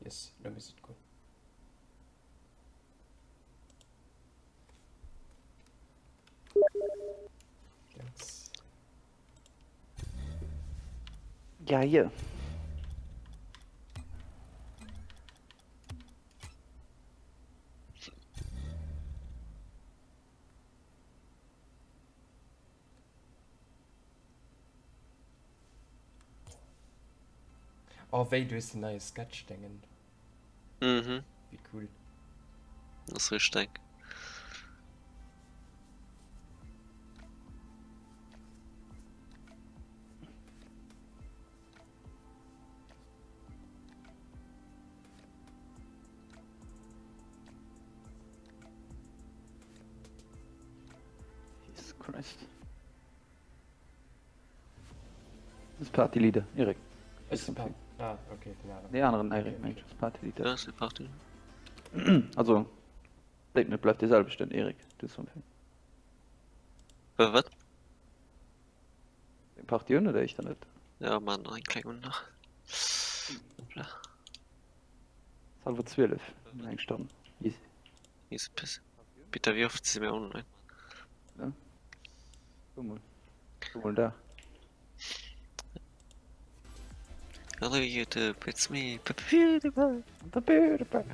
Yes, dann ist es gut. Thanks. Ja, hier. Oh, wait, du hast ein neues Sketch-Dingen. Mhm, Wie cool. das ist richtig. Jesus Christ. Das Partylieder, Erik. Ist ein paar. Ah, okay, keine Ahnung. Die anderen Erik, Okay, Mensch, das Partylieder. Ja, ist Party. Also, Statement bleibt dieselbe stehen, Erik. Das ist vom Film. Was? Den Party oder ich dann nicht? Ja, Mann, ein kleiner noch. Salvo 12. Eingestanden. Easy. Easy Piss. Bitte, wie oft sind wir online? Ja. Guck mal. Guck mal da. Hello YouTube, it's me, PewDiePie. Der PewDiePie.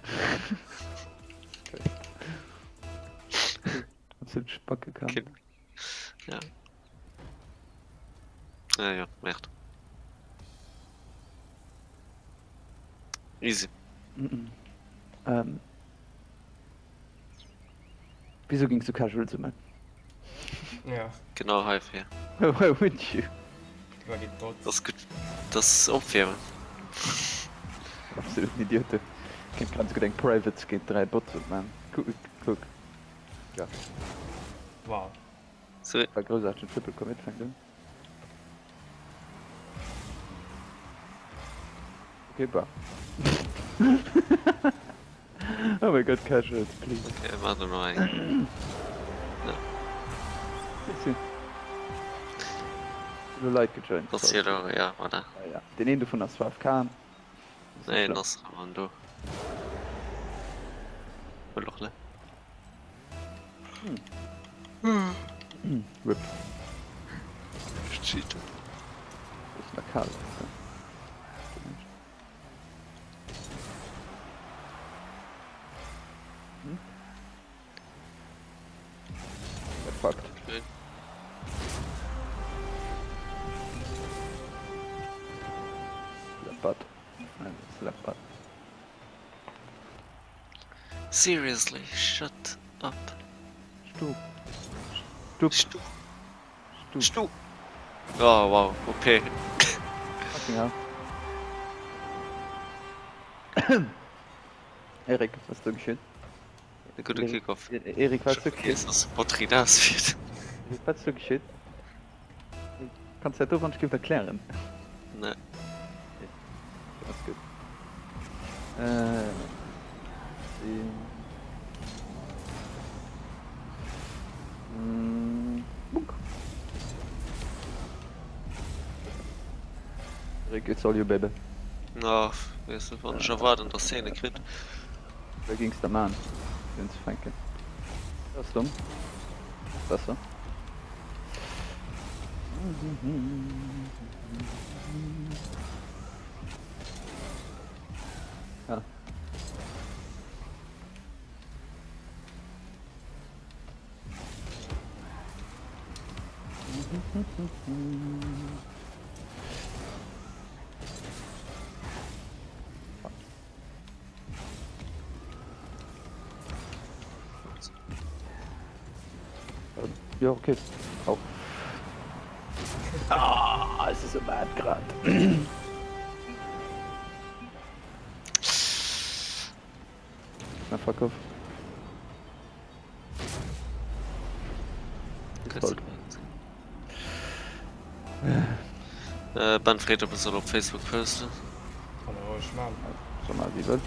Hast du den Spack gekannt? Okay. Ja. Ja, ja, echt. Easy. Wieso gingst du casual zu mir? Ja, Genau, halb hier. Why would you? über die Bots. Das ist gut. Das ist unfair. Absolut ein Idiot. Ich kann sogar denken, Privates geht 3 Bots und man. Guck. Ja, Wow. So, war großartig, ein Triple Commit fängt an. Okay, bah. Oh my god, casual, please. okay, warte noch ein. Nur Leute gejoint. Das hier doch, ja, oder? Ja. Den Ende von das 12 kann. Nee, das haben wir du. Will doch, ne? Rip. Cheat. Das ist lokal. Fucked. Okay. Leopard. Nein, das ist Leopard. Seriously, shut up. Stup. Stu. Stup. Stu. Oh, wow, okay. Fucking hell. Erik, was hast du geschehen? Ein guter Kickoff. Erik, was hast du Okay, geschehen? ist das Batterie das wird. Erik, was hast du geschehen? Kannst du das auf uns erklären? Ne, Das ist gut. Bunk. Erik, it's all you, baby. na, wir sind von Javad in der Szene kriegt. Da ging's der Mann. Ins Franken. Das ist dumm. Besser. Ja. Ja, okay. Auch. Ah, es ist so bad gerade. Na, fuck off. Ist halt. Banfred, ob es auf Facebook posten. Hallo, ich mal. Schon mal wie wird.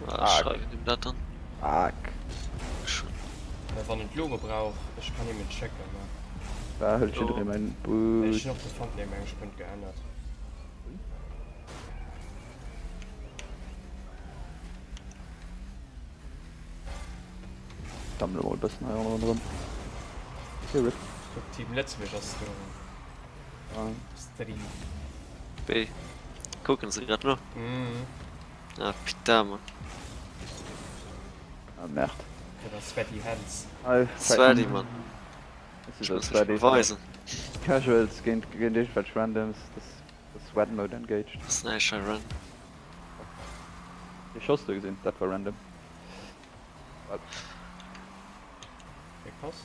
Schreibe dem das dann. Fuck. Schon. Wenn ich Logo brauche, ich kann ihn mit checken. Ne? Da hält schon drin mein Boot. Ich noch das Thumbnail Management geändert. Sammle mal ein bisschen drin. Hier, Team Letztlich hast du Steady. B. Gucken Sie gerade noch. Mhm. Ah, Pita, Mann. Ah, Merd. Oder Sweaty Hands. Das war die, Mann. Das Ich ist muss das mich Sweaty. beweisen. Casuals gehen dich falsch randoms, das Sweat Mode engaged. Das ist ein nice Run. Die Schuss du gesehen, das war random. Wegpass?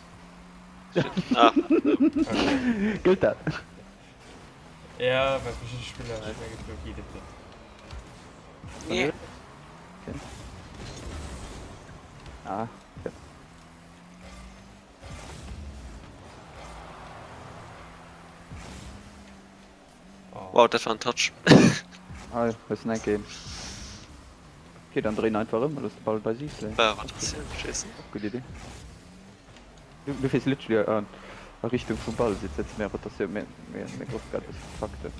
Ah, Okay. Gilt das? Ja, weil verschiedene Spieler nicht mehr gefühlt jede Blick. nee. Okay. Ah, okay. Oh. Wow, das war ein Touch. Ah, was nicht gehen. Okay, dann drehen einfach immer, das ist der Ball bei sich. Ja, was das hier? Scheiße. Gute Idee. Du fährst literally an Richtung vom Ball, sitzt jetzt mehr, aber das ist ja mehr groß gerade das Fakte.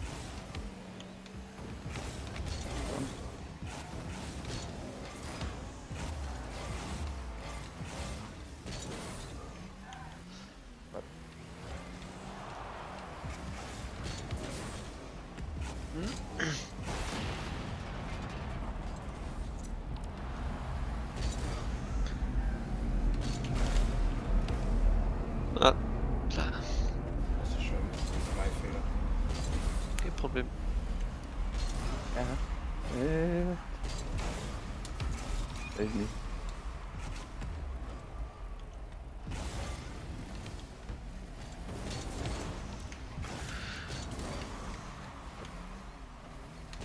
Ah, klar. Das ist schon 3 Fehler. Kein Problem. Ja. Weiß ich nicht.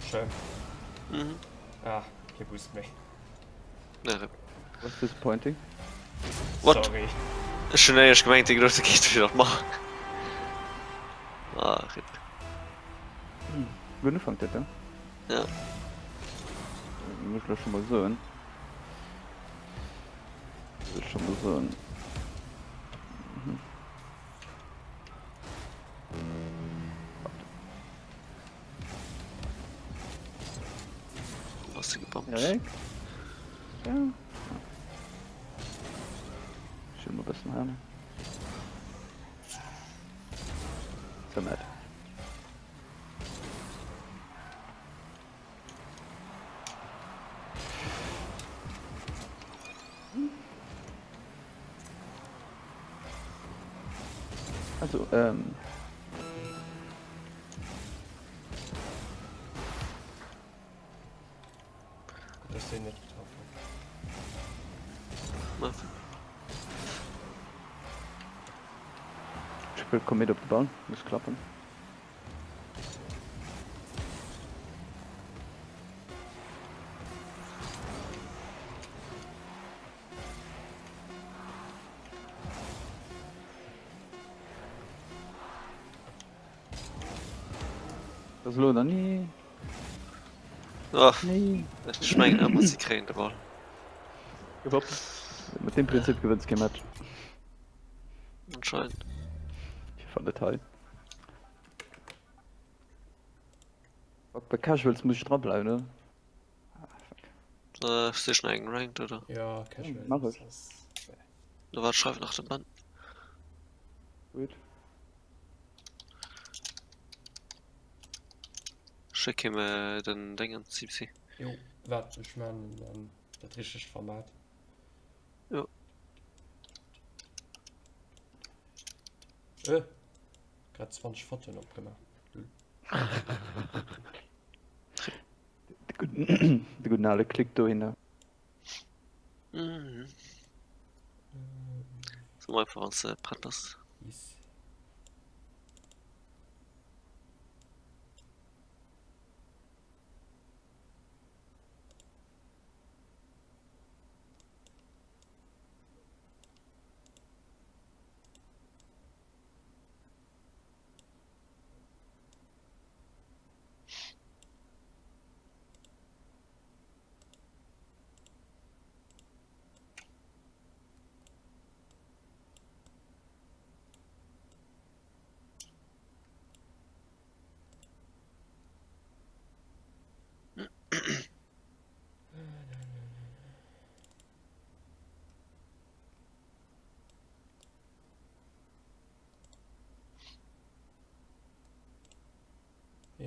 Schön. Mhm. Ah, hier boost mich. Ja, Was disappointing? What? Sorry. schon erst gemeint, die Größe geht wieder mal. Ah, RIP. Würde fangt das, ja? Ja. Muss ich das schon mal sehen. Das ist schon mal sehen. Was sie gebombt. Ja, weg. Ja. Schön mal ein bisschen her. So nett. Also, Das ist den nicht getroffen. Mach. Spiel komm mit auf den Ball, muss klappen. Das lohnt nie. Oh, Nee. ich meine, er muss sie kriegen, der Ball. Mit dem Prinzip gewinnt es kein Match. Anscheinend. Ich fand Detail. Bei Casuals muss ich dranbleiben, ne? Ist der schon eigen ranked, oder? Ja, Casual. Mach ich. Du warst schreib nach dem Band. Gut. Schick ihm den Ding an CPC. Jo, warte, ich meine, das richtige Format. Ja. Gerade 20 Fotos abgemacht. Der gute Nale klickt da hin. Mhm. So einfach als Partners. Easy.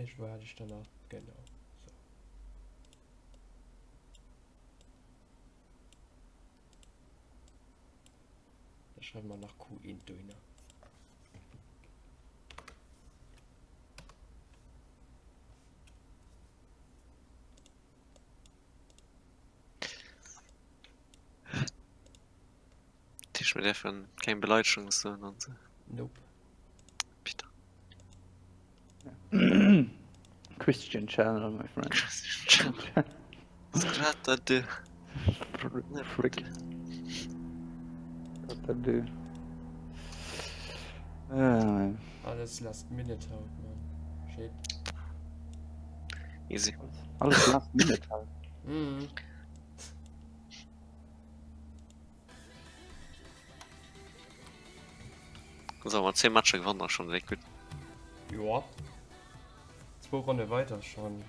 Ich war ich danach. Genau. So. Da schreiben wir nach Q in Döner. Ich mir davon kein Beleidigung so und so. Nope. Bitte. Christian Channel, my friend. Skrata du. Frick. What I do? Alles last minute halt, man. Shit. Easy. Alles last minute halt. Mhm. So, mal 10 Matches gewonnen schon sehr gut. Ja. 2 Runde weiter schon.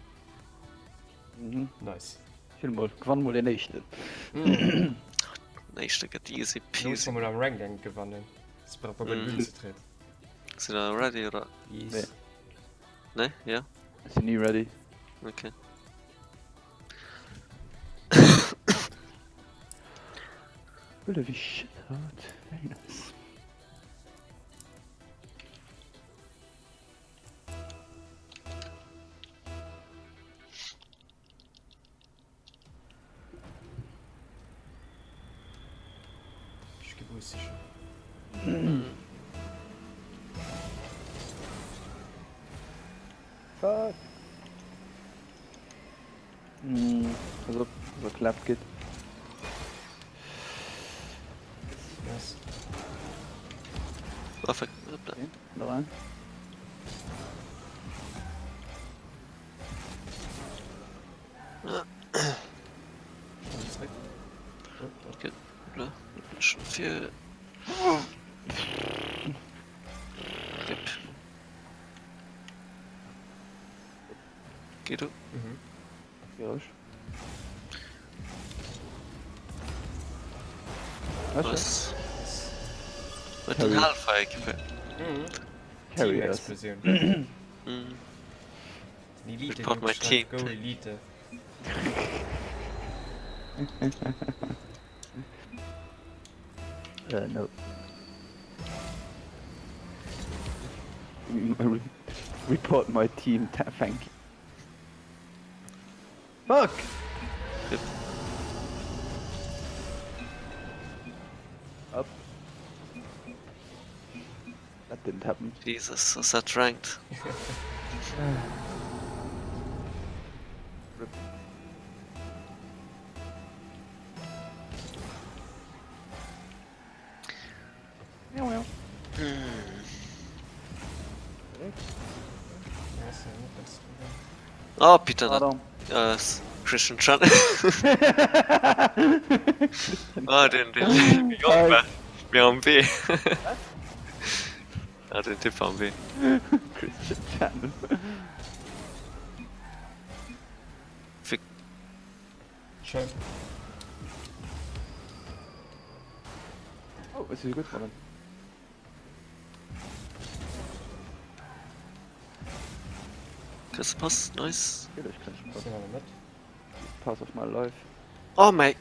Mhm. Nice. Film mal, gewann mal den nächsten. Mhm. Nächste geht easy Du hast peasy. mal am Ranking gewonnen. Das braucht man bei Bühnen zu treten. Sind wir ready oder? Yes. Ne? Ja? Ist nie ready? Okay. Bilder wie shit hat. Very nice. Ich gewusst schon. Fuck. Also, so klappt geht. Yes. Waffe. Okay, da rein. Alles weg. Okay. Oder? Schon viel. Rip. Geh du? Mhm. Geräusch. Was? Was? Mit Carry. den Hellfire-Equipe. Mhm. Carry us. Team-Explosion. Mhm. Elite Report my team. Go Elite. No. Report my team, thank you. Fuck! Rip. Up. That didn't happen. Jesus, was that ranked? Rip. Meow meow. Ja, ist ja nicht das. Oh, Peter, da. Pardon. Ist Christian Chan. Ah, den Junge. Wir haben B. Ah, den Tipp haben B. Christian Channel. Fick. Schön. Oh, ist sie gut, Moment. Chris Pass, nice. Geht euch gleich Was sind wir mit? Pass of my life. Oh mein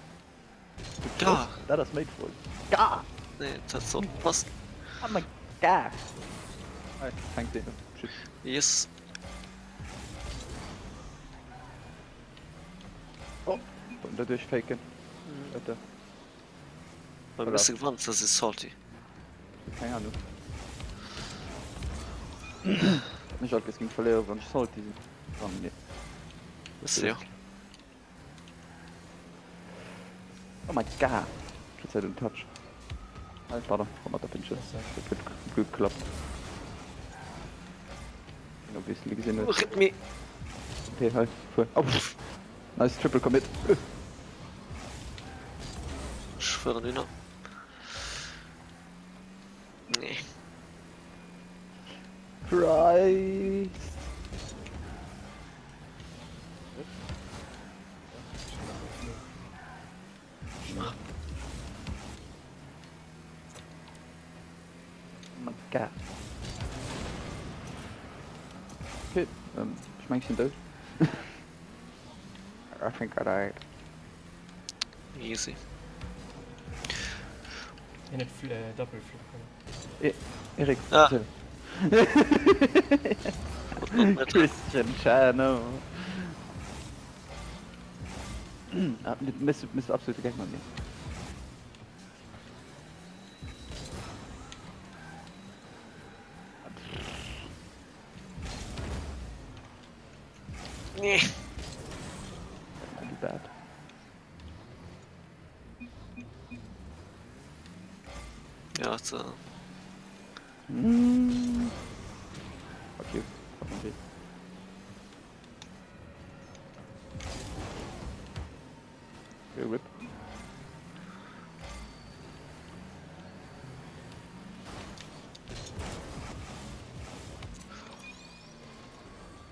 God. That is made for it. God! Nee, das hat so passt. Oh my god! Alright, thank you. Shit. Yes. Oh! Und dadurch faken. Alter, Beim bisschen gewandt, das ist salty. keine Ahnung. Nicht halt gegen verlieren, wenn ich sollte diesen. Oh nee. Wisst ihr ja. Oh my god! Jetzt hat er den Touch. Halt, warte, komm mal, da bin ich jetzt. Was Das wird gut geklappt. Ich hab ein bisschen gesehen. Rip me. Okay, halt, voll. Oh! Nice Triple Commit. Schwören wir noch. Nee. Christ! Oh my god. Okay, Ich mein, ich sind durch. I think I died. Easy. In het doppelflug kunnen. Erik. Ah. So. Und Christian Chano. Müsste absolut Gegner nehmen. nee. Not bad. Ja, so. Fuck you. Fuck my face. Okay, rip.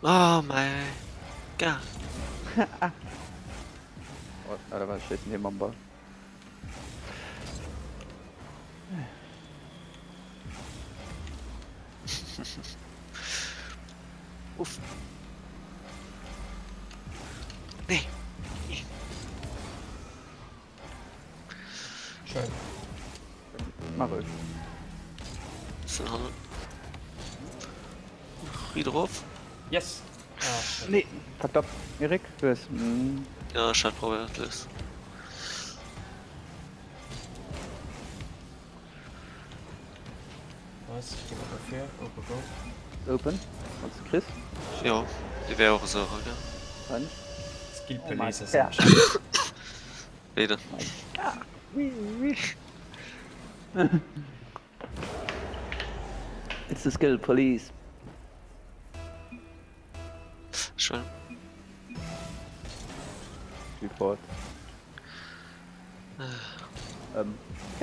Oh my god. Oh, da war schlecht neben am Ball. Uff. Nee. Schön. Mach ruhig. Sind halt. Wieder drauf. Yes! Ah, shit. Nee, fucked up. Erik, du hast. Ja, ich hab probiert das. Nice. Ich geh mal dafür. Open go. Open. Und Chris? Ja, die wäre auch so, ja. Und? Skill Oh my Police ist God. Wieder. It's the skill police. Schön. Report.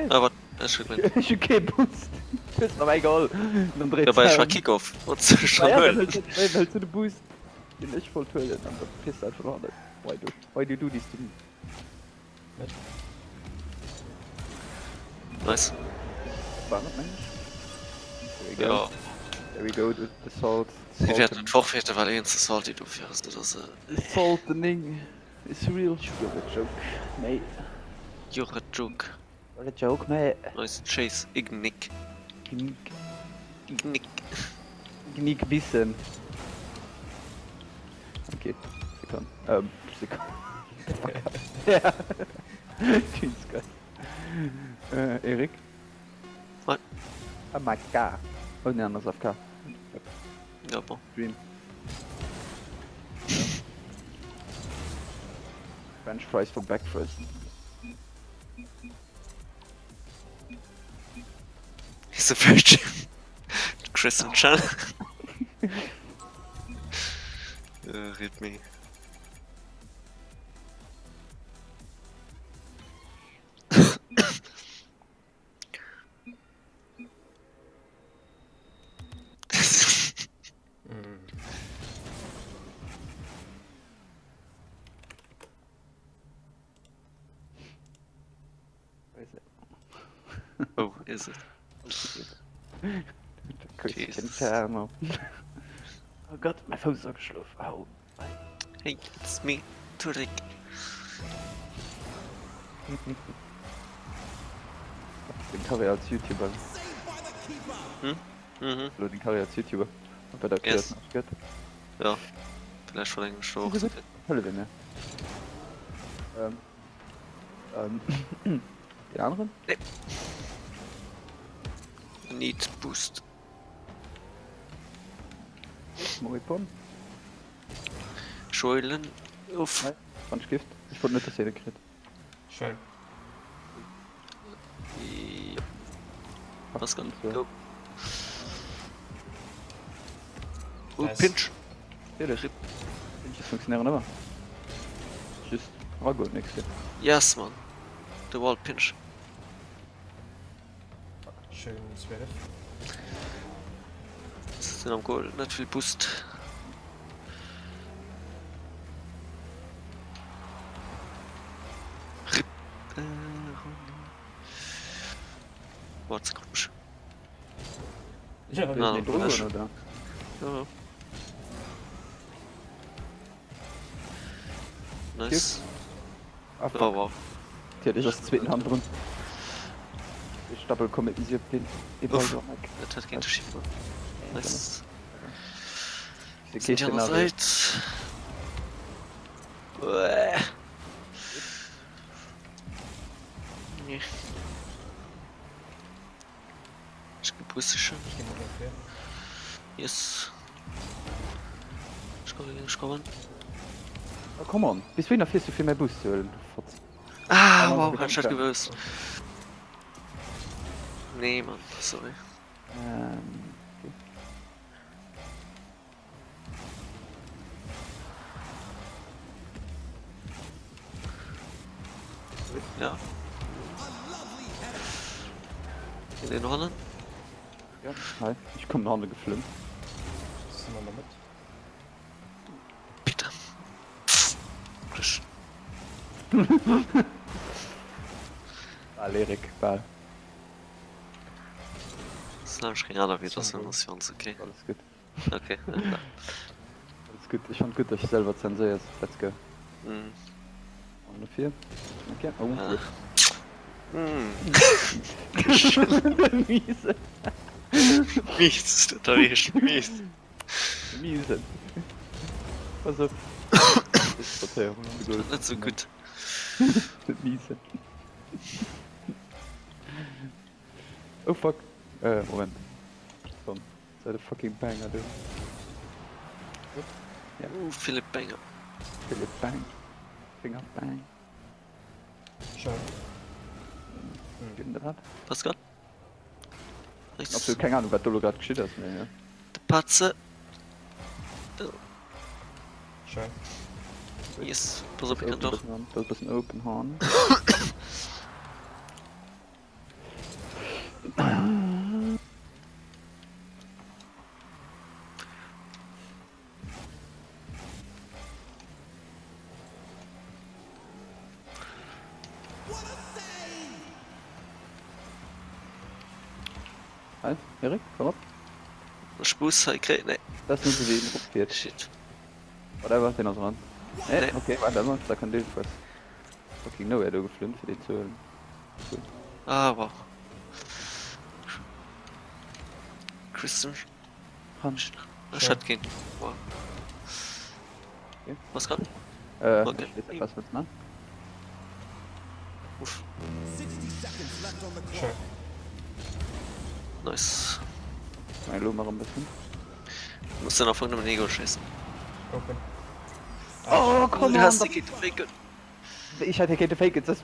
Aber es ist gut. Ich okay, Boost. Das ist aber egal. Dann dreht Dabei ist schon Kickoff. Und so schon ja, null. dann hältst du den Boost. Den ich voll töten. Und dann pisst einfach noch nicht. Why do you do this to me? Nice. War nicht Mensch? There we go. Ja. There we go, the salt. Wir werden den Vorfährte, weil eins das Salty du fährst oder so. The saltening is real sugar joke, mate. You're a joke. What a joke, mate. Nice chase. Ignick. Ignick. Genick wissen. Okay, Sekund. Sekund. Ja. Tschüss, Gott. Erik? Was? Oh my god. Oh, ne, anders auf K. Ja, boah. Dream. French fries for breakfast. He's a virgin. Chris and Chan. Red me. Oh, is it? Christian Jesus. Chano. Oh Gott, mein Fuß ist abgeschlafen. Au. Hey, it's me, Turek. Den Karriere als YouTuber. Mhm. Oder den Karriere als YouTuber. Und bei der Yes. Kreatin aufgehört. Ja. Vielleicht von einem Stroh. Hölle wenn den anderen? Need boost. Moripon? Scheulen. Uff. Nein, fand Gift. Ich wollte nicht, dass jeder kriegt. Schön. Ja. Was kann so. go? Nice. Pinch. Ja, das funktioniert immer. Just, war gut, nix hier. Yes, man. The wall pinch. Schön 12. Das sind am Goal. Nicht viel Boost. Rip. What's komisch? Ja, Na, Den du hast- oder? Ja. Nice. Ah, Oh, fuck. wow. Die hat das zweiten Hand drin. Die Stapel kommen mit den Uff. Das hat kein Schiff. Nice. Sind ja noch Zeit. Nee. Ich gepustet schon. Ich geh mal dafür. Yes. Ich komme. Oh, come on. Bis wen fährst du für mein Bus zu holen? Ah, Aber wow, wir hat ich können- gewusst. Nee, Mann, sorry. Okay. Ja. In den Hornen? Ja, hi. Ich komme nach gefilmt. Das sind wir noch mit. Bitte. Frisch. Erik, Ball. Das habe ich gerade wieder, das ist ganz okay. Alles gut. Okay, ja. Alles gut. Ich fand gut, dass ich selber zensiere. Let's go. Mhm. Und 4. Okay. Oh, Ah. Miese. Mies, da bin ich mies. Miese. Pass auf. Nicht so gut. Miese. Oh fuck. Moment. Komm. Sei der fucking Banger, du. Ja. Philipp Banger. Philipp Bang. Finger Bang. Schau. Gegen den Rad. Pascal? Nichts. Absolut keine Ahnung, was du gerade geschickt hast. Nee, ja. Der Patze. Schau. Yes. Pass auf, ich kann doch. Das ist ein bisschen Open Horn. Halt, Erik, komm ab. Spuss, ich krieg. Nee. Das ist nur zu wenig probiert. Shit. Oder was denn noch dran? Nee. Okay, warte mal, da kann der was. Fucking nowhere du gefilmt für die zu hören. Aber. Christian. Hans. Das hat gehen. Wow. Okay. Was kann? Okay. Ich weiß was mit, ne? Uff. Schau. Nice. Mein Loh mach ein bisschen. Muss dann auf irgendeinem Nego schießen. Open. Oh, Du hast die Kette fake. Ich hatte keine Fake, jetzt ist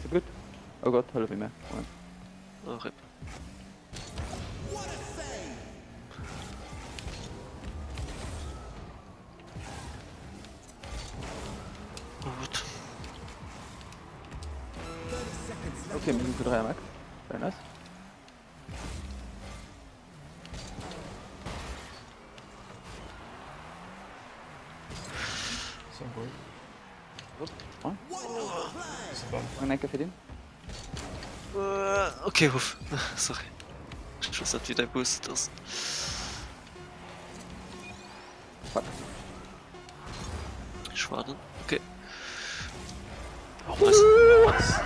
so gut. Oh Gott, hallo wie mehr. Moment. Oh, RIP. Oh, gut. Okay, wir sind für 3 Max. Very nice. So gut. Oh, Ist dran. ein Ecke für den. Okay, Huf. Sorry. Ich weiß nicht, wie der Boost ist. Fuck. Schwaden. Okay. Oh, was?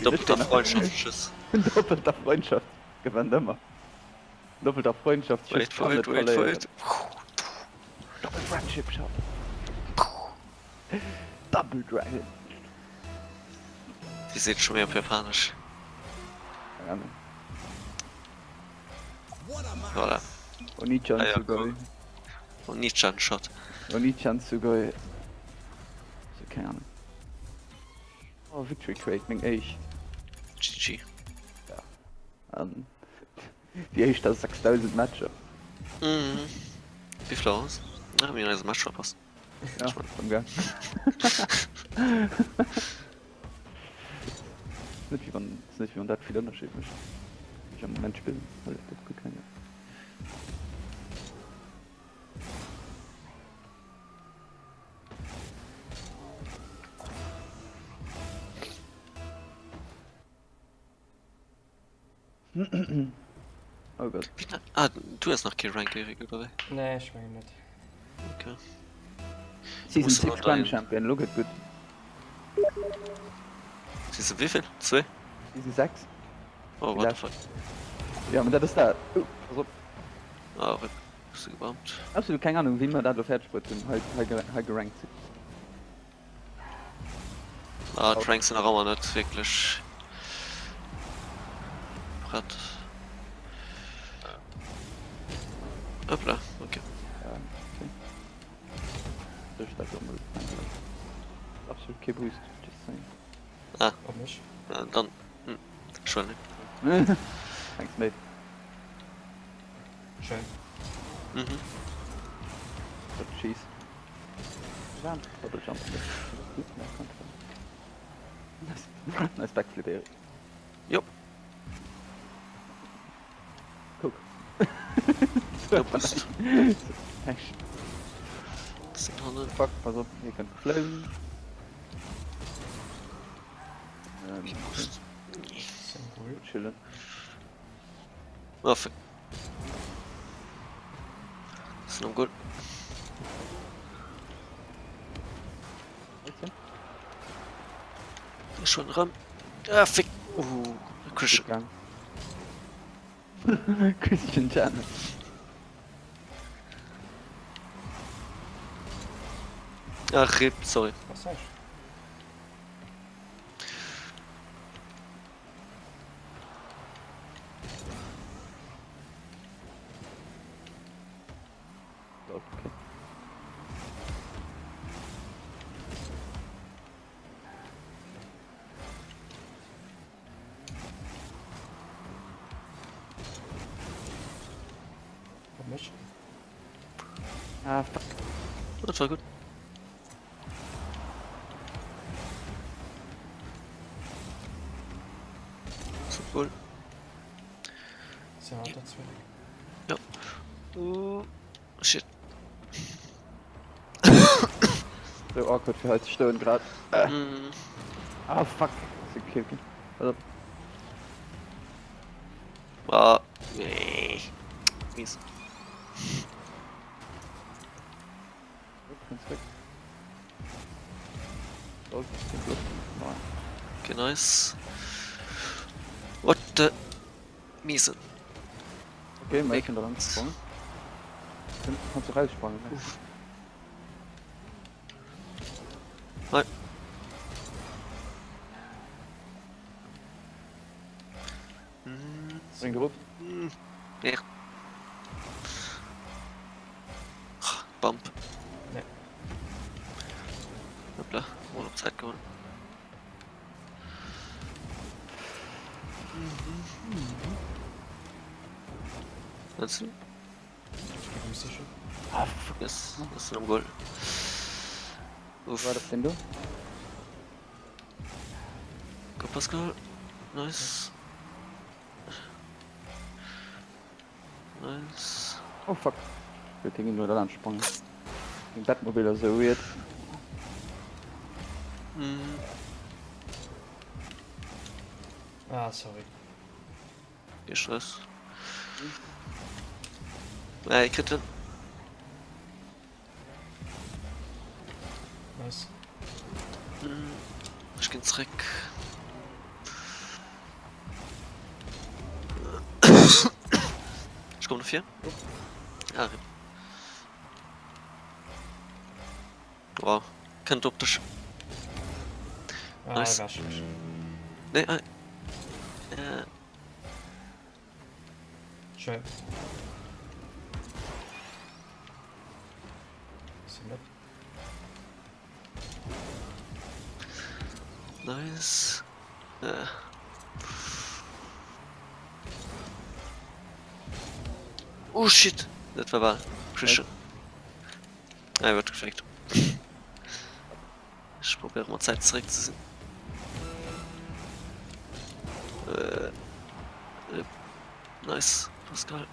Doppelter Freundschaftsschuss. Doppelter Freundschaft. Gewann immer. Doppelter Freundschaft. Wait for it, wait for it. Double Friendship Shot. Double Dragon. Die sieht schon mehr auf Japanisch. Keine Ahnung. Voilà. Onichan Ah ja, Sugoi. Und nicht Shot. Onichan Sugoi. So, keine Ahnung. Oh, Victory Crate, mein Eich. GG. Die Eich, das 6000 Matcher. Mhm. Wie viel aus? Na, mir ist ein Match verpasst. Ja, vom Gang. Nicht wie man das viel Unterschied mischt. Ich am Moment spielen, weil ich das gut kann, ja. Oh Gott. Ah, du hast noch kein Rank, Erik, oder? Nee, ich meine nicht. Okay. Season Muss 6 man Grand rein. Champion, look at good. Siehst du wie viel? 2? Season 6? Oh, what the fuck. Ja, aber das ist da. Also, Ah, RIP. Bist du gewarnt? absolut keine Ahnung, wie man da fertig wird und halt gerankt sind. Ah, Tranks sind auch immer nicht wirklich. Brett. Hoppla, okay. Ja, okay. Das ist halt unbedingt. Absolut kein Boost, just saying. Auch nicht. Ja, dann. Schon nicht. Thanks, mate. Schön. Mhm. But cheese. Jump, double jump. Gut, na, Kontrolle. Nice backflip, Erik. Jo. Guck. Du bist. Echt. 1000. Fuck, pass auf, ihr könnt flown. Symbol. Chillen. Oh, fuck. Ist noch gut. Ist schon ran. Ah, fick. Christian. Christian Janet. Ach, RIP, sorry. Was sagst Okay. du? Auch nicht. Ah, fuck. Das war gut. So cool. Sehr harter Zwilling. Shit. So awkward für heute Stunde gerade. Ah, fuck. Das ist okay. Also, Ah, nee. Mies. ganz weg. So, ich bin gut. Nein. Okay, nice. What the... Miese. Okay, Mädchen dran gesprungen. Kannst du rausspringen? Ne? Nein. Spring drauf. Nee. Bump. Nee. Hoppla, ohne Zeit gewonnen. Meinst du? Ich bin sicher. Ah, fuck. Das ist ein Goal. Uff. War das denn du? Go Pascal. Nice. Nice. Oh, fuck. Ich will irgendwie nur da ansprungen. Den Batmobil ist so weird. Ah, sorry. Viel Stress. Ich krieg den. Nice. Ich geh zurück. Ich komm noch 4. Ja, RIP. Wow, kein optisch. Ah, Nice. war schlecht. Nee, Schön. Bisschen nett. nice. Oh shit, das war wahr. Christian. Er wird gefaked. Ich probiere mal Zeit zurückzuziehen. Nice, Pascal.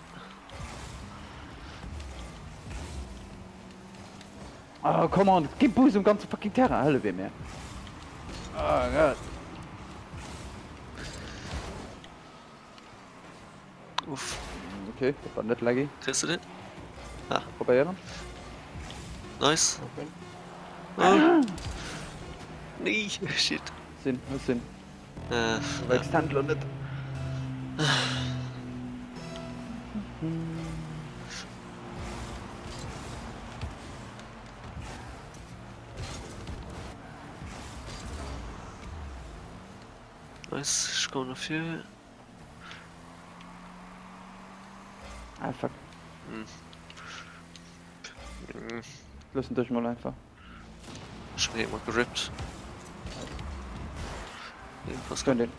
Oh, come on. Gib Boost im ganzen fucking Terra. Hölle wir mehr. Oh Gott. Uff, Okay, das war nicht laggy. kriegst du den? Probieren. Nice. Open. Oh. Nee, shit. Sinn, was Sinn. Ja. Wächst Handel nicht. Nice, ich komme noch viel. Ah, fuck. Hm. Lassen durch mal einfach. Ich bin immer gerippt. Jedenfalls Gönn den.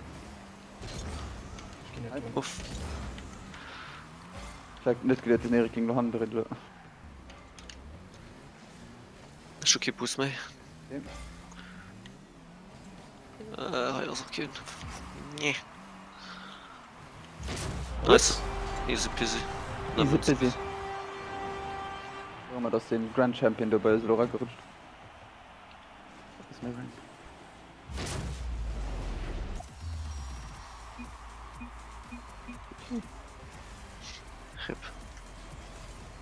Ich geh nicht drin. Uff. Vielleicht nicht gedacht, den Erik gegen noch andere. Ist okay, Boost mehr. Ja. Ja, so gehen. Nee. Nice. Easy peasy. Easy peasy. Warum hat das den Grand Champion dabei ist, Laura gerutscht? Das ist mir rein. Rip.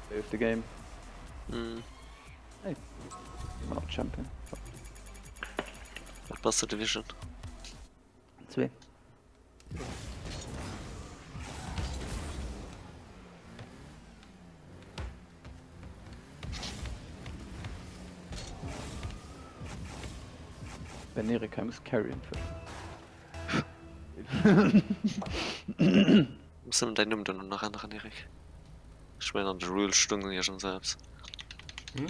Save the game. Hm. Hey. Immer noch Champion. Was passt Division? 2. Wenn Erika muss carryen Was sind deine Nummer noch anderen, Erik? Ich meine, an den Rules stungen ja schon selbst. Hm?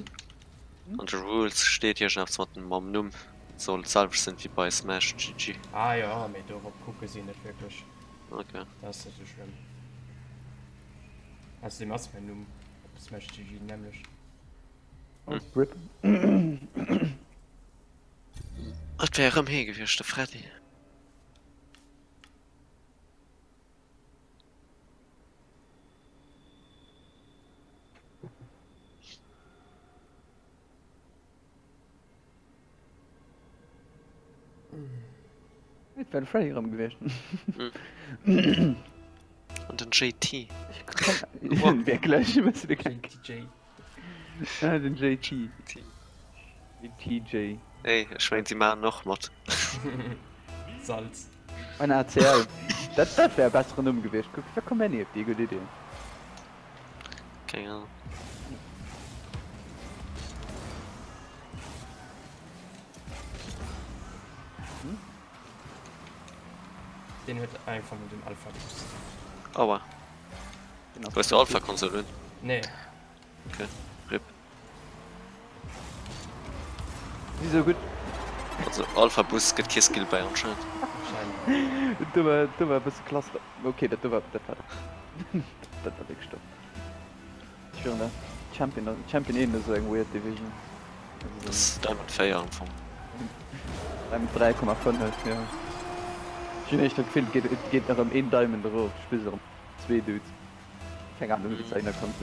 An den Rules steht ja schon, dass man Mom Num soll selber sind wie bei Smash GG. Ah ja, mit darauf gucken sie nicht wirklich. Okay. Das ist nicht so schlimm. Also die Masse mein Num. Smash GG nämlich. Oh, RIP. Das wäre am Hege, der Freddy. Ich werde Freddy rum gewesen. Und den JT. Ich kann wirklich, ich muss dir kein TJ. Ah, den JT. Die TJ. Ey, ich meine, die machen noch Mod. Salz. Meine ACL. Das wäre bessere Nummer gewesen. Guck, da kommen wir nicht auf die gute Idee. Keine Ahnung. Den wird einfach mit dem Alpha Boost. Aua. Genau. Weißt du Alpha-Konsolen? Nee. Okay. RIP. Wieso gut? Also Alpha-Boost geht kein Skill bei anscheinend. Wahrscheinlich. Du war ein bisschen klasse. Okay, das war wirklich stopp. Ich will ne Champion in so ein Weird Division. Das ist Diamond Fair am Anfang. Mit 3,5 halt, ja. Ich bin echt gefühlt, geht nach einem 1 Diamond drauf. Ich spiele um 2 Dudes. Keine Ahnung, wie es einer kommt.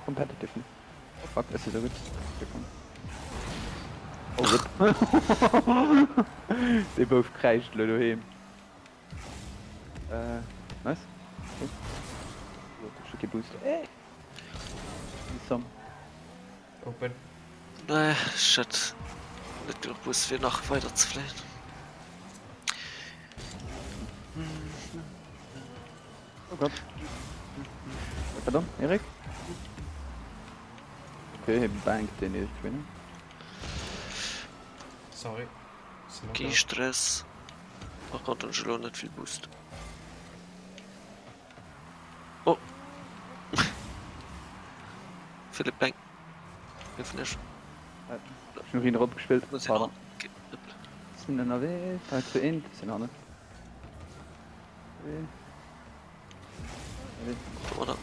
Competitive. Oh fuck, das ist so gut. Oh, RIP. Die both kreischt, Leute, daheim. Nice. Oh. Schicke Booster. Some. Open. Nee, shit. Nicht genug Boost für noch weiter zu fliehen. Oh Gott. Pardon, Erik? Okay, bank den Erik gewinnen. Sorry. Ist noch Kein da? Stress. Ach Gott, und schon nicht viel Boost. Oh! Philipp Bank. Finish. Schon wieder rot gespielt. Muss ich Pardon. ran. Okay. Sind in AW, Teil zu Int, sind auch nicht. Oder?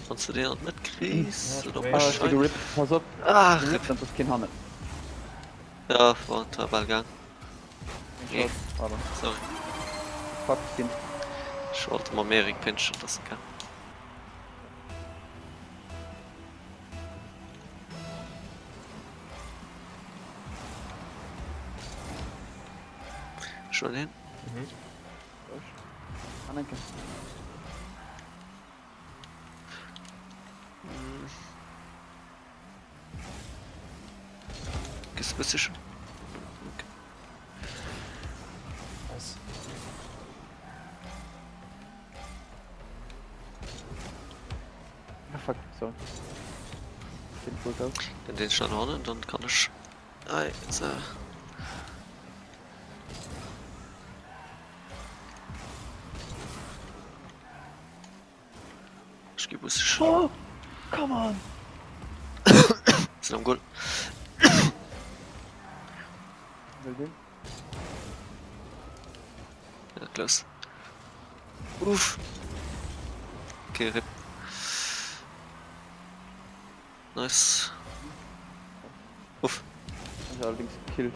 Kannst du den noch mitkriegst? Ja, Oder ich Ah, weiß. ich bin gerippt. Pass auf. Ah, Gerippt, dann das kein Hammer. ja, war ein Tabellgang. Nee. Pardon. Sorry. Fuck, Skin. Ich wollte mal mehr pinchen lassen kann. Schon hin? Mhm. Ah, danke. Gehst du Position? Okay. Was? Ah, fuck, sorry. Den gut aus. Dann den schon vorne und dann kann ich. Also. Ich gebe Position. Oh! Come on! Sind am Goal. Will den? Ja, close. Uff. Okay, RIP. Nice. Uff. Ich allerdings gekillt.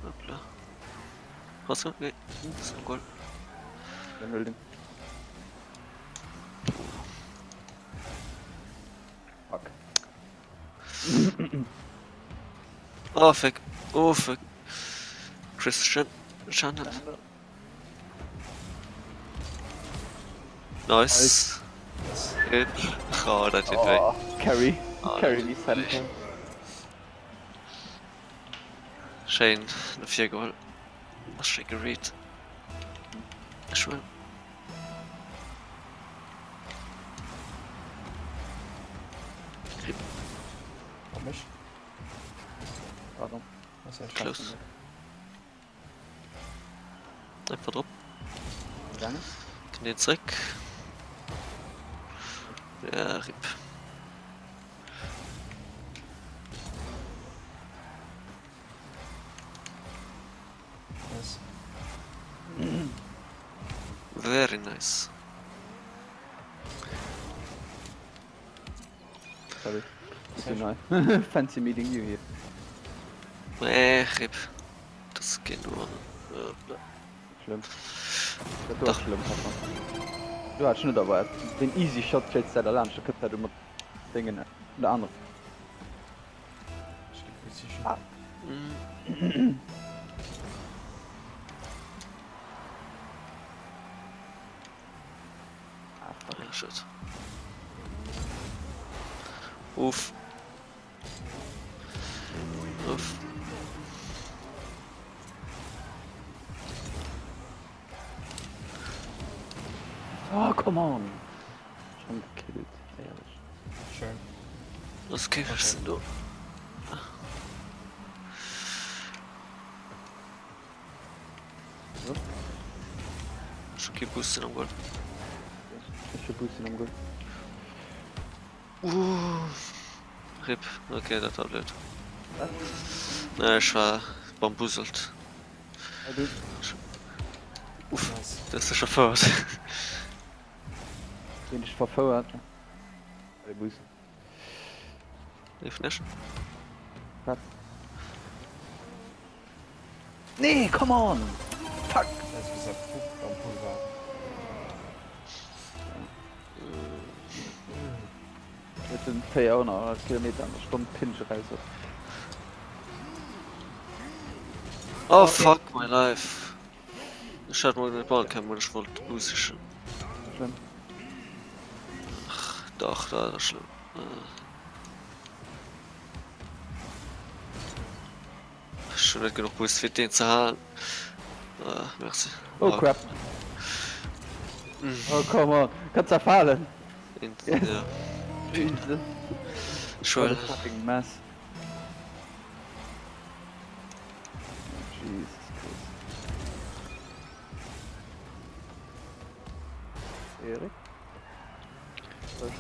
Hoppla. Was du? Nee. Das ist ein Goal. Wer will den? Fuck. Oh, fuck. Oh, fuck. Christian. Shannon. Nice. Hit. Oh, das tut weh. Oh, Carry. Ah, Carry das die tut weh. Center. Shane, eine 4 Goal. Was schön geredet. Schön. Komm ich? Warum? Was ist Close. Einfach drauf. Lange? Knie zurück. Ja, RIP. Was? Very nice. Sorry. Bisschen fancy meeting you hier. RIP. Das geht nur. Schlimm. Das war schlimm, Papa. Du hast schon nicht aber den Easy Shot jetzt der Lunch, da könnte er immer Dinge der andere. Ich gebe Position. Ah. Ah, fuck. Ja, shit. Uff. Uff. Oh, come on! Schon gekillt, ehrlich. Schön. Was kriegst du? So, Schon kein Boost am Goal. ich hab Boost am Gut. RIP. Okay, das war blöd. Was? Na, ich war bambuselt. Ah, du? Uff, Nice. das ist schon fort. Den ich verfeuert. Der Boost. Lief nicht. Was? Nee, come on! Fuck! Er hat gesagt, am Pool war. Mit den 400 Kilometer an der Stunde Pinch reise. Oh, fuck my life. Ich hatte mal den Ball kämen und ich wollte boostischen. Schlimm. Doch, da ist schlimm. Schon nicht genug Boost für den zu haben. Merci. Oh crap. Oh come on. Kannst du fallen? Ja. Jesus. Schwell. What a fucking mess. Jesus Christ. Erik? Was?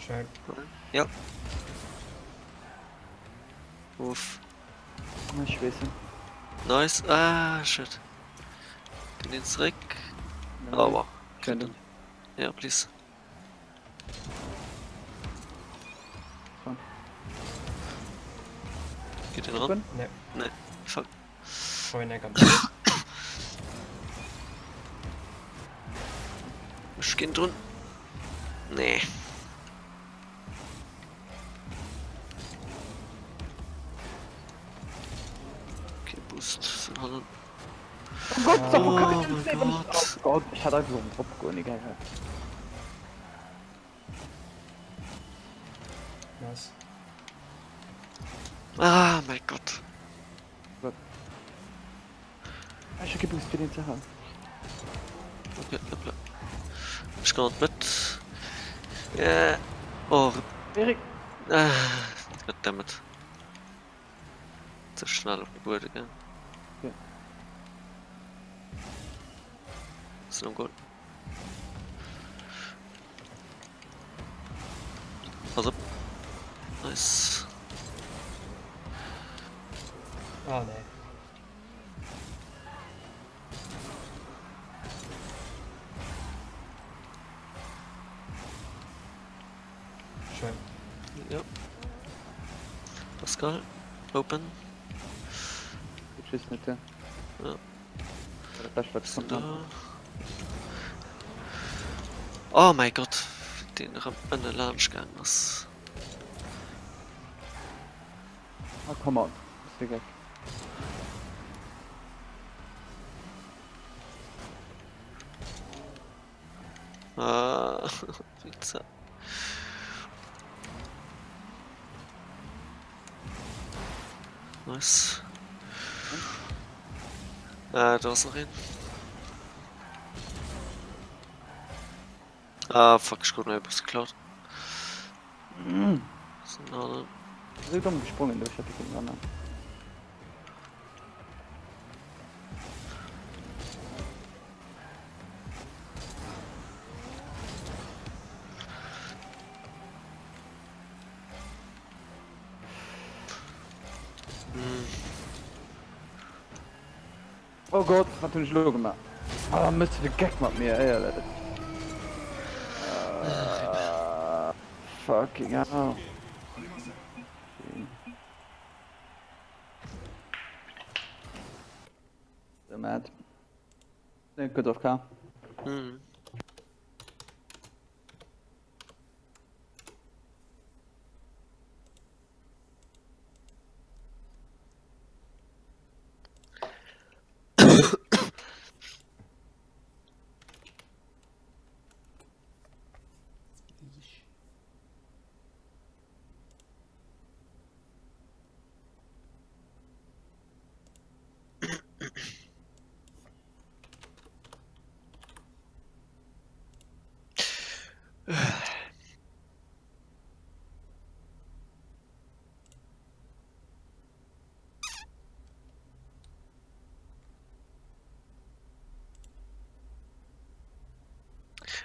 Schön. Ja. Uff. Ich weiß nicht. Nice. Ah, shit. Geh den zurück. Aber. Schön. Ja, please. So. Geht den ran? Ne, Ne, fuck. vorhin ganz. Ich geh drin. Nee. Boost. Sind alle. Oh Gott, Oh da mein Gott. Oh Gott, ich hatte einfach so einen Popcorn, egal. Nice. Ah, mein Gott. Ich habe geboost für den Sachen. Okay, hoppla. Ich kann nicht mit. Ja. Oh, Erik! goddammit. Zu schnell auf die Bude, gell? Ja. Ist noch gut. Pass auf. Nice. Ah, nee. Schön. Ja. Pascal. Open. Tschüss, Mitte. Ja. Das wird Sind von da. Oh mein Gott. Den an der Lounge gegangen ist. Ah, come on. Ist egal. Ah, Pizza. Nice. Da ist noch ein. Ah, fuck, ich konnte einen Bus geklaut. Sind alle. So dumm gesprungen durch, hatte ich den anderen. Oh Gott, was tun ich lo gemacht? Ah, müsste der Gag mit mir, ey, Alter. Fucking hell. So mad. Good of car. Hm.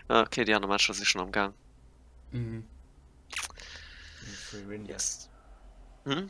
Okay, die anderen Matches sind schon am Gang. Mhm. Free win. Yes. Hm?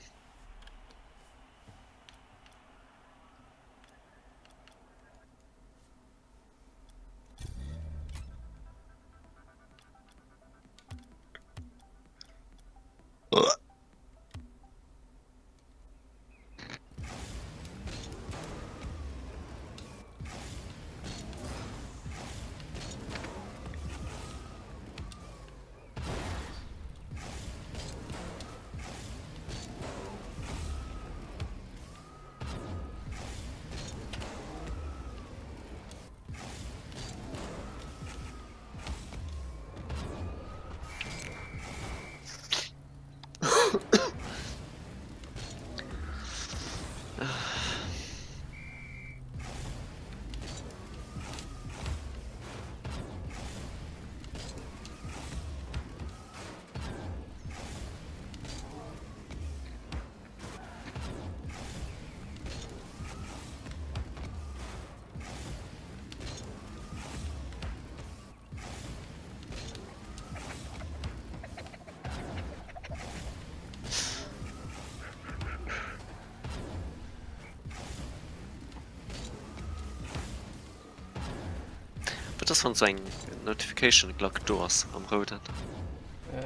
Wird das von so ein Notification Glock Doors am Roten?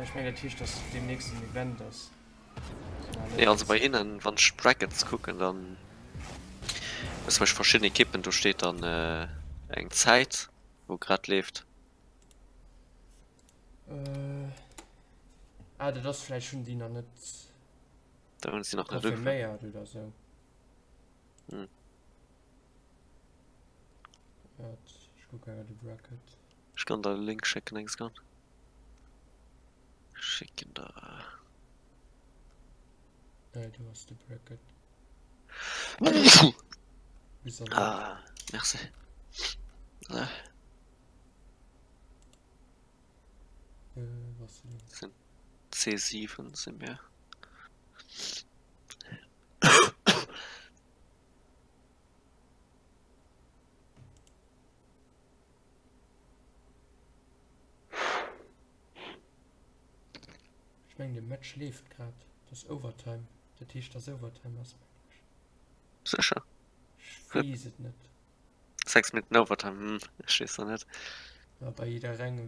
Ich meine, der Tisch, das demnächst ein Event ist. Ja, also bei ihnen, wenn ich Brackets gucken, dann zum Beispiel verschiedene Kippen, da steht dann eine Zeit, wo gerade lebt. Das vielleicht schon die noch nicht Da wollen sie noch nicht konfirmiert oder so. Ich gucke gerade die Bracket. Ich kann da Link schicken, nichts kann. Schicken da. Du hast die Bracket. Wieso nicht? Ah, merci. Was denn? Sind C7 sind wir. Ich meine, der Match lebt gerade. Das ist Overtime. Der Tisch das Overtime ist. Sicher. Ich weiß es nicht. 6 Minuten Overtime, ich weiß noch nicht. Ja, bei jeder Ränge.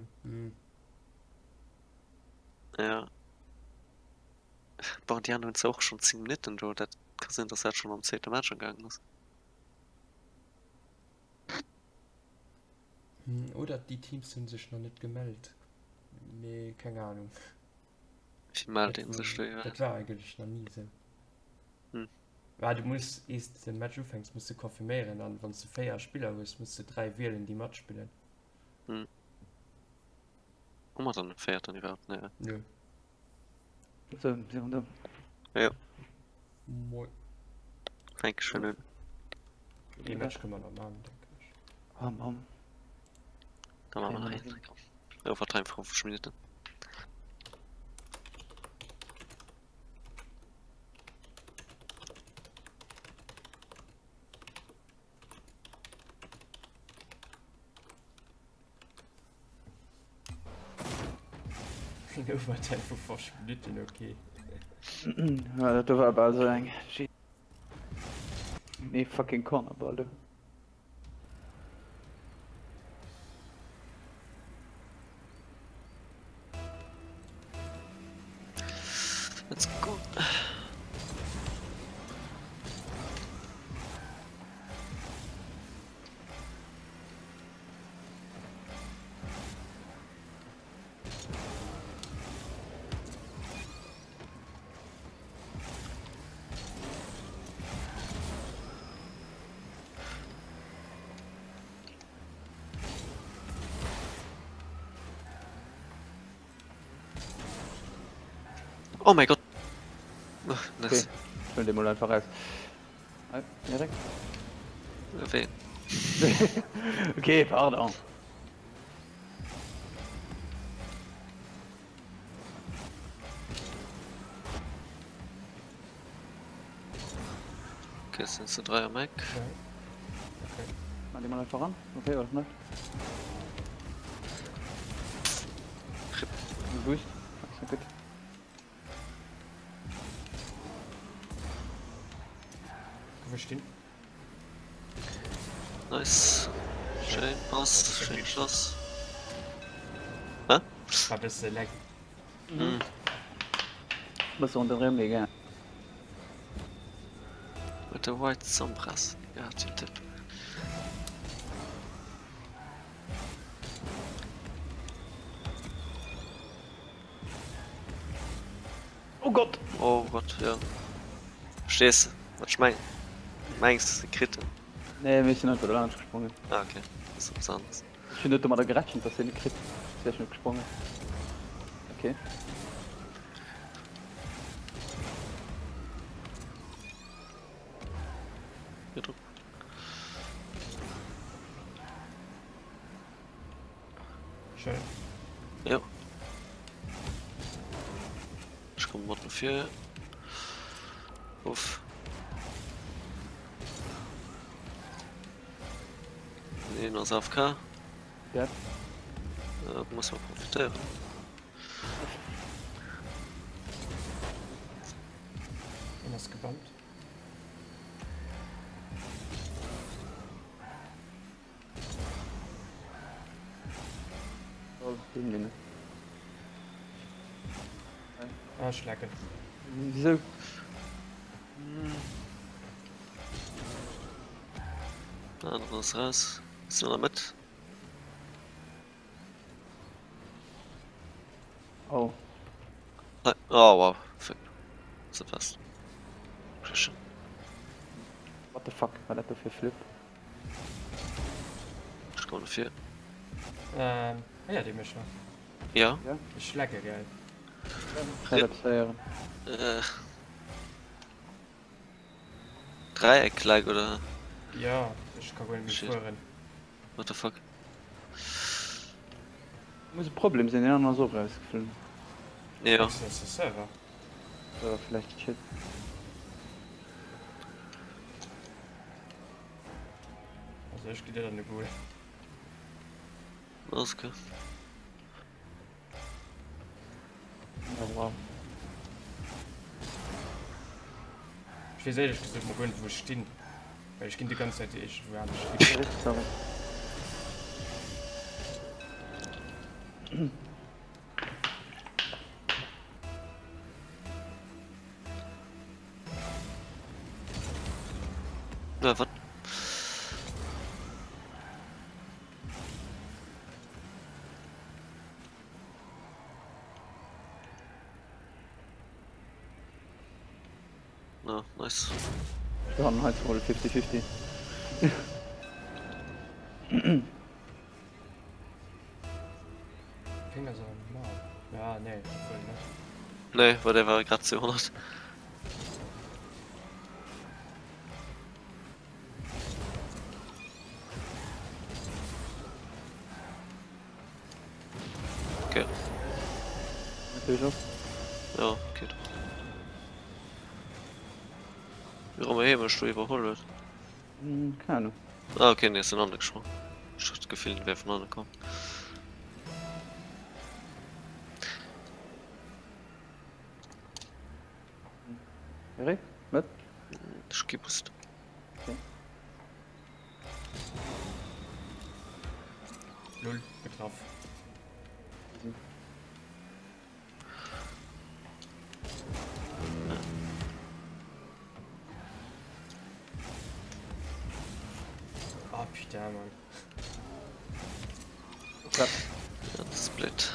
Ja. Boah, die haben uns auch schon 10 Minuten, du. Das kann sein, dass er schon am 10. Match gegangen ist. Oder die Teams sind sich noch nicht gemeldet. Nee, keine Ahnung. Ich mal den so stehen. Das war eigentlich noch nie so. Weil du musst erst den Match anfängst, musst du konfirmieren, dann, wenn du 4 Spieler bist, musst du 3 wählen, die Match spielen. Wo man dann fährt dann überhaupt, ne? Nö. So, sie haben da. Ja, Moi. Dankeschön. Die Match können wir noch machen, denke ich. Dann machen wir noch hin. Overtime 5 Minuten. Overtime für 5 Minuten, okay. Ja, das war aber also ein Shit. Nee, fucking Cornerball, du. Let's go. Oh mein Gott. Oh, Okay, nice. ich will den mal einfach raus. Direkt. Wen? Okay, pardon. Okay, sind so 3er Mac. Ja. Mal den mal einfach ran. Okay, oder nicht? Boost. Ist ja gut. Verstehen? Nice. Schön Pass, schön Schluss. Hä? War das lag. Was unter dem liegen? Mit der White Sombras. Ja, den Tipp. Oh Gott! Oh Gott, ja. Verstehst du? Was ich mein? Meinst du, Kritte? Nee, wir sind nicht bei der Lounge gesprungen. Ah, okay. Das ist was anderes. Ich finde nicht mal der Gretchen, dass sie nicht kriegt. Sehr schnell gesprungen. Okay. Gedrückt. Schön. Ja. Ich komme Mod 4. Uff. Nee, nur AFK. Ja. Muss man profitieren. Und das gebannt. Oh, den Ah, Schlacke. Wieso? Anderes raus. Ist nur damit. Oh. Oh wow. Fuck. So fast. Schön. What the fuck, war das für Flip? Stunde 4. Ja, die Mischung. Ja. Ja? Ich schlecke, geil. Ja, das wäre. Dreieck gleich oder Ja, ich kann wohl nicht Shit. vorrennen. what the fuck? Muss ein Problem sein, ja, noch so rausgefallen. Ja. Das ist der Server. Oder vielleicht shit. Also ich gehe dir dann eine gute. Alles klar. Ja, wow. Ich weiß ehrlich gesagt mal gut, wo ich stehe. Weil ich gehe die ganze Zeit ich war nicht. Ja, sorry. Ja, was? Ja, nice. Wir haben halt wohl 50-50. Finger so normal. Ja, nee, voll nicht. Nee, weil der war gerade 200. Okay, Natürlich auch. ja, geht. Warum hebst du überholt? Keine Ahnung. Ah, okay, nee, ist ein anderer gesprungen. Ich hab das Gefühl, wer von anderen kommt. Erik? Was? Ich gebe es. Null getroffen. Ah, putain, Mann. Ja. Ja, das ist blöd.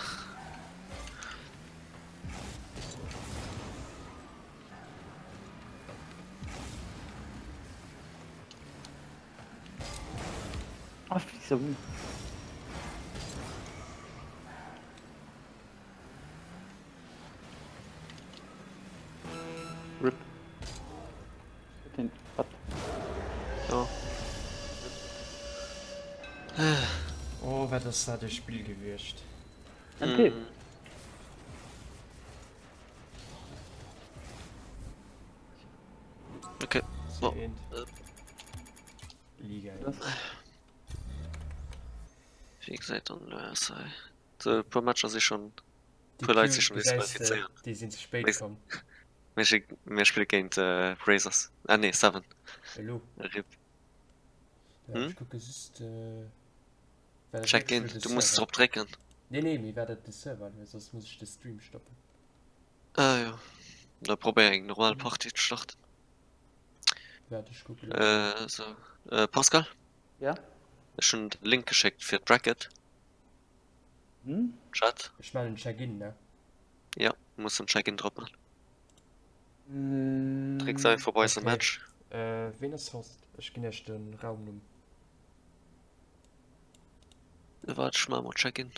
Ah, wieso? Rip. Den. Was? Ja. Oh, wer das hat das Spiel gewirrscht. Okay. Okay. Oh. Sehend. Liga. Das. Wie gesagt, dann sei. So, pro Match sich schon. Die Pro Leute Cube, sich schon das heißt, disqualifiziert. die sind zu spät Weißt- gekommen. Mehr Spiele gegen Razors. Ah, nee, 7. Hallo. RIP. Ja, Hm? ich gucke, es ist. wer das Check wirklich in. für das Du musst es Server. drauf trecken. Nee, mir werdet das Server, weil sonst muss ich den Stream stoppen. Ah, ja. Da probier ich normal Party zu starten. Warte, ich gucke. So. Pascal? Ja? Schon den Link geschickt für Bracket. Hm? Chat. Ich meine, ein Check-in, ne? Ja, muss ein Check-in droppen. Trick sei vorbei ist ein okay. Match. Wen ist Host? Ich gehe erst den Raum um. Warte, ich mach mal Check-in.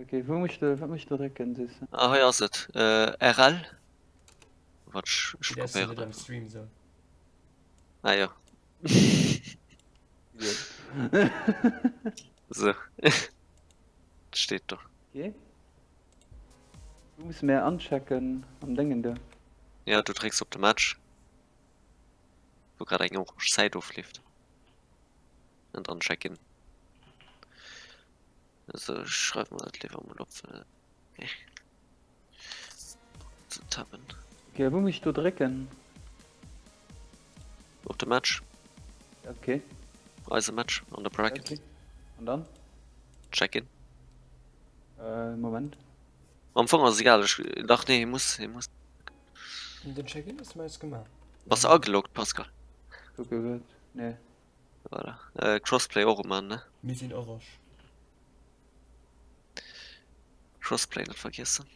Okay, wo muss ich da direkt sitzen? Ah, ja, ist es. RL. Warte, ich Der ist nicht probiere. am Stream so. Ah, ja. Ja. So. Steht doch. Okay. Du musst mehr anchecken am Dingen da. Ja, du trägst auf dem Match. Wo gerade eigentlich auch Side aufliegt. Und dann Check-in. Also, ich schreibe mal das lieber mal auf. Zu tappen. Okay, wo muss ich da drücken? Auf dem Match. Okay. Also Match. Und der Bracket. Okay. Und dann? Check-in. Moment. Am Anfang war es egal. Ich dachte, nee, ich muss. Und den Check-in ist meist gemacht. Was angelockt, Pascal? Gucke wird. Nee. Voilà. Crossplay auch immer, ne? Wir sind orange. Crossplay nicht vergessen.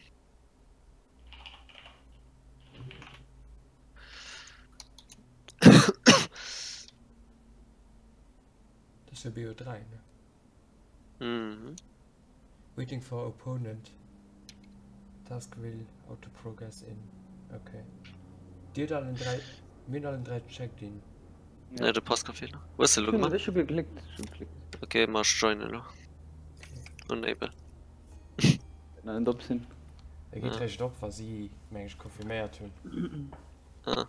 ist ja BO3, ne? Mhm. Waiting for opponent. Task will auto progress in. Okay. Dir dann in 3. Mir dann in 3 checkt ihn. Ne, du passt kein Fehler. Wo ist der Schon Lugmann? schon geklickt. Okay, mach joinen noch. Und eben. Nein, da sind. Er geht recht auf, was sie manchmal konfirmiert tun. Ah,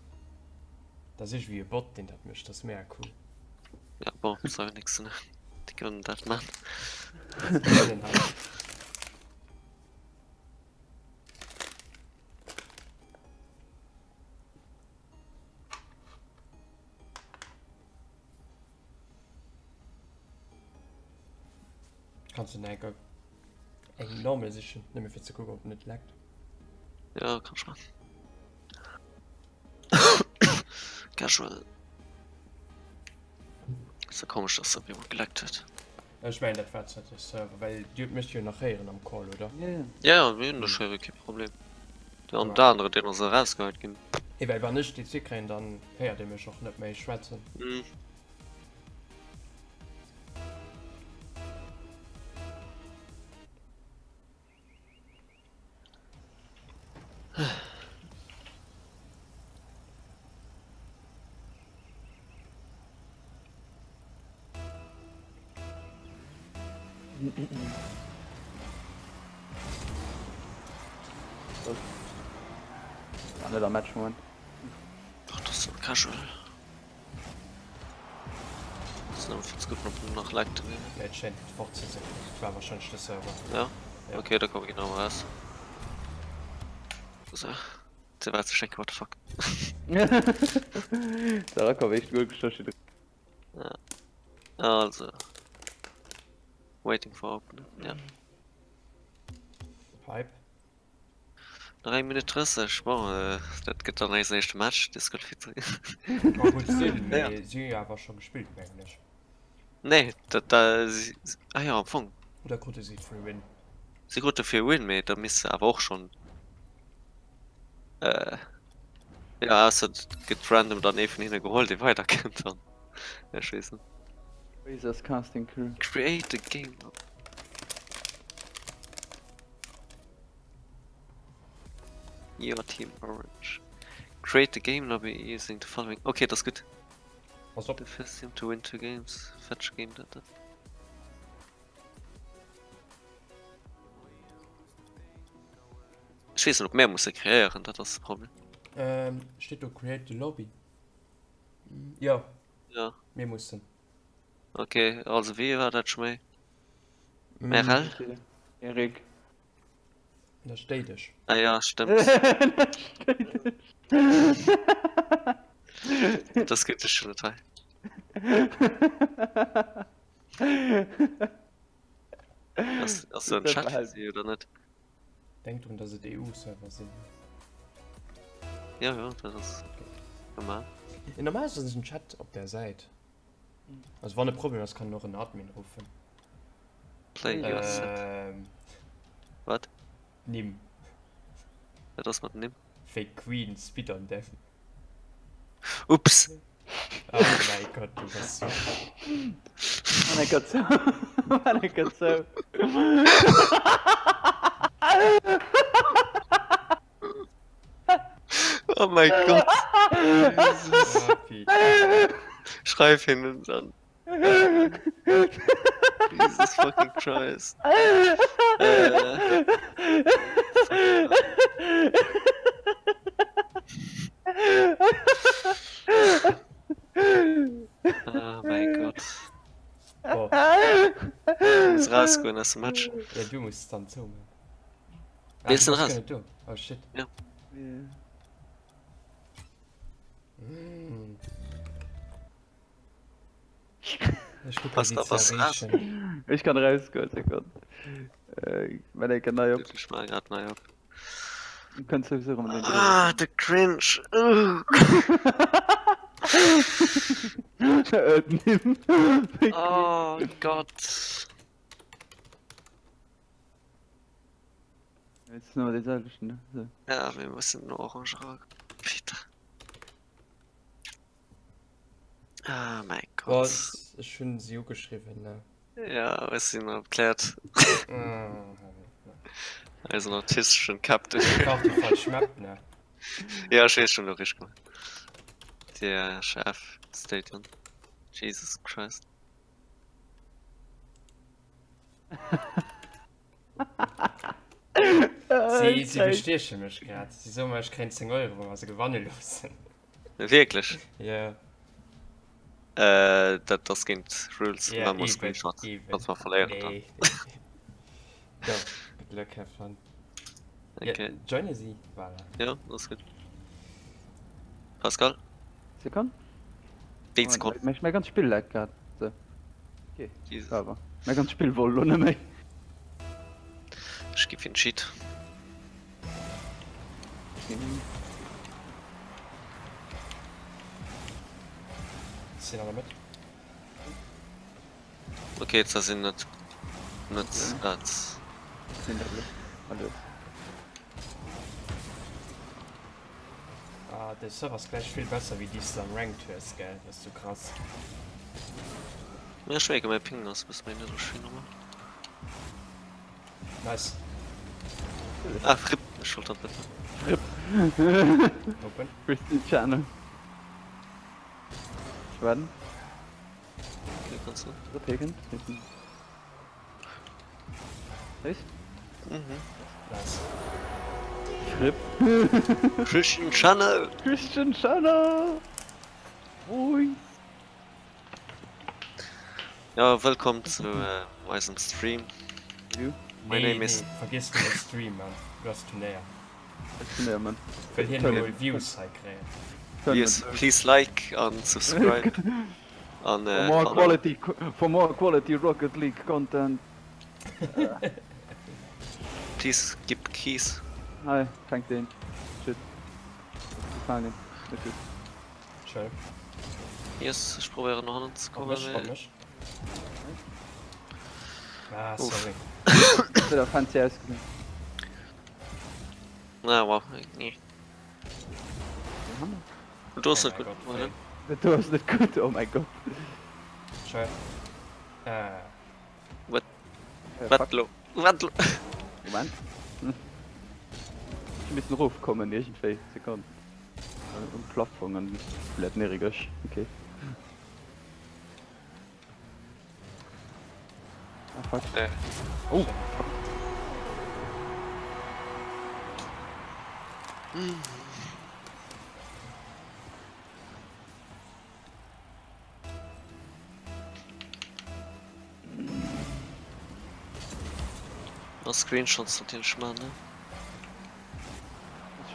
Das ist wie ein Bot, den hat mich das mehr cool. ja, boah, sag nix, ne? Die können das machen. Den halt. Kannst du nicht eng normal sich nämlich für zu gucken, ob nicht leckt. Ja, kann schon. Casual. Ist ja komisch, dass er mir geleckt hat. Ich meine, das war jetzt nicht das Server, weil du müsst ja nachher am Call, oder? Ja, wir haben das schon kein Problem. Der und der andere, den uns rausgeholt gehen. Hey, weil wenn nicht die Zick rein, dann hört ihr mich auch nicht mehr schwätzen. Mhm. Another match moment. Ach, das ist so casual. Das ist noch gut, noch leckt. Ja, jetzt scheint fortzusetzen. Das war wahrscheinlich der Server. Ja? Ja. Okay, da komme ich noch raus. So. Der weiß schon, what the fuck. Da komm echt gut geschossen. Ja. Also. Waiting for open. Ja. Pipe. 3 Minuten 30. Boah, das geht dann als nächstes Match. Disqualifiziert. War gut sehen, Ja. sie haben aber schon gespielt, eigentlich. Nee, da. Ah ja, am Anfang. Oder konnte sie free win? Sie gut dafür win, mate. Da müsste aber auch schon. Ja, also geht random daneben hin geholt, die weiter kennt dann. Ja, scheiße. Jesus Casting Crew. Create a game. Your team orange. Create a game lobby using the following. Okay, das ist gut. Was ob? The first team to win 2 games. Fetch game data. Ich weiß nicht, ob mehr muss ich kreieren, das ist das Problem. Steht da Create the Lobby? Ja, Ja, wir mussten. okay, also wie war das schon mal? Meral? Erik. Da steht es. Ah ja, stimmt. Das gibt es schon Teil. Hast du einen Chat gesehen oder nicht? Denkt drum, dass es EU-Server sind. Ja, ja, das ist normal. Ja, normal ist das ein Chat auf der Seite. Also war ein Problem, das kann noch ein Admin rufen. Play your set. Was? Nimm. Ja, das man nimmt. Fake Queen, Speed on Death. Ups! Oh mein Gott, du bist so. Mein Gott, so. Mein Gott, so. Oh mein Gott! Oh, Pete. Schreib hin und dann. Jesus fucking Christ. Oh mein Gott. Oh, Muss rausgehen aus dem Match. ja, du musst dann so. Willst du was raus? kann ich tun? Oh shit. Mm. Ich guck Was die da was Zerration. Ich kann rausgehen, Sekunde. Wenn ich kann neu ab. Ich mal grad neu ab. Du kannst sowieso rum. Ah, der Cringe. Nimm. Oh Gott. Jetzt nur die Seite, ne? So. Ja, wir müssen nur orange raus. Bitte. Ah, mein Gott. Was? ist schon so geschrieben, ne? Ja, was sie noch erklärt. Ah, Also, ein autistischen Captain. auch die falsch schmeckt, ne? Ja, ich weiß schon noch richtig gemacht. Der Chef, Stadion. Jesus Christ. Sie bestechen mich gerade. Sie so mal, ich krieg 10 Euro, also gewonnen los sind. Wirklich? Ja, Das gibt Rules. ja, Man muss Screenshot. Was man verlieren dann. Nee. Ja, Glück davon. Ja, Okay. joine sie, voilà. Ja, das ist gut. Pascal? Sekund? 10 Sekunden. Ich mir ganz Spiel like grad. So. Okay. Jesus. Aber. Mir ganz Spiel wohl, oder nicht? Ich gebe ihn Cheat. Sind alle mit? Okay, jetzt sind nicht. Nicht das. Alles. Ah, der Server ist gleich viel besser wie die am Ranked ist, gell? Das ist so krass. Ja, schwäge mein Ping aus, bis meine Maschine. Nice. Ah, Fripp, Schulter bitte. Open. Christian Channel. Schwaden. Okay, kannst du. Rotaken. Nice. Nice. Fripp. Christian Channel! Christian Channel. Ui. Ja, willkommen zu unserem Stream. You. My name is. Vergiss den Stream, man. Du hast Turnier. Ich bin der Mann. Ich will hier nur Reviews halt kriegen. Yes, please like and subscribe. And, For more quality Rocket League content. Please give keys. Hi, thank den. Shit. Gefallen. Bitte. Schön. Yes, ich probiere noch einen zu kommen. Komisch. Ah, sorry. Das wird auch fancy ausgesehen. Na, wow, nee. Du hast Oh es gut, mein Gott, oder? Du hast nicht gut, oh mein Gott. Schön. Wattlo. Wattlo. Moment. Ich muss noch raufkommen, irgendwie. Sekunden. Und Plattformen. Bleibt nervig. Okay. Ah, fuck. Oh! Was Screenshots natürlich mal, ne?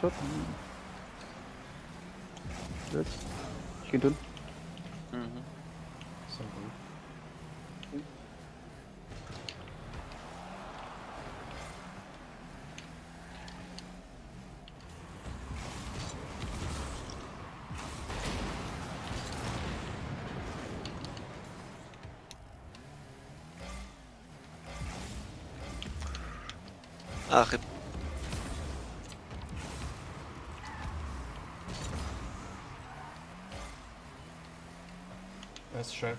Shot. Gut. Ich geh tun. Mhm. So gut. Ach, Das ist schön.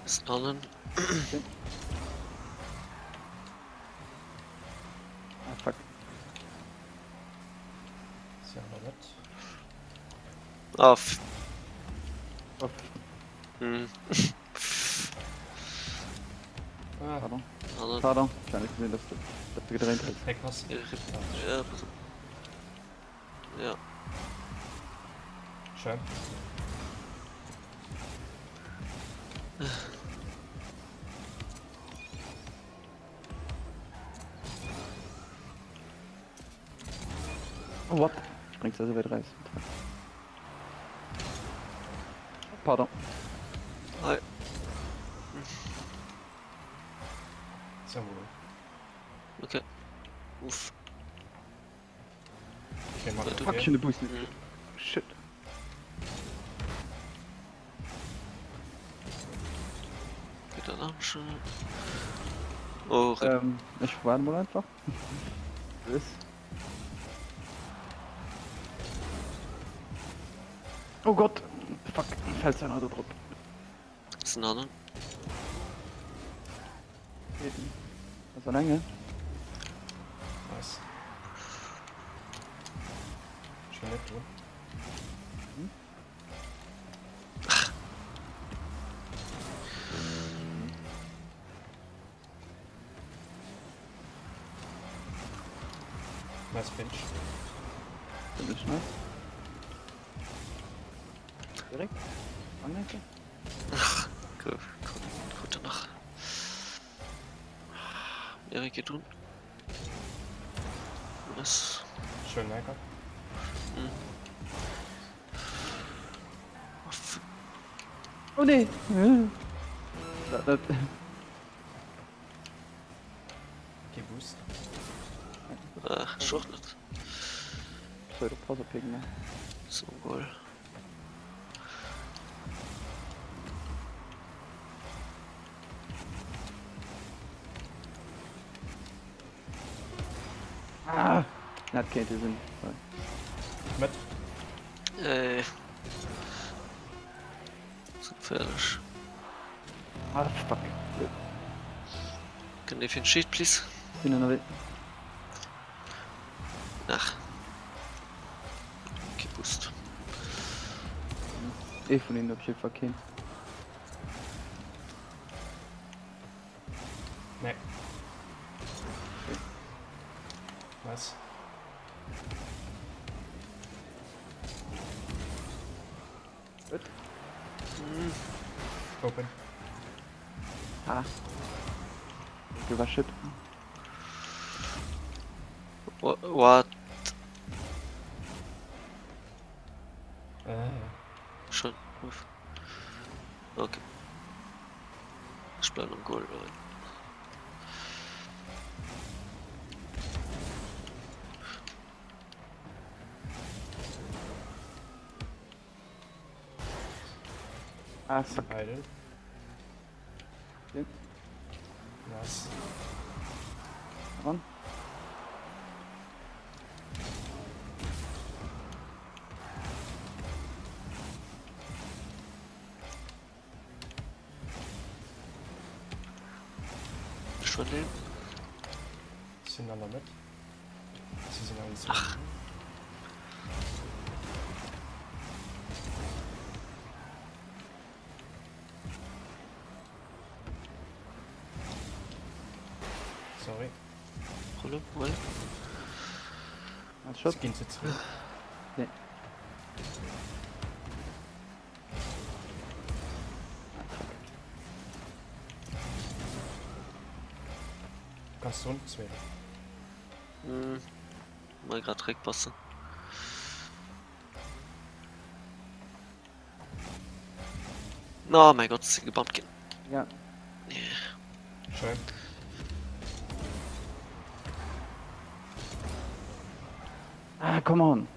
ist allen. Ah, fuck. Ist ja noch nett. Auf. Oh, Hm. Ah, pardon. Allen. Pardon. Ich kann nicht gesehen, dass du gedreht hast. Heckpass. Ja, bitte. Ja. Schön. Oh, what? Springst also wieder raus. Pardon. Hi. So gut. Okay. Uff. Okay, mach Ja, das du- Fuck, hier. schon eine Boost. Mhm. Shit. Geht dann auch schon. Oh, Ich warte mal einfach. Tschüss. Oh Gott! Fuck, fällt sein Auto drauf. ist ein anderen. Das war lange. Nice. Schön nett, du. Nice Pinch. Das ist nice. Direkt? Anlenken? Gut danach. Erik tun. Was? Schön lecker. Oh nee! Okay, Boost. Schon nicht. Pseudo-Pause-Ping, ne? So wohl. Ah! Hat Kate Sinn. Mit. So gefährlich. Ah, fuck. Can you sheet, please? Bin in der Welt. Ach. Okay, Boost. Von ihnen hab ich verkehrt. Nee. Nice. Gut. Open. Ah. Du war shit. What? Schon. Uff. Okay. Ich bleib am Goal rein. Ah, fuck. Idle. Ja. Nice. On. Schon den? Sind alle mit? Sie sind alle so. Ach. Sorry. Rolle, wohl. Shot. Sie gehen zu zweit. Nee. Kannst du unten zwei. Mal grad direkt passen. Oh mein Gott, sie gebannt gehen. Ja. Schön. Ah, come on.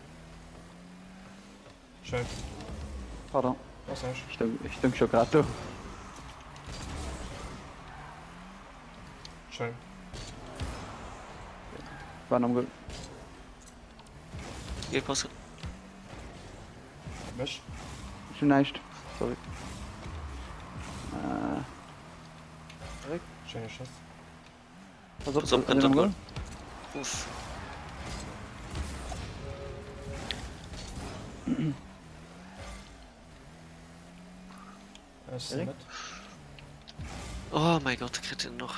Schön. Pardon. Was hast Ich denke schon gerade du. Schön. War am Goal. Geht passen. Misch. Schon nicht. Sorry. Schöner Schuss. Pass auf, Pass auf, am könnte Goal. Uff. Ist Erik? mit. Oh mein Gott, kriegt ihn noch.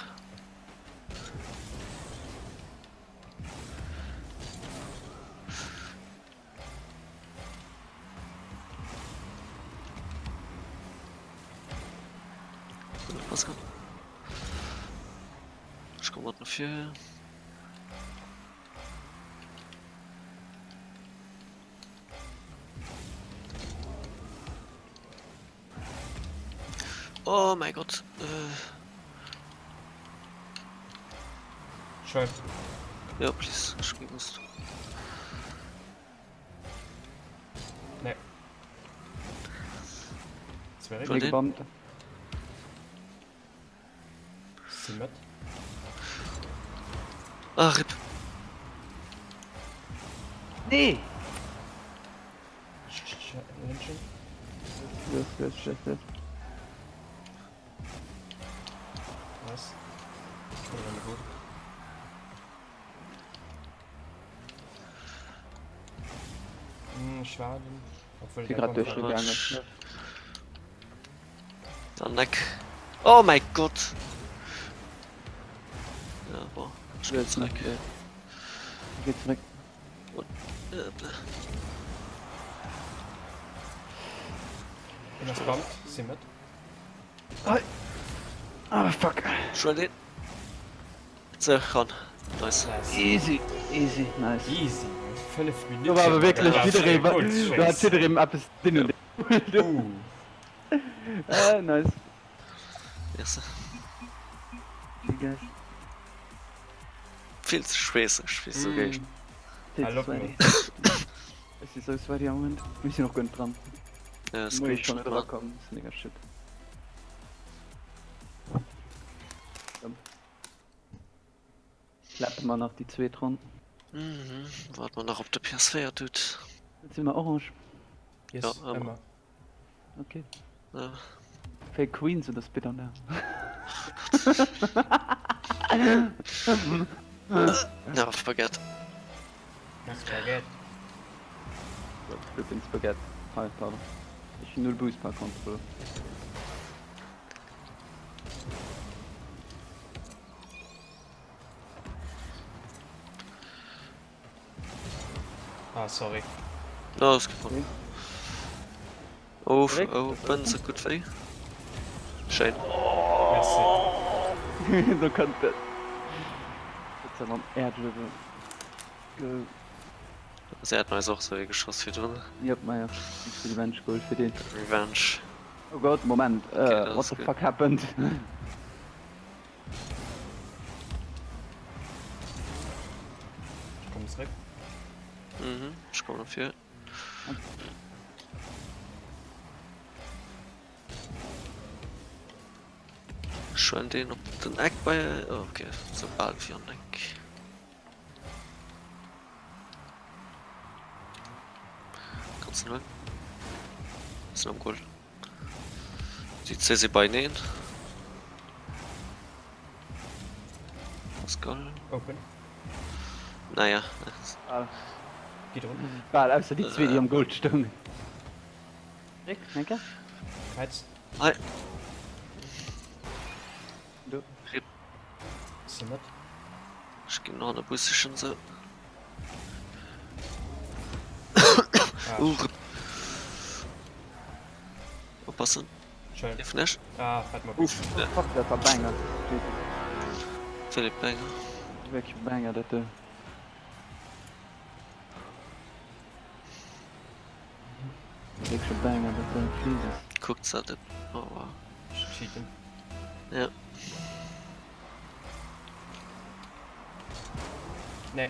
Was kann? Ich komme noch viel. Oh mein Gott. Schön. Ja, please. Ich gewusst. Nee. Das wäre Von Nicht den? gebombt. Sie mit. Ah, RIP. Nee! Menschen. Das. Was? Oder gut. Schwaden. Obwohl Ich bin der gerade kommt durchgegangen. Dann Neck. Oh mein Gott. Ja, boah. Ich geh zurück. Geht zurück. Wenn das kommt, sieh mit. Ah, fuck. Schon den. So, ran. Nice. Nice. Easy, nice. Easy. 5 Minuten. Du war aber wirklich Alter, wieder das war eben. gut, Du hast Scheiße. wieder eben ab das Ding. Nice. Yes. Geil. Viel zu schwer, so geil. Hallo, mir. Es ist so zwei Moment. Wir sind noch gut dran. Ja, das Muss ich geht schon schon nicht mal. rankommen. Das ist mega shit. Klappen wir noch die zwei dran. Mhm. Warte mal noch, ob der PS4 tut. Jetzt sind wir orange. Yes, Ja, immer. Okay. Ja. Fake Queen sind das bitte da. Ja, forget. Das vergeht. Ich bin Spaghetti. Halt, aber. Ich null Boost per Kontrolle. Ah, sorry. No, ist gefunden. Oh, Direkt? oh, bin so gut für dich. Schön. Merci. So kann das. Jetzt haben wir am Airdribble. Also, er hat neues auch so geschossen für drin. Ich hab mal ja für die Mensch Gold für den. Revenge. Oh Gott, Moment. das What ist the gut. fuck happened? Ich komm zurück. Mhm, ich komme dafür. Schon den auf den Eck bei. Oh, okay, so bald für den Eck. Kannst du noch? Ist noch gut. Die CC bei nähen. Was geil. Open. Naja, Geht unten. Weil außer die zwei, die am Gold stehen. Rick, danke. Heiz. hi. Du. Sieh mit. Ich geh noch an der Busse schon so. Ah, Aufpassen. schön. Hilf nicht. Ah, hat mal Uff, ja. Fuck, das war Banger. Philipp Banger. Wirklich Banger, das. Wirklich Banger, das. Jesus. Guckt's halt. Oh wow. Cheaten. Ja. Nee.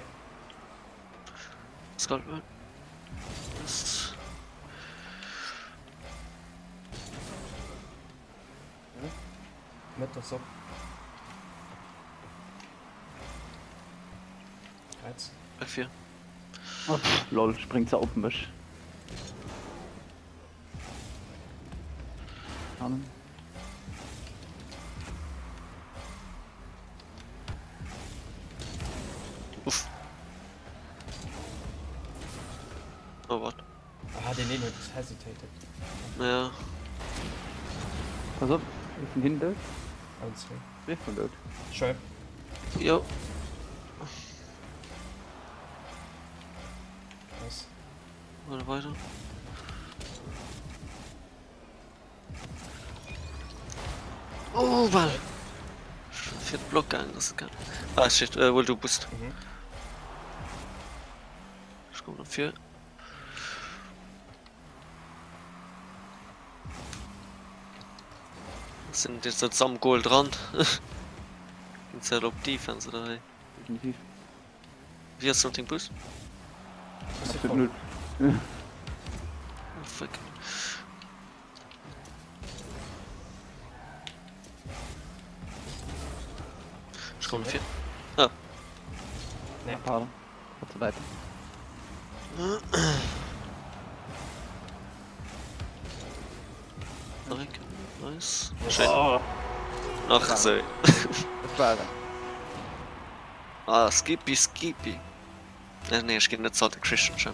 Scotland. Das. Mit das so. Heiz. Bei 4. Oh, lol, springt's auf den Wisch. Uff. Oh what? Ah, den Nemo hesitated. Ja. Pass auf, ist ein Hinter. Und zwei. Wer von dort? Schön. Jo. Was? Warte weiter. Oh, Ball. Viert Block gegangen, das ist geil. Ah, shit, wohl du bist. Mhm. Ich komme dafür. Sind jetzt zusammen Goal dran. Jetzt halt auf Defense oder? Definitiv. Wie hast du noch den Boost? Was ist Absolut die null. Oh, fuck. Ich komme dafür. Ah. Ne. Pardon. War zu weit. Nice. Schön. Oh, Ach so. das war er. Ah, Skippy. Nee, ich geh nicht so der Christian schon.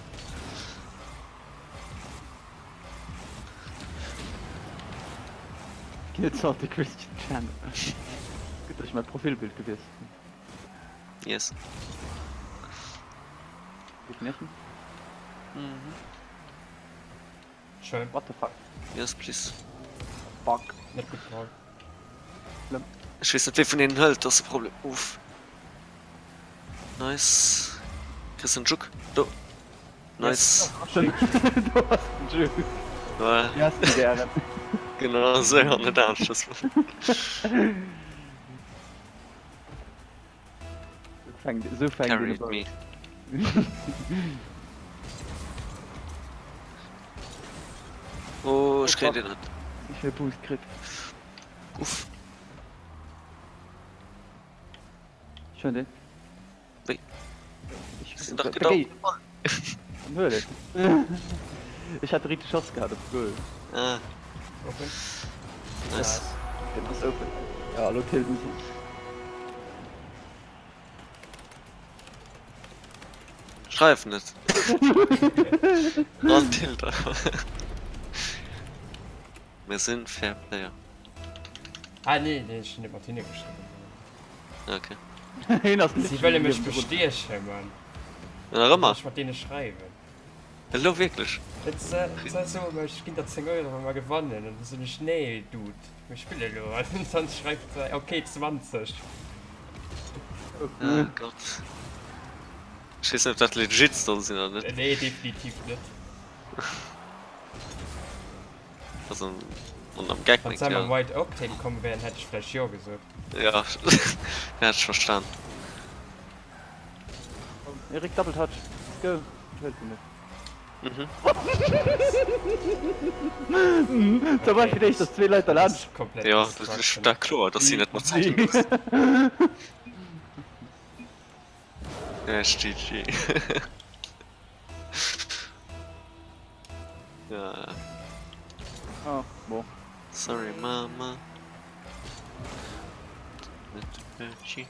Jetzt hat die Christian Channel. Gut, dass ich mein Profilbild gewesen. Yes. Geht nicht? Mhm. Schön. What the fuck? Yes, please. Fuck. Nicht gut drauf. Ich weiß nicht, wie von denen hält, das ist das Problem. Uff. Nice. Christian Juk. Do. Nice. Du hast einen Juke. Ja, Die hast du gerne. genau, so eine Darmschuss. So fängt Carried me. Oh, ich krieg den nicht. Ich will Boost gekriegt. Uff. Schön, den. Wei. Ich Das sind doch Geh. genau. Höhle. Ich hatte richtig Chance gehabt, das ist cool. Ah, Open. nice. Das ist open. Ja, hallo Tilden. Schreib nicht. Und Tilda. Wir sind Fair Player. Ah, nee, ich bin nicht Martine geschrieben. Okay. Sie wollen mich bestehen, Mann. Na, immer. Ich Martine schreiben. Hallo, wirklich. Jetzt ist so, ich ging da 10 Euro mal gewonnen und so eine Schnee, Dude. Ich spiele nur. Und dann schreibt er, okay, 20. Oh Gott. Ich weiß nicht, ob das legit so sind oder nicht. Nee, definitiv nicht. Also, und am Gag Wenn nicht, es einmal ja. White Octane kommen wären, hätte ich vielleicht ja gesagt. Ja, ja, ich verstanden. Erik Double Touch. Let's go. Hört sie nicht. Mhm. Zum Beispiel ich, dass 2 Leute Das Lunch. ist komplett Ja, das distraction. ist da klar, dass sie nicht noch Zeit haben. Ja, ist GG. Ja, Oh, wo? sorry, Mama. Mit Bötchi.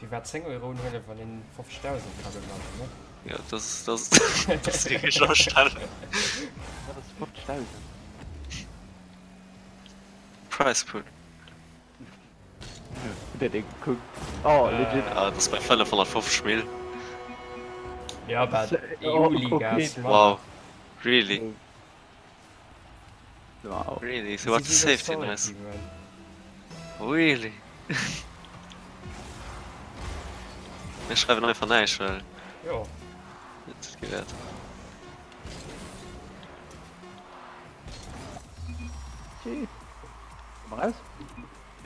Wie war 10 Euro in Hölle von den 50.000 Kabel machen, ne? Ja, das sehe ich schon verstanden. Ja, das ist voll steil. Price Pool. Der Ding guckt. Oh, legit. Ja, das ist bei Fälle von der 50 Mil. Ja, aber Oh, EU-Ligas, okay. Mann. Wow. Really? Wow. Really? Sie So what's the sind safety salty, nice? Mann. Really? Ich schreibe einfach nicht, weil Ja, jetzt geht weiter. Gee. Komm mal raus.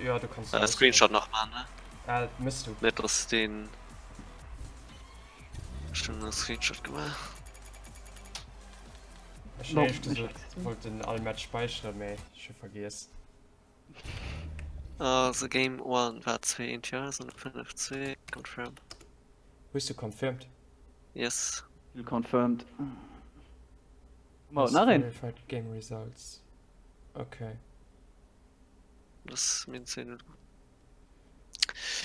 ja, du kannst Screenshot noch machen, ne? Ah, müsst du. Nicht, dass den... Schon einen Screenshot gemacht. Ich Noch ehrlich nicht. gesagt, wollte den Allmatch speichern, aber ich schon vergessen. Also Game 1 war 2052, confirm. Bist du confirmed? Yes. Still confirmed. Mal Yes, nachher. verified Game Results. Okay. Das meint sie nicht.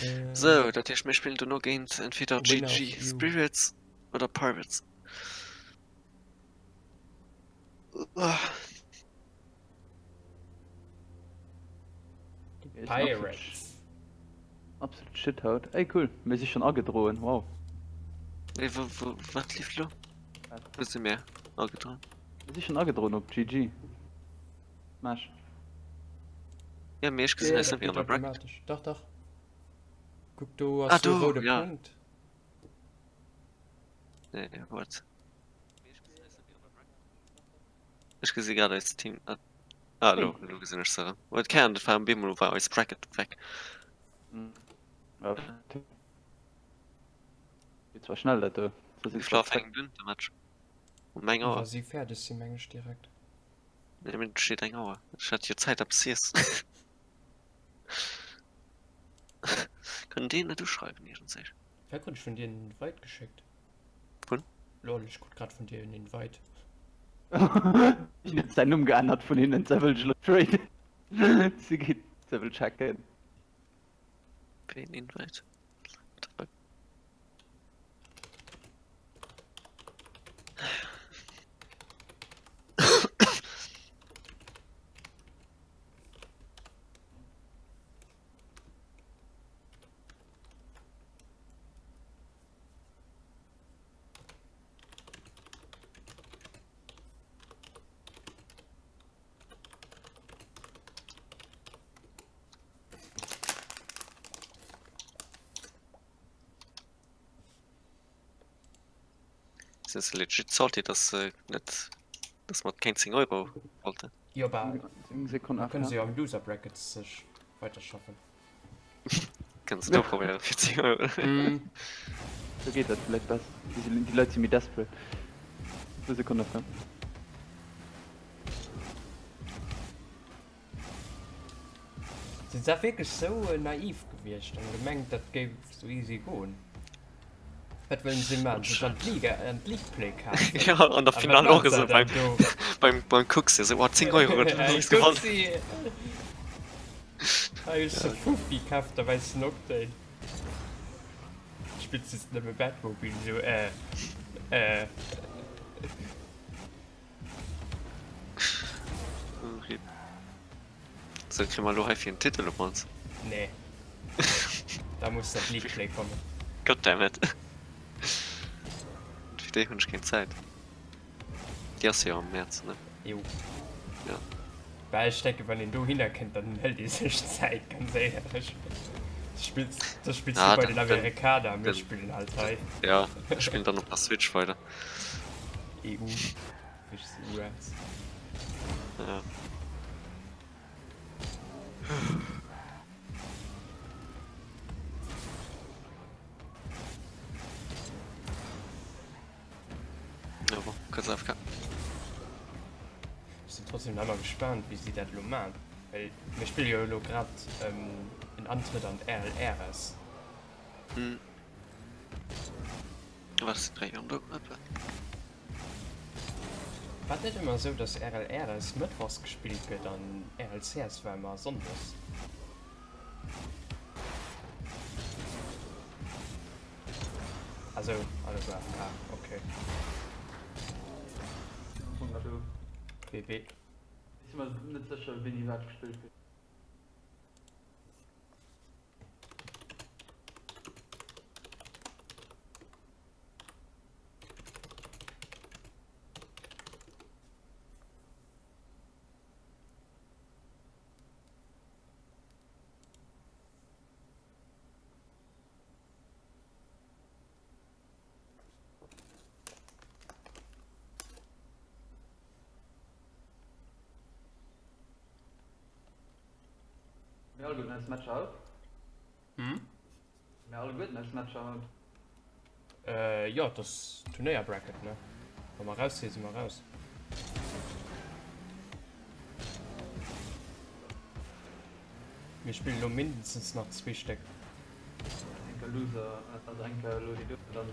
Äh, So, das heißt, wir spielen nur gegen entweder Winner GG of you. Spirits oder Pirates. Ah, Ist Pirates. Absolut Shithaut. Ey, cool. Wir sind schon angedrohen. Wow. ey, was lief lo? Bisschen mehr. Angetan. Wir sind schon angedrohen auf GG. Smash. Ja, mir ist gesehen, Ja, ist das nicht wie geht an der Bracket. automatisch. Doch, doch. Guck, du Ah, hast so du, rote ja. Punkt. Nee, warte. Ich gesehen gerade als Team. Ah, du gesehen hast Sarah. Was kann das fahren Bimmer war als Bracket weg. Ja. Jetzt war schnell, Leute. Das Ich ist schlaf hängen dünn, der Match. Und mein Aber Auer. sie fährt, ist sie manchmal direkt. Ne, mir steht ein Auer. Ich hatte hier Zeit ab CS. können den nicht schreiben hier sich Wer konnte ich von dir in den Weit geschickt? Von? Lol, ich guck gerade von dir in den Weit. Ich hab seinen umgeändert von ihnen, Seville Trade. Sie geht Seville checken. wen invite das ist legit sollte das nicht das man kein 10 Euro wollte Ja, aber Sekunden dann können ab. sie ja am Loser Brackets sich weiter schaffen. kannst du doch probieren für 10 Euro So geht das vielleicht besser. Die Leute sind mir desperate. 2 Sekunden ab. Sie sind wirklich so naiv gewesen und gemeint, das geht so easy gehen. Was wollen sie machen? Sie sollen ein League-Play kaufen. ja an der Finale auch so beim Cooks so oh, 10 Euro und dann ist gewonnen. Ich so Fuffi gekauft, da weiß noch den. Spielst du jetzt nicht mehr Batmobil, so Okay. So kriegen wir noch für einen Titel auf uns. Nee. Da muss das League-Play kommen. Goddammit. Und für dich habe ich keine Zeit. Die hast du ja im März, ne? Jo. Ja. Weil ich denke, wenn ihn du hinterkennt, dann hält die sich Zeit, ganz ehrlich. Das spielst Ah, du bei den dann- Amerikanern, wir dann- spielen halt drei. Ja, ich spiele dann noch ein paar Switch weiter. EU. Ich US. Ja. Aber kurz AFK. Ich bin trotzdem noch mal gespannt, wie sie das machen. Weil wir spielen ja nur gerade in Antritt an RLRs. Hm. Was? 3 Jahre? War nicht immer so, dass RLRs mittwochs gespielt wird, dann RLCs war immer sonntags. Also, klar, okay. BB. Ich bin mir nicht sicher, wie die Welt gespielt wird. Wir alle gut nice Match out. Hm? Wir alle gut nice Match out. Ja, das Turnier-Bracket, ne? Wenn wir rausziehen, sind wir raus. Wir spielen nur mindestens noch 2 Stück. Ein Loser, also ein Loser, die dürfen dann.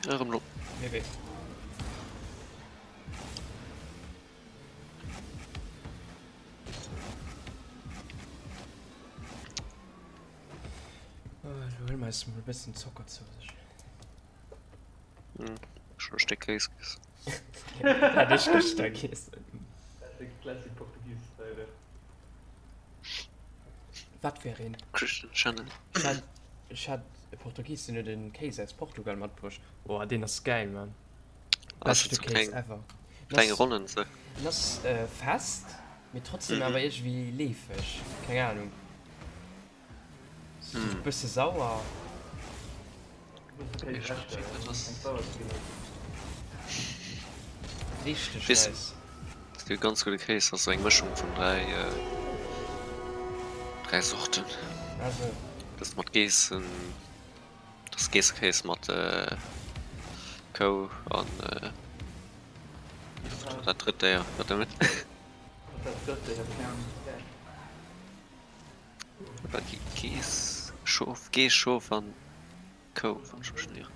Warum BB. Du willst meist ein bisschen Zucker zu sich. schon ein Stück Case. Ja, nicht gesteckt ist. Classic Portugies, Leute. Was wäre ihn? Christian Channel. Ich hatte Portugies nur den Case aus Portugal mitgebracht. Boah, den ist geil, man. Also Beste zu Case klein. ever. Kleine Runden, so. Das fast, mir trotzdem aber irgendwie liefig. Keine Ahnung. So ein bisschen sauer. Okay, Ich verstehe etwas. Richtig Wissen. nice. Das ist ein ganz guter Case, also eine Mischung von drei Sorten. Also, das mat gees das Geescase mat Co an dat dritte ja wat damit Gees Schoof Gees Schoof an Co van schonieren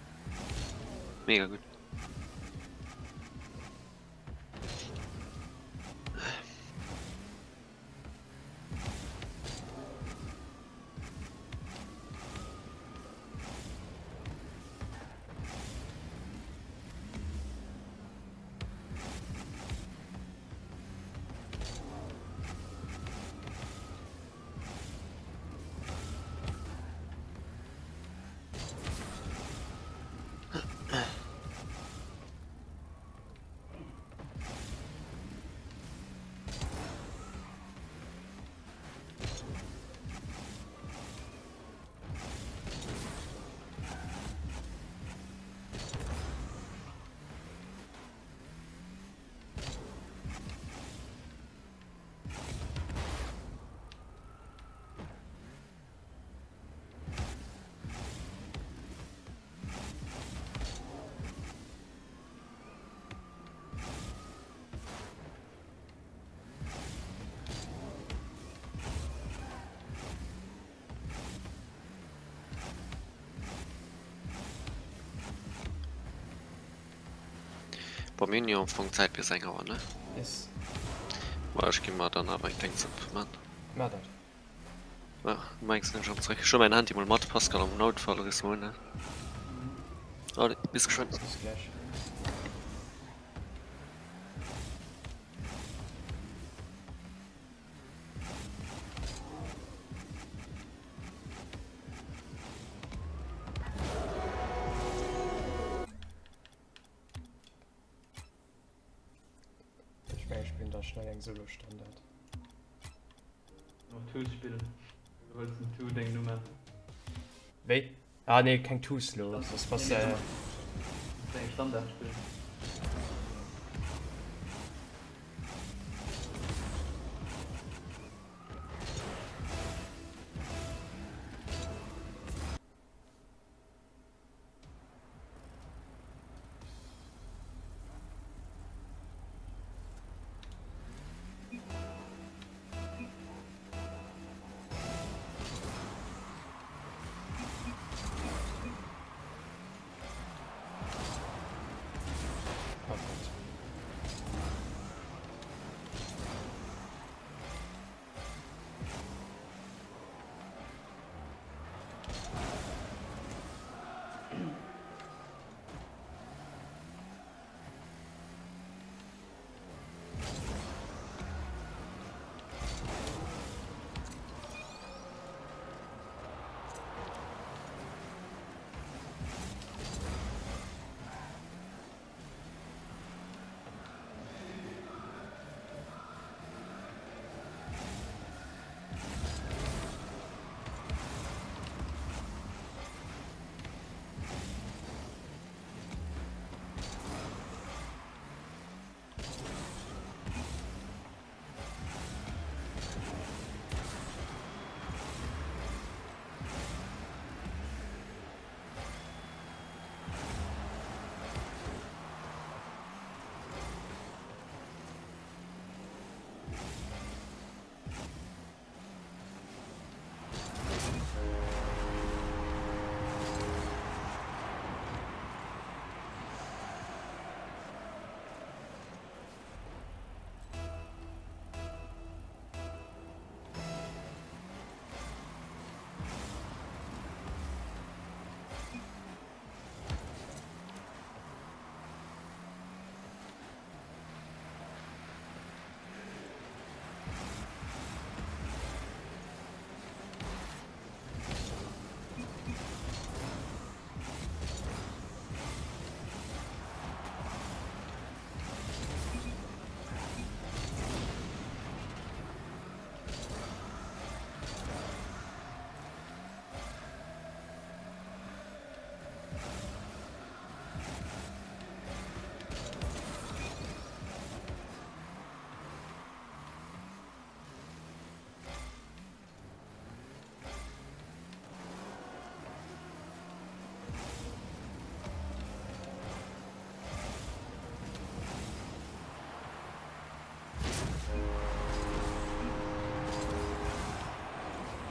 mega gut. Minion von Zeit bis enger ne Ist. ich gi mal dann aber ich denk man Na dat. ja, meinst du schon mein Hand mal Mat Pascal am Notfall ist ne bis schon Bis gleich. Ich bin da schnell eng Solo Standard. Noch Tools spielen. Du wolltest ein Tool denken, Nummer. Wei? Ah ne, kein Tool-Slow. Das ist was Nee, nee, ein Standard spielen.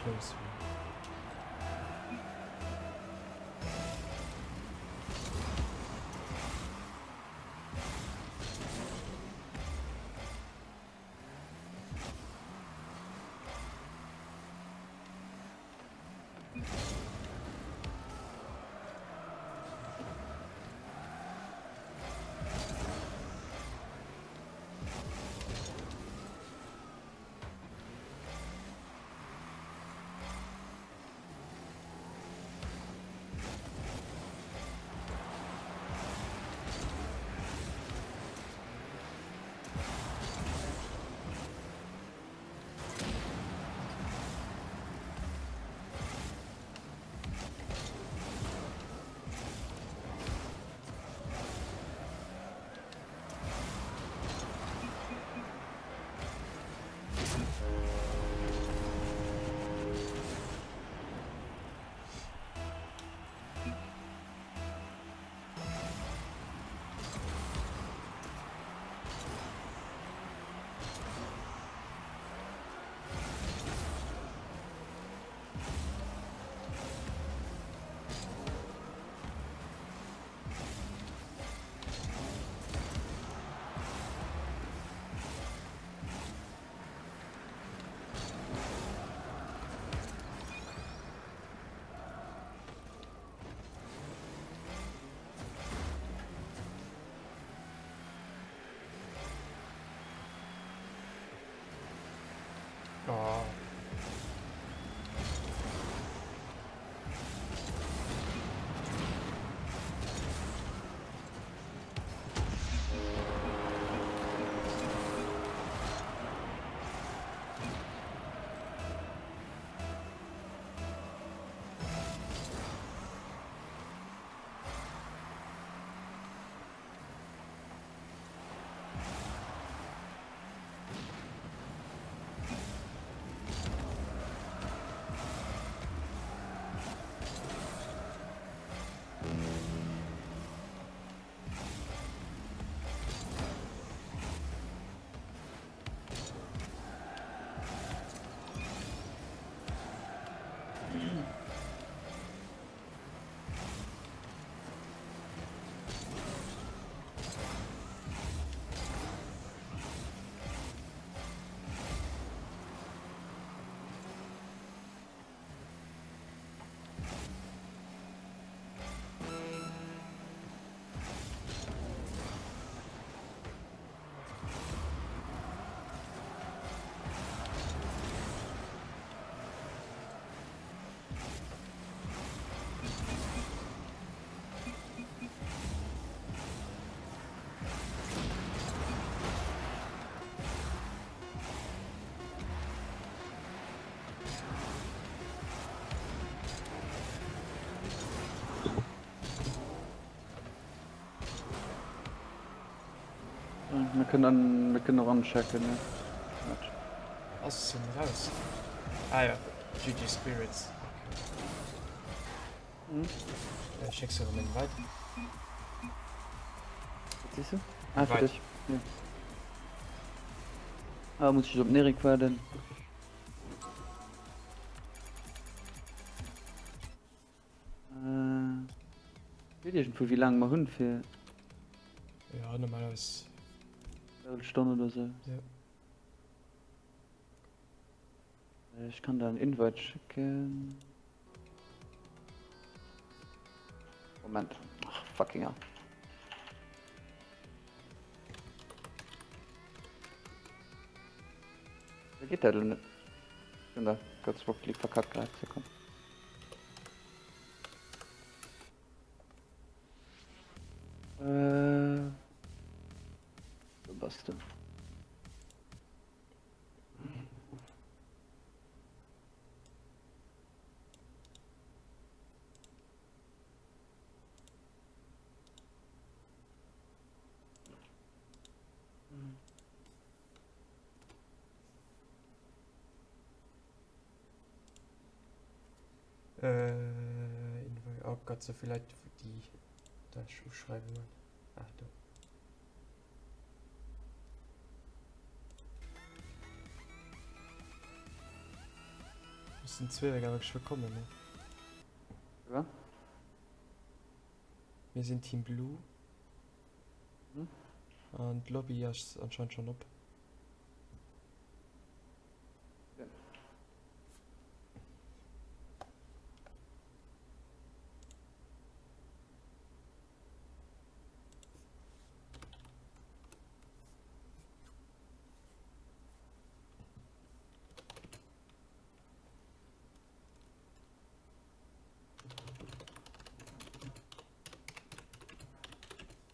close. Oh. Wir können noch anchecken, ne? Was sind raus? Ah ja, GG Spirits. Hm? Dann schickst du mit weit. Siehst du? Ah, für Weit. dich. Ja. Ah, muss ich auf Nerik werden. Weiß ich nicht, wie lange wir Hund für Ja, normalerweise. eine Stunde oder so. Ja. Ich kann da einen Invite schicken. Moment. Ach, fucking hell. Wer geht der denn nicht? Ich bin da kurz wirklich verkackt gerade. Sekunde. Sebastian. Oh Gott, so vielleicht die da schreiben wir. Ach du. Das sind zwei Wege wirklich willkommen, ne? Ja? Wir sind Team Blue. Mhm. Und Lobby ist anscheinend schon ab. Ja.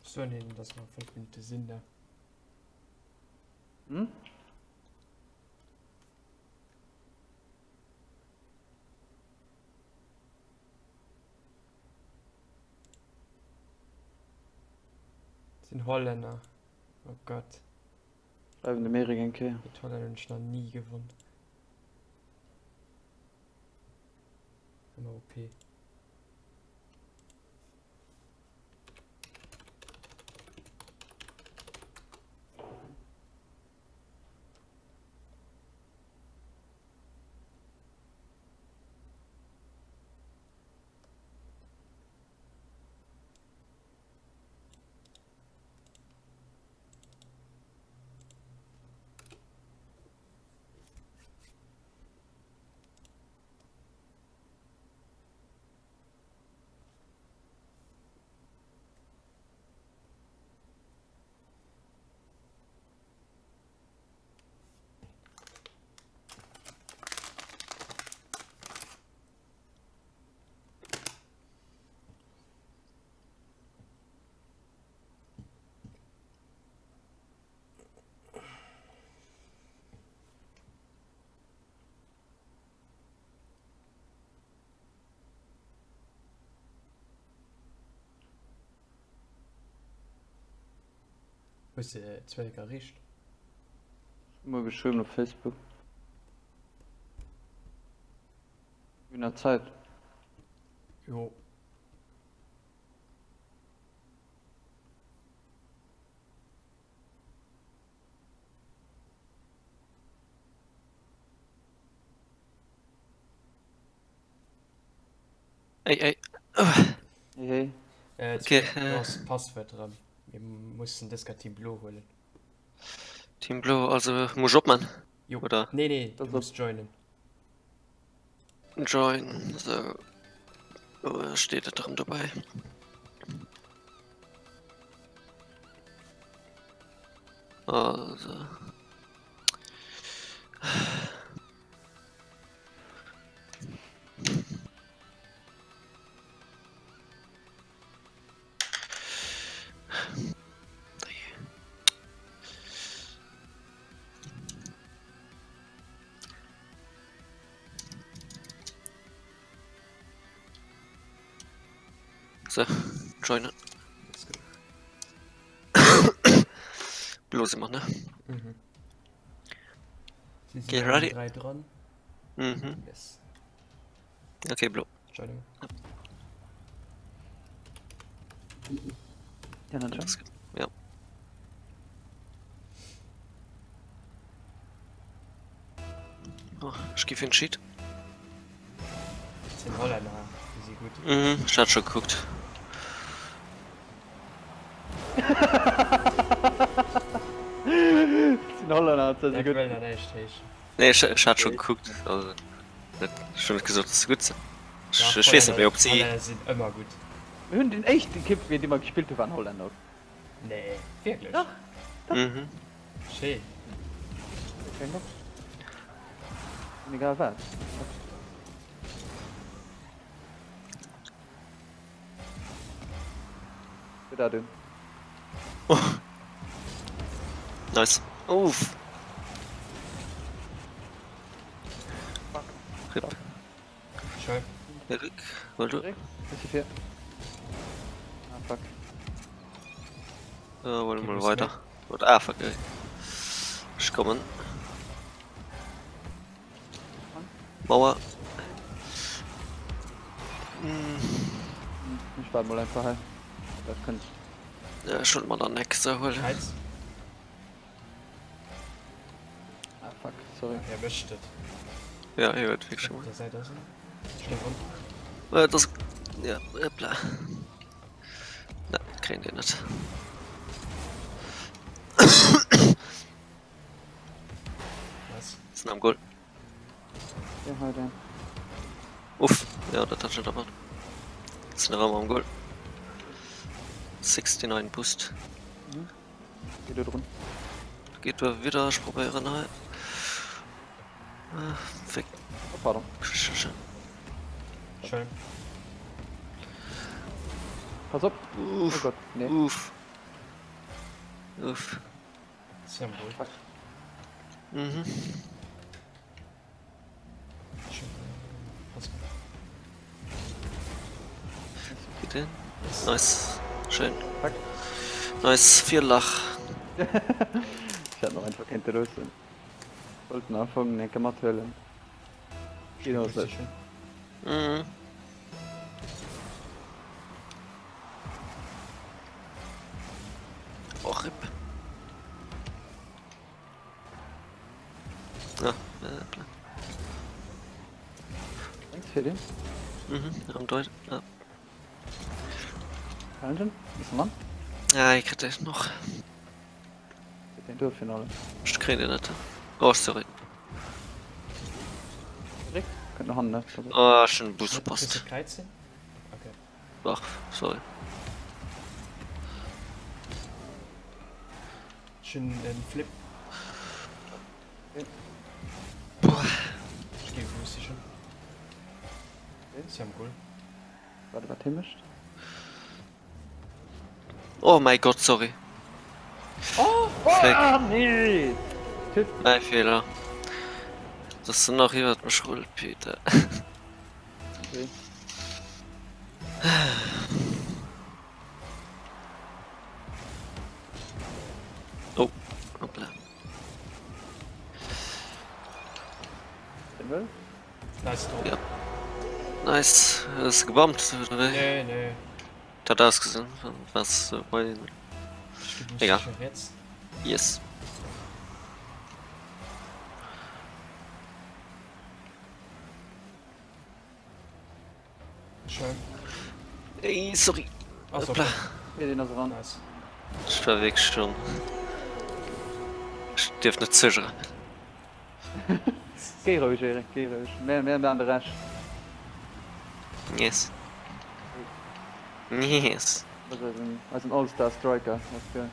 So, nee, das war 5 Minuten Sinn da. Hm? Das sind Holländer. Oh Gott. Schreiben die Meere gegen Kee. Die Holländer haben noch nie gewonnen. Immer OP. Wo ist der Zwerger riecht? Immer geschrieben auf Facebook. In der Zeit. Jo. Ey. Hey. Okay, Du hast Passwort dran. Wir mussten das Team Blue holen. Team Blue, also muss ob man Jo. oder Nee, du Das musst joinen. join. So. Oh, steht da drin dabei. Also. So, joinen. Let's go. Bloß immer, ne? Mhm. Sie sind Okay, alle ready? 3 dran. Mhm. Yes. Okay, Blue. Joining. Ja, dann Das schon. geht. Ja. Oh, ich gebe einen Cheat. Das sind Holländer. Die sind gut. Mhm, ich hatte schon geguckt. In Holland hat er Der sich gut. Quellen an der Station. Nee, ich hatte schon geguckt. Also, schon gesagt, dass es gut ist. Ich weiß nicht Holländer- mehr, ob sie. Holländer sind immer gut. Wir haben den echten Kipp, wie die mal gespielt haben, Holländer. Nee, wirklich. Doch. Mhm. Schön. Kein Bock. Egal was. Da drin. Oh. Nice. Uff. Rip. Schön. Erik, weil du. Direkt. Ist hier. Ah, fuck. Wollen wir Gib mal uns weiter. Oder fuck, ey. Ich komme. Mauer. Ich warte mal einfach halt. Das kann. Ja, schon mal der nächste holen. Heiz. Ah, fuck. Sorry. Er wischt es. Ja, ihr hört wirklich schon Der Seite aus. Stimmt rund. mal. Das. Ja, bla. Na, kriegen die nicht. Was? Sind am Goal. Ja, heute. Uff, ja, das hat schon dabei. Sind Raum am Goal. 69 Boost. Geht da drin. Geht wir wieder, ich probiere neu. Weg. Oh, pardon. Schön. Pass auf. Oh Uff, Gott, nee. uff. Uff. Sehr wohl. Fuck. Mhm. Schön. Pass Geht hin. Nice. Schön. Fuck. Nice, 4 Lach. Ich hatte noch einfach kein Interesse. Wollten anfangen, eine Kammertölle. Geht aus. Sehr schön. Mhm. Och, RIP. Ja, bla. Thanks für den. Am Deut. Ja. Halten? Ist ein Mann? Ja, ich hätte noch. Mit dem Durchfinale. Ich kriege den nicht. Oh, sorry. Direkt? Könnt noch Hand, ne? Also, Oh, schon Boost Bist passt. du 13? Okay. Ach, sorry. Schön den Flip. Boah. Ich gehe Boost schon. Sehr cool. warte, was mischt? Oh mein Gott, sorry. Oh! Fleck. Ah, nee! Tipp. Ein Fehler. Das sind noch jemand mit Schuld, Peter. Okay. Oh, hoppla. Den will? Nice Tor. Ja. Nice. Ist gebombt, oder? Nee, nee. Ich hab das gesehen. Was wollen? Ich gebe Egal. schon jetzt. Yes. Schön. Ey, sorry. Achso, Hoppla. Hier den also ran. nice. Ich war weg schon. Ich darf nicht zögern. Geh ruhig, Erik, geh ruhig. Mehr an der Rest. Yes. Yes. Als ein All-Star-Striker. Das ist geil.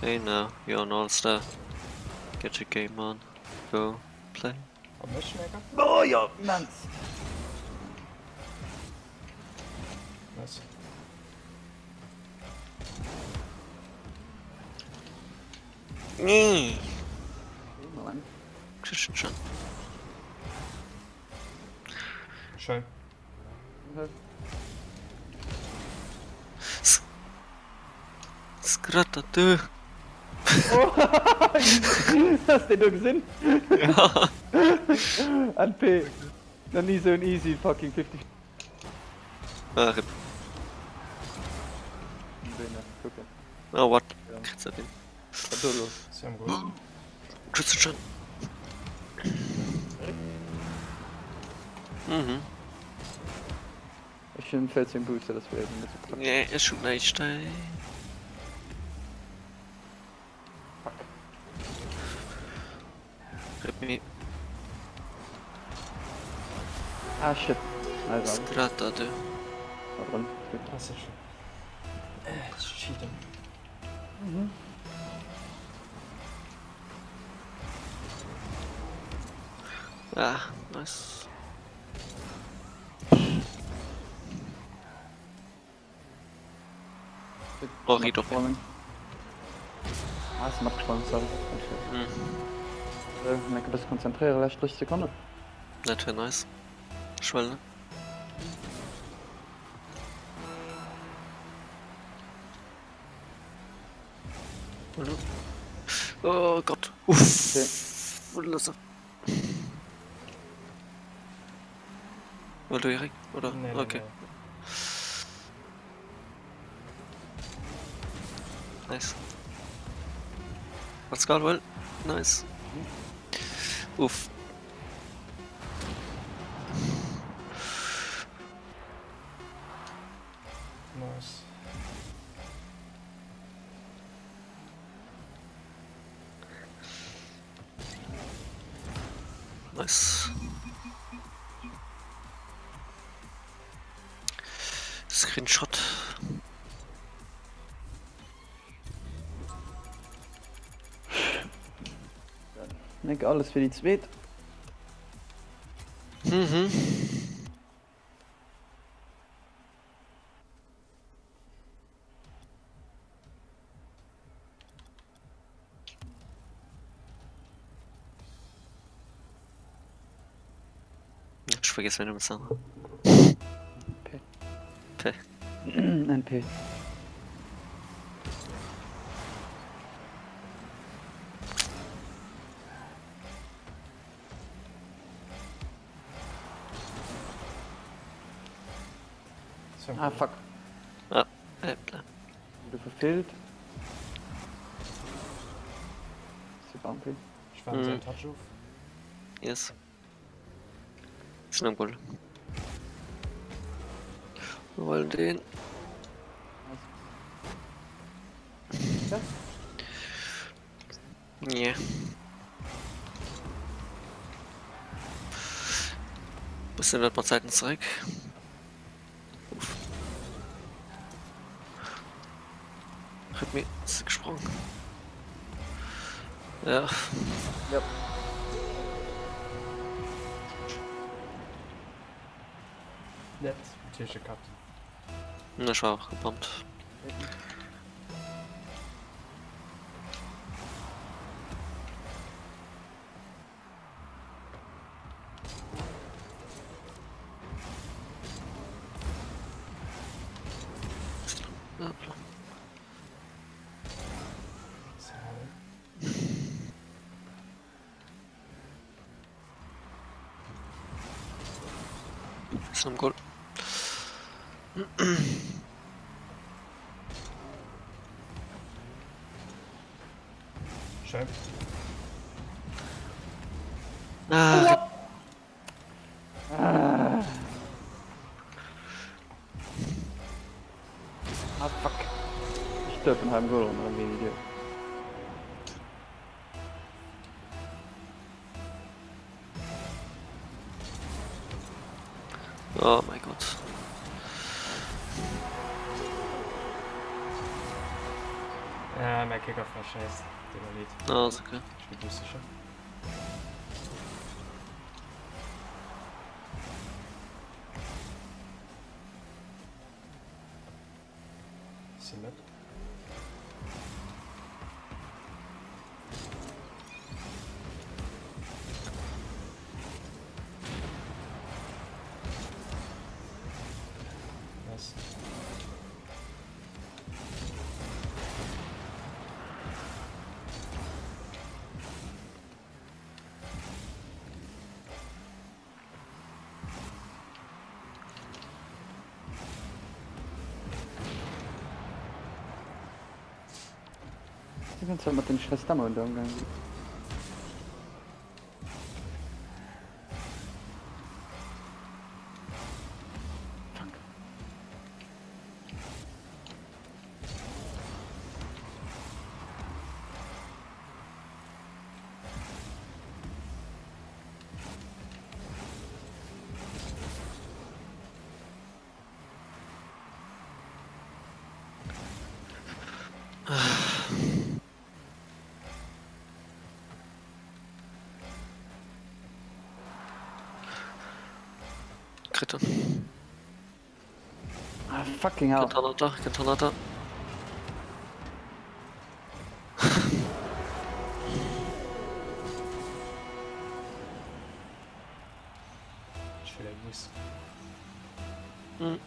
Hey now, you're an all-star. Get your game on. Go. Play. Am Matchmaker? Oh ja, Mann! Nice. Nee. Mann. Schon. Schön. Skratta du. Hast du den gesehen? Ja. An P. Noch nie so ein easy fucking 50. Ah, RIP. Gucken. Oh, what? Ja. Kriegst du den? Was ist da los? Sehr gut. Schon. Mhm. Ich finde 14 Booster, das wäre nicht so praktisch. Nee, ist schon nicht. RIP me. Ah shit. Also, Skratta du. war drin. Gut. Das ist schön. Das ist Cheaten. Ah, nice. Oh, Rido. Ah, ist abgesprungen, sorry. Hm. Wenn ich ein bisschen konzentriere, vielleicht 30 Sekunden. Das wäre nice. Schwell, ne? Oh Gott. Uff. Okay. Lass Weil du Erik? Oder? Nee, Okay. nee. Nice. Pascal, well. Nice. Uff. Nice. Nice. Screenshot. Nick, alles für die Zweet. Mhm. Ich vergesse meine Nummer. P. P. NP. So, Ah, fuck. Bla. Du verfehlt. Ist Bumpy. Ich war sehr touch auf. Yes. Snowball. Wir wollen den. Ja. Ja. Bisschen wird mal Zeiten zurück. Uff. Hat mir ist gesprungen. Ja. Ja. Nett. Tische gehabt. Ich war auch gepumpt. Ja, klar. So. Ist am Goal. Schön. Ah, Ah, fuck. Ich stirb in halbem Goal und dann wenig. oh mein Gott. Mein Kickoff war scheiße. Der Lied. Ah, ist okay. Ich bin sicher. Sind mit. Was? Die ganze Zeit mit den Schwestern und umgegangen. Kritte. Ah, fucking hell. Kantonata. Ich will ein Bus. Hm.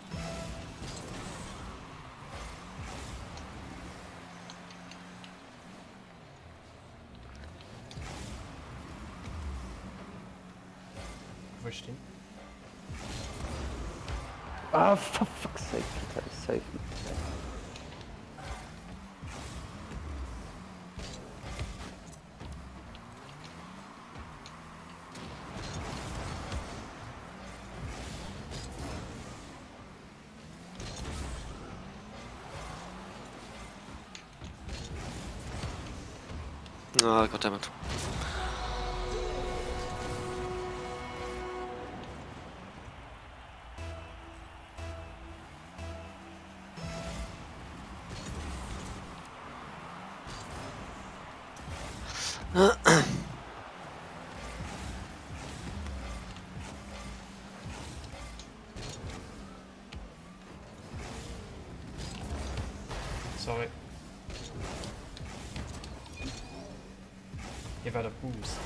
Wo stehen? Ah, for fuck's sake. Das ist safe. Ah, goddammit. Sorry. Hier war der Boost.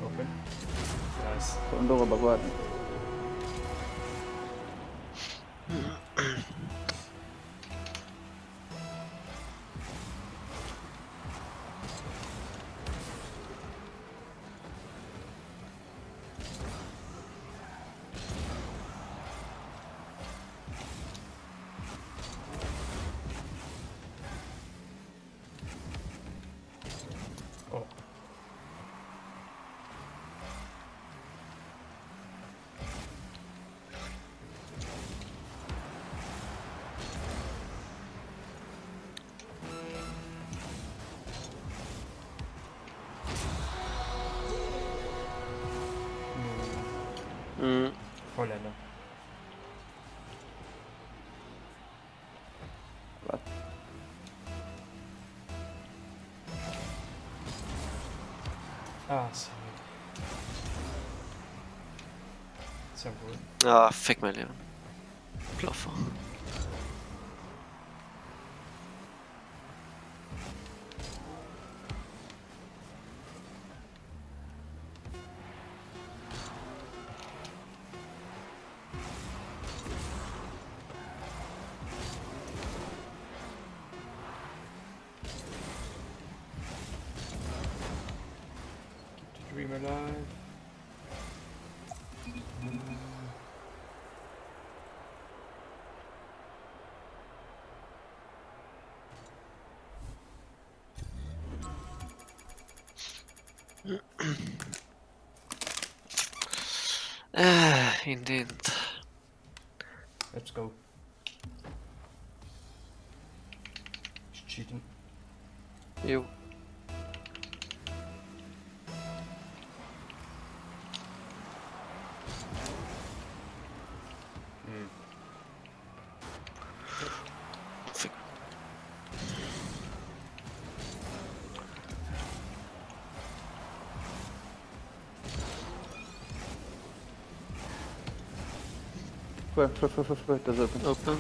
Open. Nice. Und darüber warten. Oh. Mhm. Holländer. Was? Ah, sorry. Sehr gut. Ah, fick mein Leben. Kloffer. Dream alive. Indeed. Let's go. He's cheating. Jo. Fick. Das ist open. Open.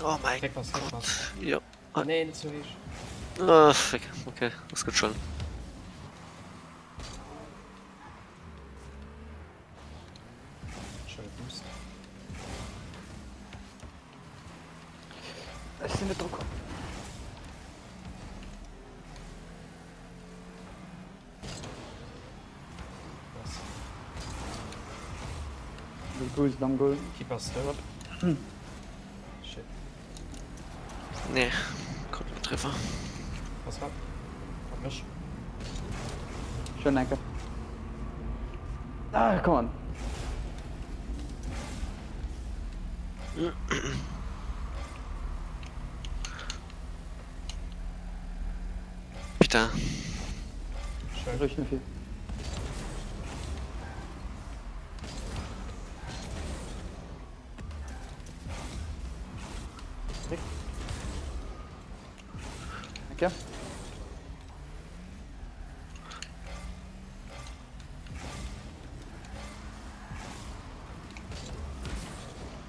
Oh mein Heck was, heck was. Ja. Nee, nicht so riech. Ah, fick. Okay, das geht schon. Schön Boost. Ich bin mit Druck. Was? Du bist am Goal. Keeper stirbt. Shit. Nee. Treffer. Was war? Hab mich. Schön, danke. Ah, komm on. Bitte. Schön. Ruhig nicht viel. Danke.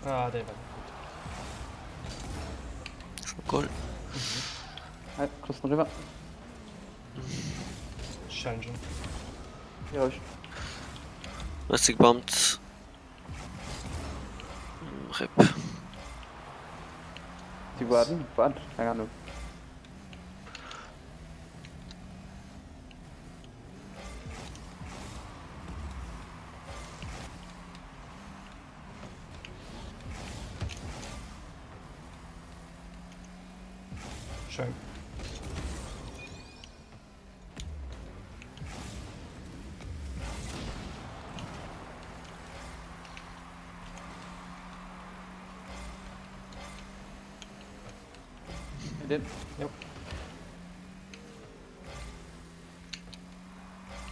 Ah, der war gut. Goal. Halt, crossen rüber. Challenge. Hier ruhig. Was ich bombt. Rip. Die warten. Warten. Keine Ahnung. Schön. Den. Ja.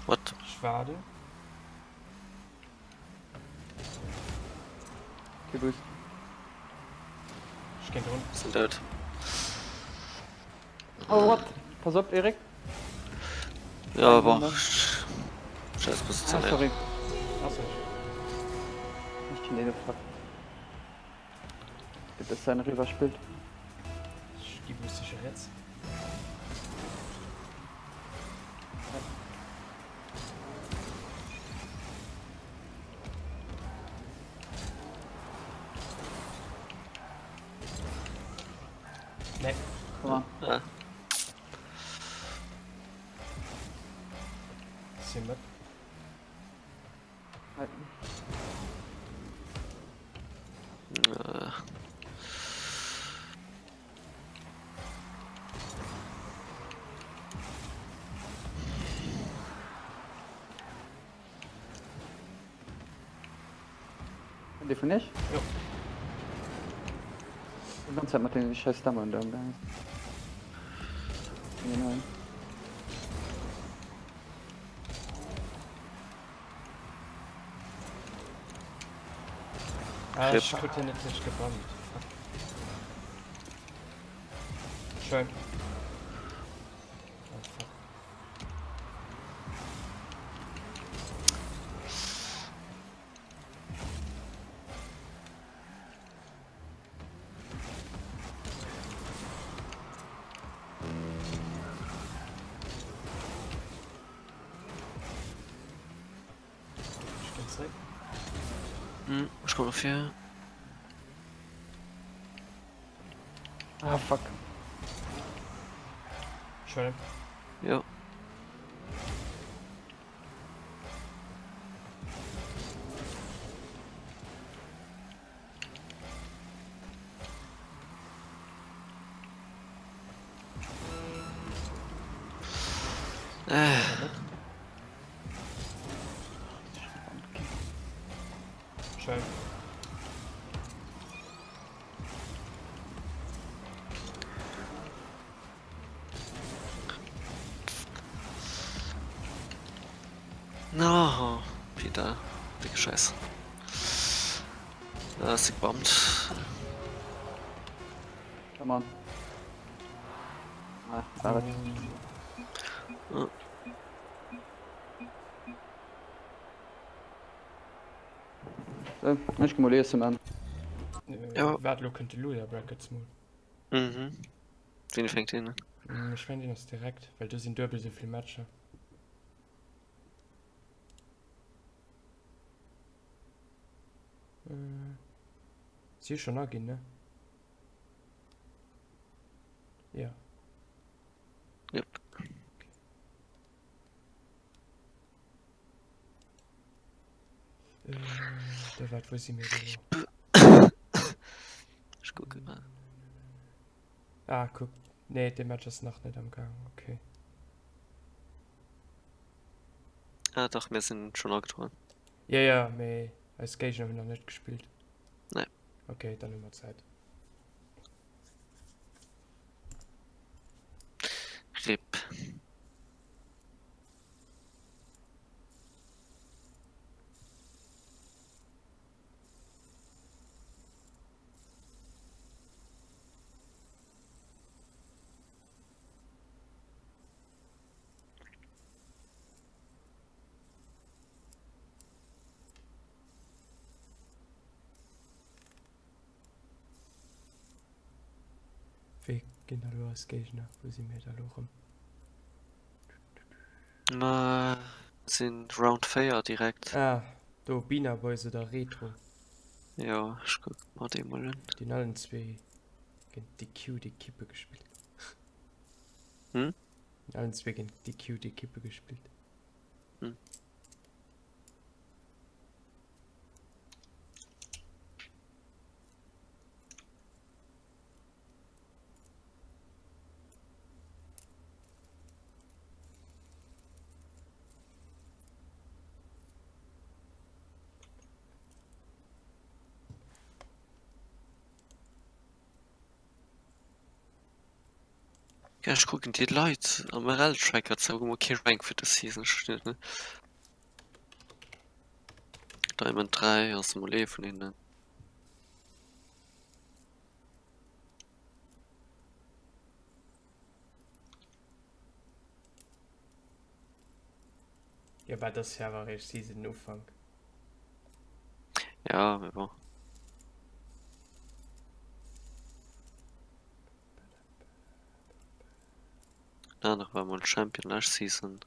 What? Schwade. Okay, Boost. Ich geh runter. Sind dead. Oh, what? Pass auf, Erik. Ja, aber. Wunder. Scheiß Ah, Position. sorry. Achso. Ich bin fuck. Bitte, dass seine River spielt. Die wusste ich ja jetzt. Ne, Komm mal. Ah, bisschen mit. Halten. äh, Und die von nicht? Jo. Die ganze Zeit mit den scheiß Damme und da umgegangen. Genau. Ah, Grip. ich konnte nicht gebrannt. Fuck. Schön. Oh, fuck. Ich geh zurück. ich komme auf hier. Ah, fuck. Schön. Ja. Schön. No, Peter. Dicke Scheiße. Da ist sie gebombt. Come on. Ah, David. Ja. So, ich gemoliere es, Mann. Ja. Warte, könnte Luja Brackets mal. Mhm. Wen fängt ihn an? Ich fände ihn das direkt, weil du sind doppelt so viel Matcher. Sie ist schon angehen, ne? Ja. Yep. Der wart, wo sie mir da Ich gucke mal. Ah, guck. Nee, der Match ist noch nicht am Gang. Okay. Ah, doch, wir sind schon angetroffen. Ja, ja, aber als Gage haben wir noch nicht gespielt. Nein. Okay, dann immer Zeit. RIP. Wie genau als Gegner, wo sie mir da lochen. Na, sind Round Fair direkt. Ah, do Bina Boys oder Retro. Ja, ich guck mal den mal an. Die allen zwei gegen die Q die Kippe gespielt. Hm? Die allen zwei gegen die Q die Kippe gespielt. Hm. Ja, ich gucken die Leute am RL-Tracker sagen, okay, Rank für das Season steht, ne? Diamond 3 aus dem Ole von ihnen. Ja, aber das Jahr war ich Season Anfang. Ja, aber. Danach war mal Champion last Season.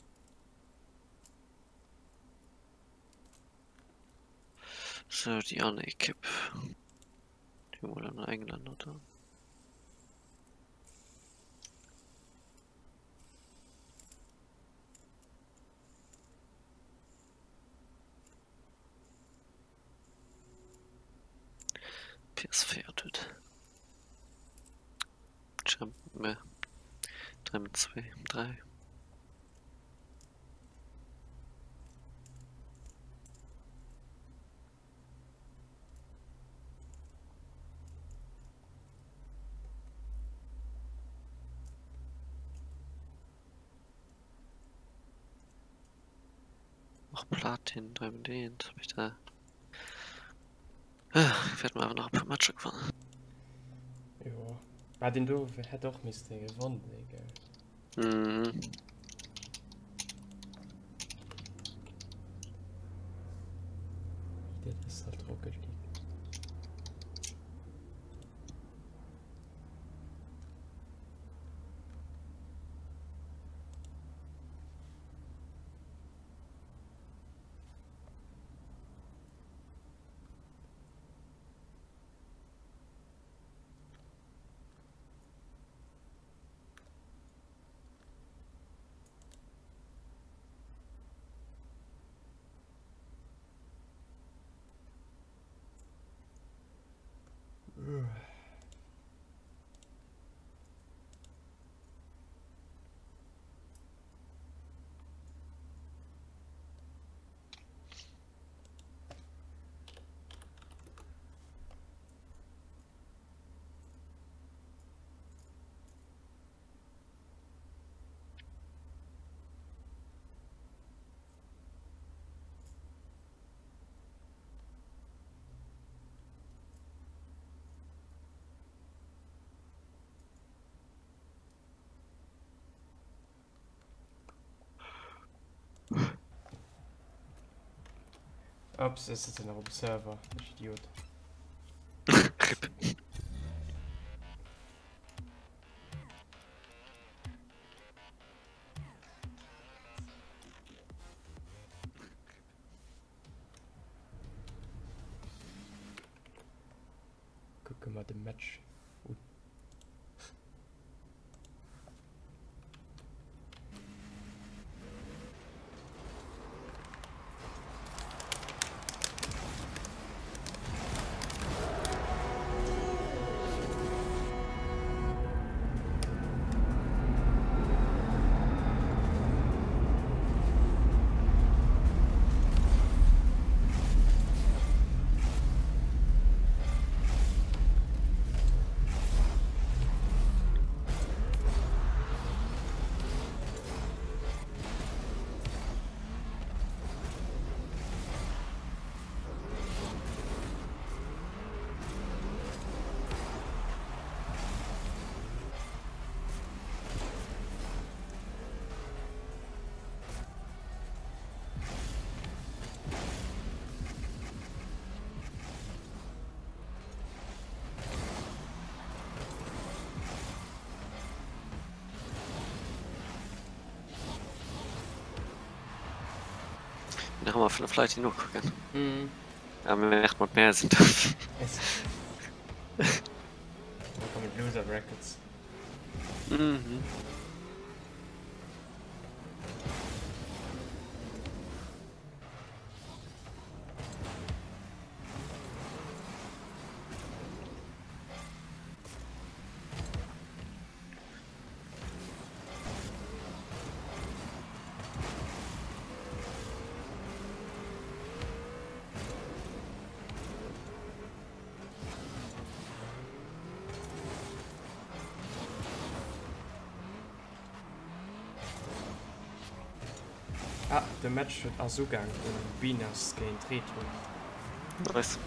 So, die andere Equipe. Die wohl in England, oder? PS4 tut. Champion, mehr. 3 mit 2, 3. Noch Platin, 3 mit 1. Hab ich da. Ich werde mal einfach noch ein paar Matches gewonnen. Ja. Aber den du hat doch Mist gewonnen, Digga. Mhm. Das ist halt Rocket League. Ups, es ist ein Observer. Ich Idiot. Guck mal den Match. Da haben wir vielleicht Leute noch gucken. Mhm. Ja, wir echt mal mehr sind. Da kommen Loser Brackets. Mhm. Ah, der Match wird auch so gegangen. Wieners gegen Retro. Nice.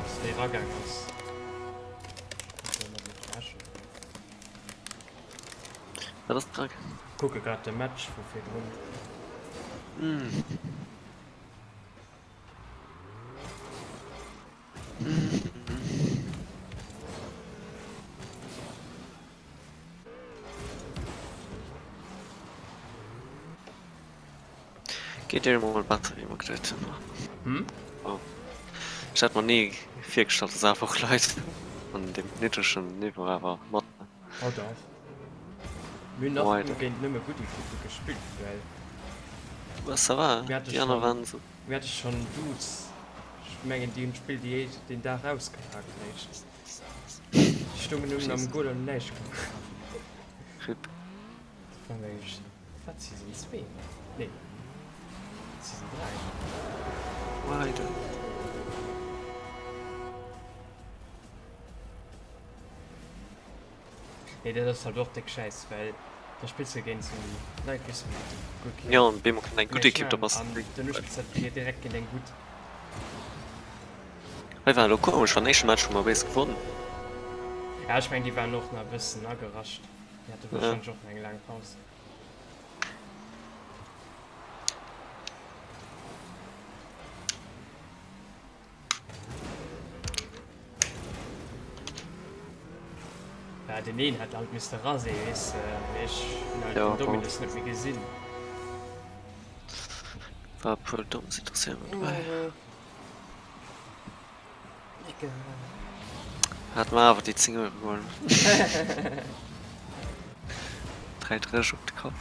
Das wäre gegangen ist. Das ist krank. Gucke gerade der Match, wo viel rum. Geht dir mal Batterie immer getötet. Hm? Oh. Ich hatte noch nie 4 gestartet, das einfach Leute. Und dem niedrigsten Niveau aber Mod. Oh doch. Wir noch Weiter. gegen nimmer gut die Gruppe gespielt, weil Was da war? Wir hatten Die anderen schon- waren so. wir hatten schon Dudes. Ich meine, die im Spiel die den da rausgepackt nicht. Die Stunden nun am Goal und nicht. RIP. Von welchen? Was, Season 2? Nee. Season 3. Weiter. Nee, das ist halt doch der Scheiß, weil der Spitze gehen zu Leute wissen gut. Ja, und Bemo kann ein guter Equipe da passen. Dann ist es hier direkt in den gut. Weil war komisch, von nächsten Match schon mal besser gefunden. Ja, ich meine, die waren noch ein bisschen gerascht. Die hatte wahrscheinlich auch eine lange Pause. Ja, den einen hat halt Mr. Rase, ist, ich halt Ja, den Dominus nicht mehr gesehen. War voll dumm, das interessiert mich dabei. Hat man aber die 10 Euro gewonnen. 3 Dresch auf den Kopf.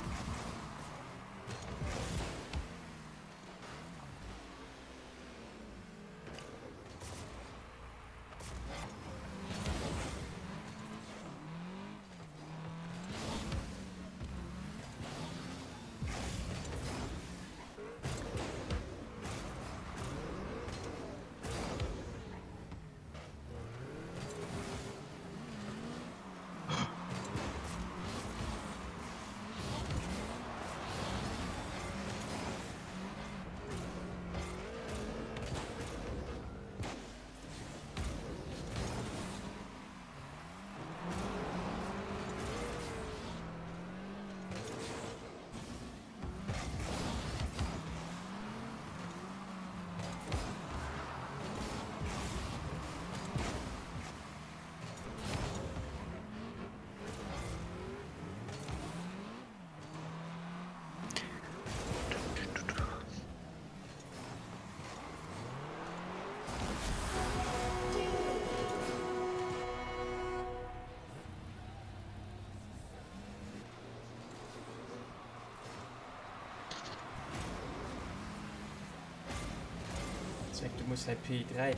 Du musst halt P3 dran.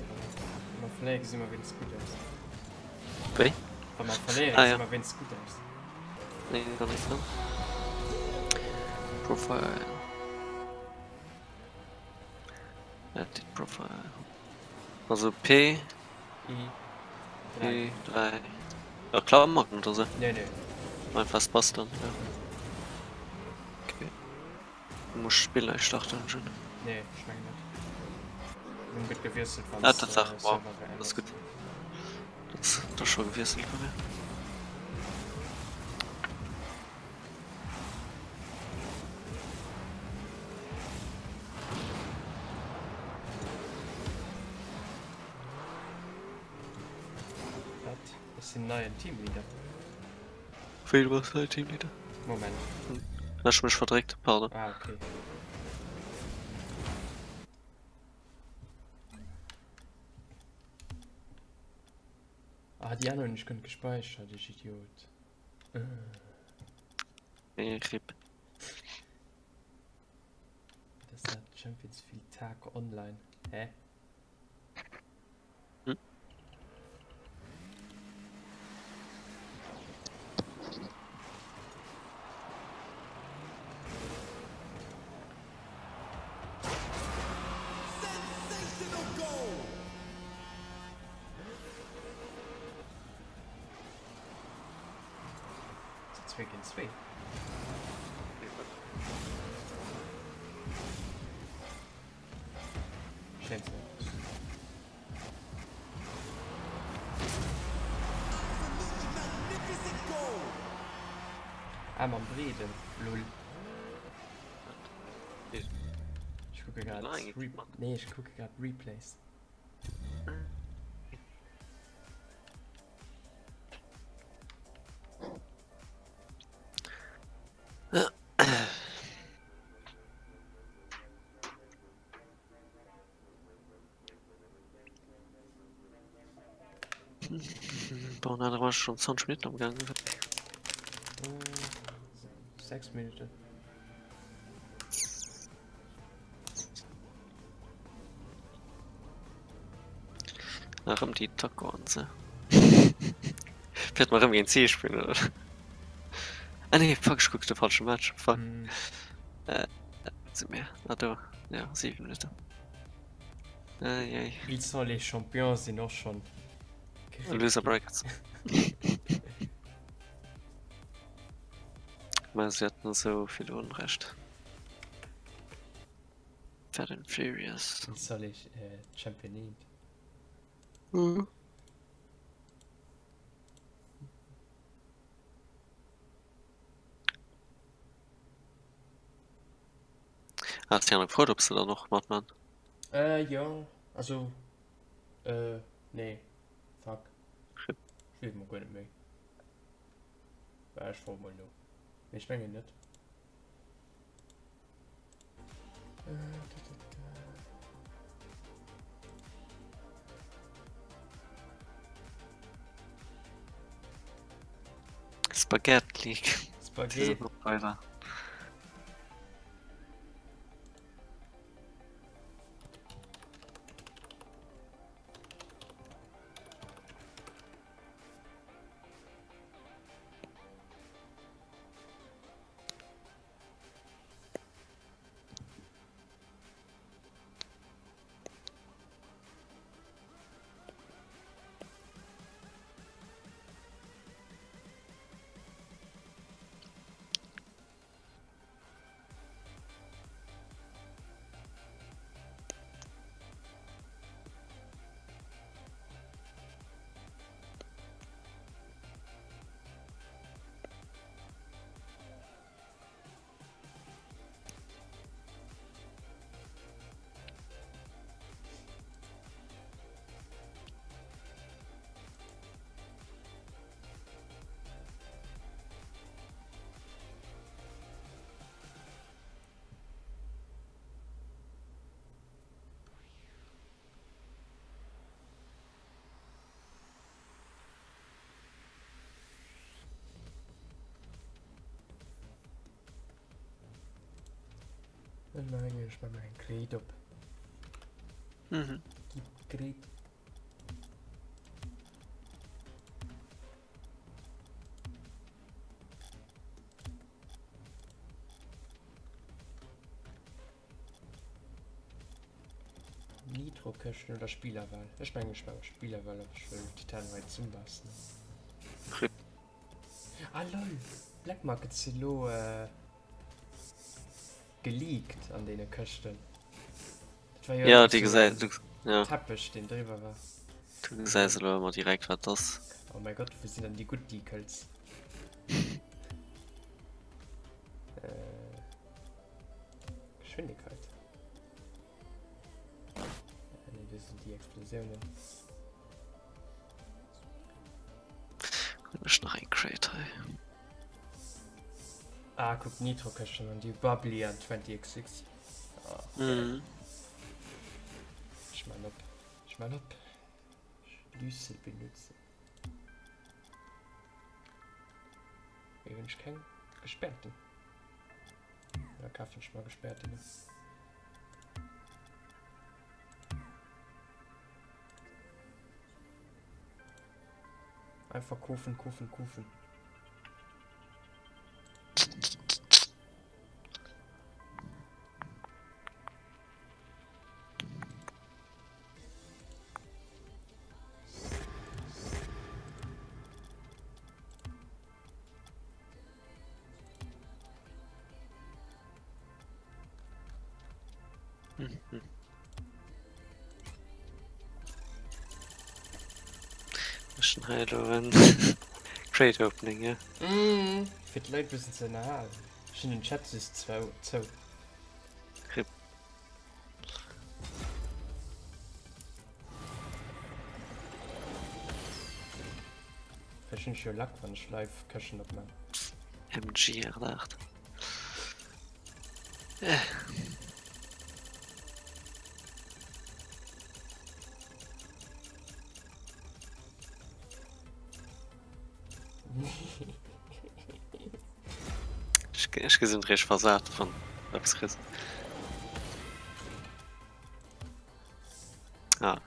Wenn man verliert, ist immer, wenn es gut ist. Wie? Wenn man verliert, Ah, ist ja. immer, wenn es gut ist. Nee, gar nicht so. Profile. Edit Profile. Also P, I. 3. P3. Ja, klar machen oder so. Nee, nee. Einfach passt dann. Ja. Okay. Du musst Spieler starten schon. Nee, ich meine nicht. Dann wird gewürstelt, Ja, Tatsache, wow. Das ist gut. Das ist schon gewesen bei mir. Das sind neue Teamleader. Viel was halt Team wieder. Moment. Hast du mich verdreckt? Pardon. Ah, okay. Ah, die haben noch nicht gespeichert, ich Idiot. Nee, RIP. Das hat Champions viel Tag online. Hä? Hm? 2 gegen 2. Schätze. Am Breden, lol. Ich gucke gerade. Nein, Nee, ich gucke gerade Replays. Boah, na, da war schon 20 Minuten am Gang. 6 Minuten. Nach dem die Taco an se. Fährt mal irgendwie ein C spielen, oder? Ah nee, fuck, ich guck den falschen Match. Fuck. Sind mehr. Ah, da. Ja, 7 Minuten. Wie soll ich Champions sind auch schon. Loser Brackets. Man, sie hatten so viel Unrecht. Fast and Furious. Wie soll ich Champion nehmen? Mhm. Hast du ja noch gefragt, ob du da noch macht, man? Ja, also, nee, fuck. Ich will mal gar nicht mehr. Ja, ich frage mal noch. Ich meine nicht. Spaghetti League. Spaghetti. Weiter. Nein, ich mache mein Gerät ab. Mhm. Gerät. Nitro-Köchen oder Spielerwahl? Ich meine Spielerwahl, aber ich will Titanweit zum Basten. Ah lol! Black Market Silo geleakt an den Köchten. Das war Ja, so die gesagt, ja, Tappig, den drüber war. du gesagt immer direkt was das. Oh mein Gott, wo sind dann die Good Decals? Geschwindigkeit. Nee, das sind die Explosionen. Ich noch ein Crate. Ah, guck, Nitro-Köchen und die Bubbly an 20x6. Ah, Mhm. ich mal ab. Schlüssel benutzen. Wenn ich keinen gesperrten. Ja, Kaffee schon mal gesperrt. Ne? Einfach kaufen. Schneiderin. Trade Opening, ja. Für die Leute wissen sie nahe. Schon in den Chat ist so. Grip. Verschiedene Lack, wenn ich live cashen ob man. MG erdacht. Ich gesehen recht versagt von Abschluss. Ah,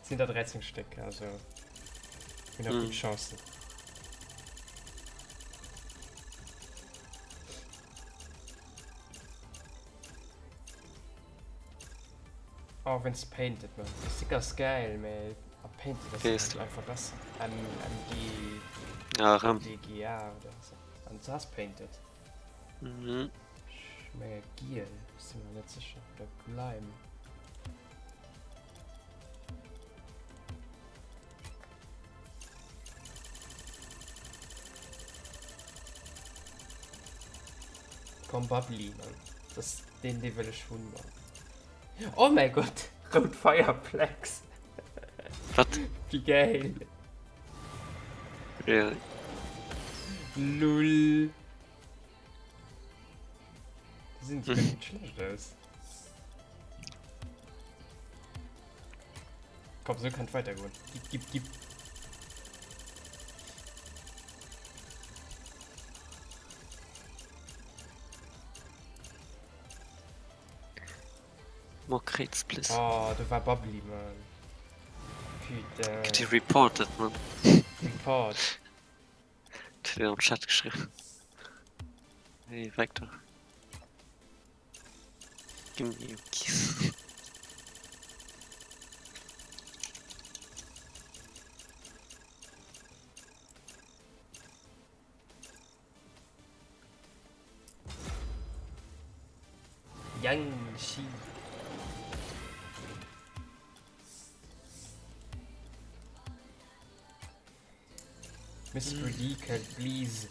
Sind da 13 Stück, also ich habe die Chancen. Oh, wenn es painted, man. Das ist ganz geil, man. Aber painted, das ist halt einfach das. An die ja, DGA oder so. An das painted. mhm. Ich meine, Giel, ist mir nicht sicher. Oder Gleim. Komm, Bubbly, Mann. Den will ich schon machen. Oh mein Gott! Rot Fireplex! Was? Wie geil! Ja, Lull! Die sind nicht schlecht aus. Komm, so kann weitergehen. Gib. Mokritz, please. Oh, das war Bubbly, man. Putain. Die reported, man. Report. Die haben im Chat geschrieben. Hey, weg doch. Gib mir einen Kiss. Yang Shi. Mr. Deacon, please.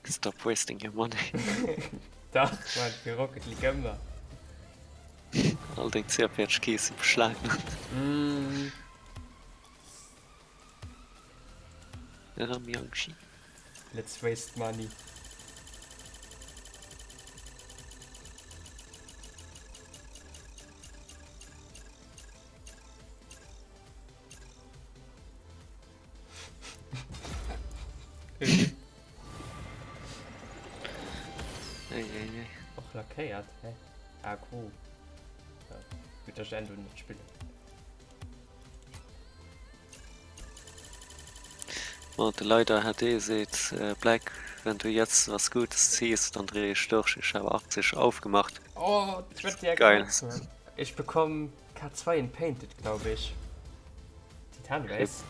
Stop wasting your money. Doch, man, für Rocket League immer. All den CPH-Keys beschlagen. Ram Yangshi. Let's waste money. Auch lackiert, hä? Ah, cool. Ja, mit der Stand und nicht spielen. Und leider hat seht Black, wenn du jetzt was Gutes ziehst, dann drehe ich durch. Ich habe 80 aufgemacht. Oh, das wird ja geil. Ich bekomme K2 in Painted, glaube ich. Titanreis.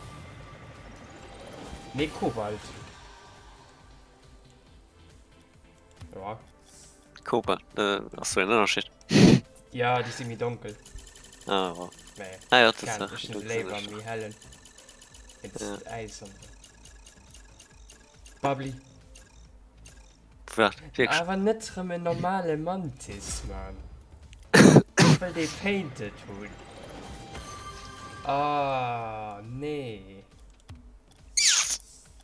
Nee, Kobalt. Ja. Cobalt, achso, ein Unterschied. Ja, die sind mir dunkel. Ah, wow. Nee. Ah ja, das Kann ist ich nicht Leber wie hellen. Jetzt Ja. Eis und Bubbly. Wirklich. Aber nicht eine normale Mantis, Mann. Ich will die Painted tun. Ah, nee.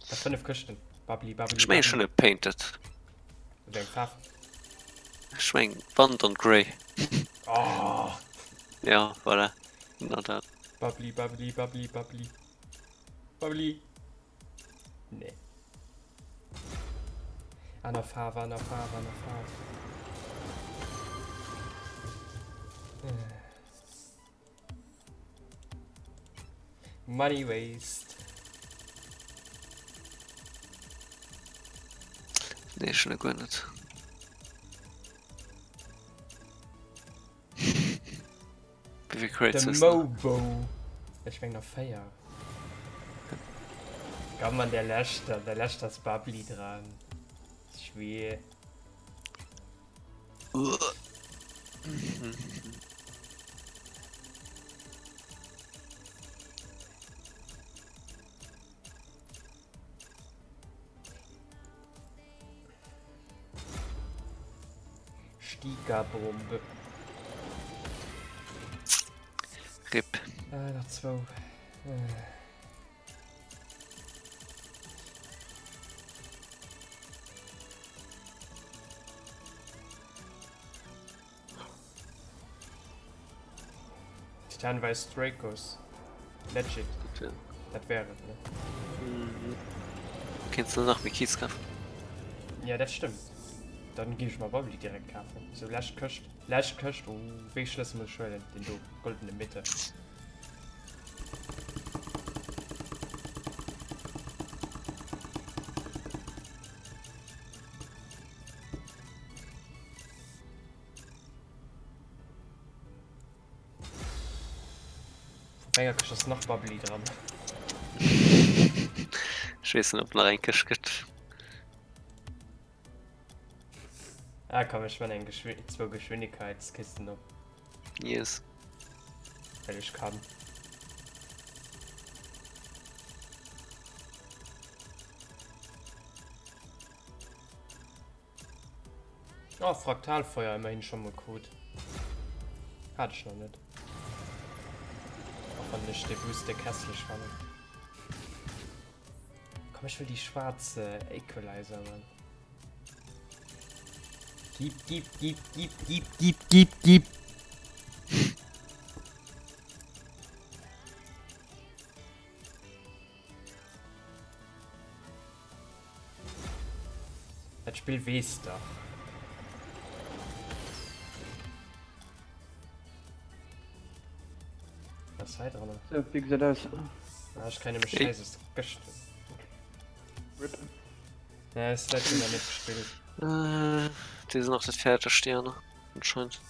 Das 5 Küsten. Bubbly. Ich meine schon painted. Den Farb. Ich meine Band und Grey. Oh. Ja, voilà. Na da. Bubbly. Nee. An der Farbe. Money waste. Nee, schon gut nicht. Wie viel Crates The ist noch? Mobo. Ich bin noch Feier. Kann man der löscht das Bubbly dran. Schwer. Stiga-Bombe. RIP. Noch 2. Titanweiß Dracos. Legit. Das wäre, ne? Kennst du noch mit Kies kaufen? Ja, das stimmt. Dann geh ich mal Bobby direkt kaufen. So, Lash köcht. Wegschlüssel muss schön den du goldene Mitte. Länger kriegst du das noch Bubbly dran. Ich weiß nicht, ob noch ein Kisch gibt. Ah komm, ich meine 2 Geschwindigkeitskisten noch. Yes. Weil ich kann. Oh, Fraktalfeuer immerhin schon mal gut. Hatte ich noch nicht. Auch wenn nicht der Boost Kessel spannend. Komm, ich will die schwarze Equalizer, Mann. Gib. Das Spiel weißt doch. Was seid ihr noch? So, wie gesagt, das. Ah, ich kann nämlich scheißes gespielt. Ja, es ist letztes Mal nicht gespielt. Die sind noch das Pferd der Sterne. Anscheinend.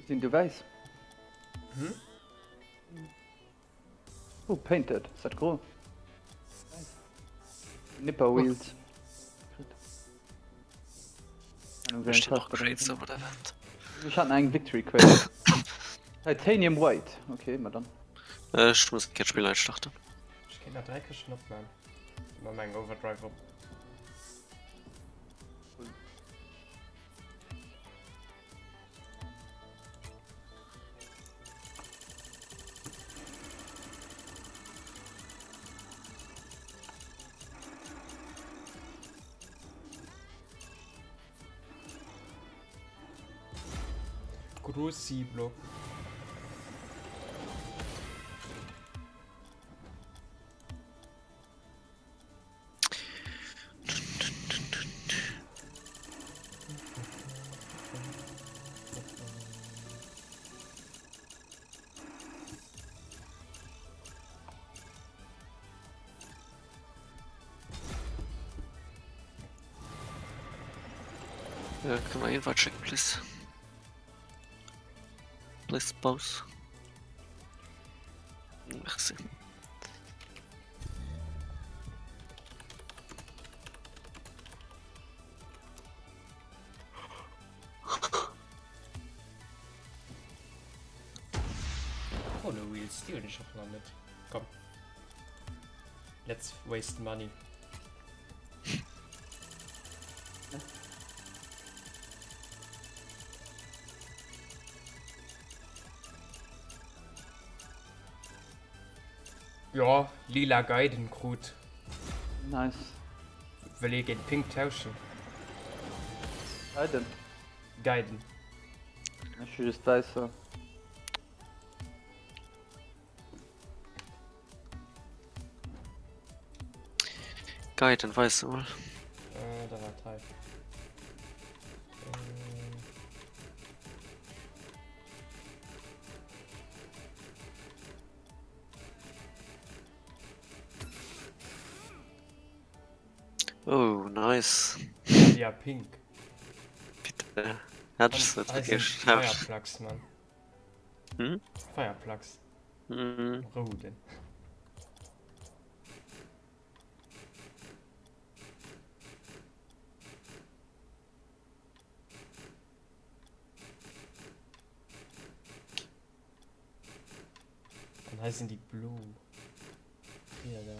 Sind du weiß? Hm? Oh, painted. Ist das cool? Nipper Wheels. Da stehen noch Crates over der Wand. Ich hatte einen Victory Crate. Titanium White. Okay, mal dann. Ich muss das Spiel einstarten. Ich kann da 3 Kisten aufmachen. Mal meinen Overdrive um. Crucible. Können wir jedenfalls checken, please. Please, pause. Merci. Oh, no Wheel Steel nicht auf damit. Komm. Let's waste money. Ja, lila Guiden gut. Nice. Will ich gegen Pink tauschen? Guiden. Guiden. Ich will das weiß so. Guide, weißt du wohl. Da war Teil. Oh, nice. Ja, pink. Bitte. Ja, das wird wirklich. Fireplugs, Mann. Hm? Fireplugs. Mhm. Roden. Und heißen die Blue. Hier, da.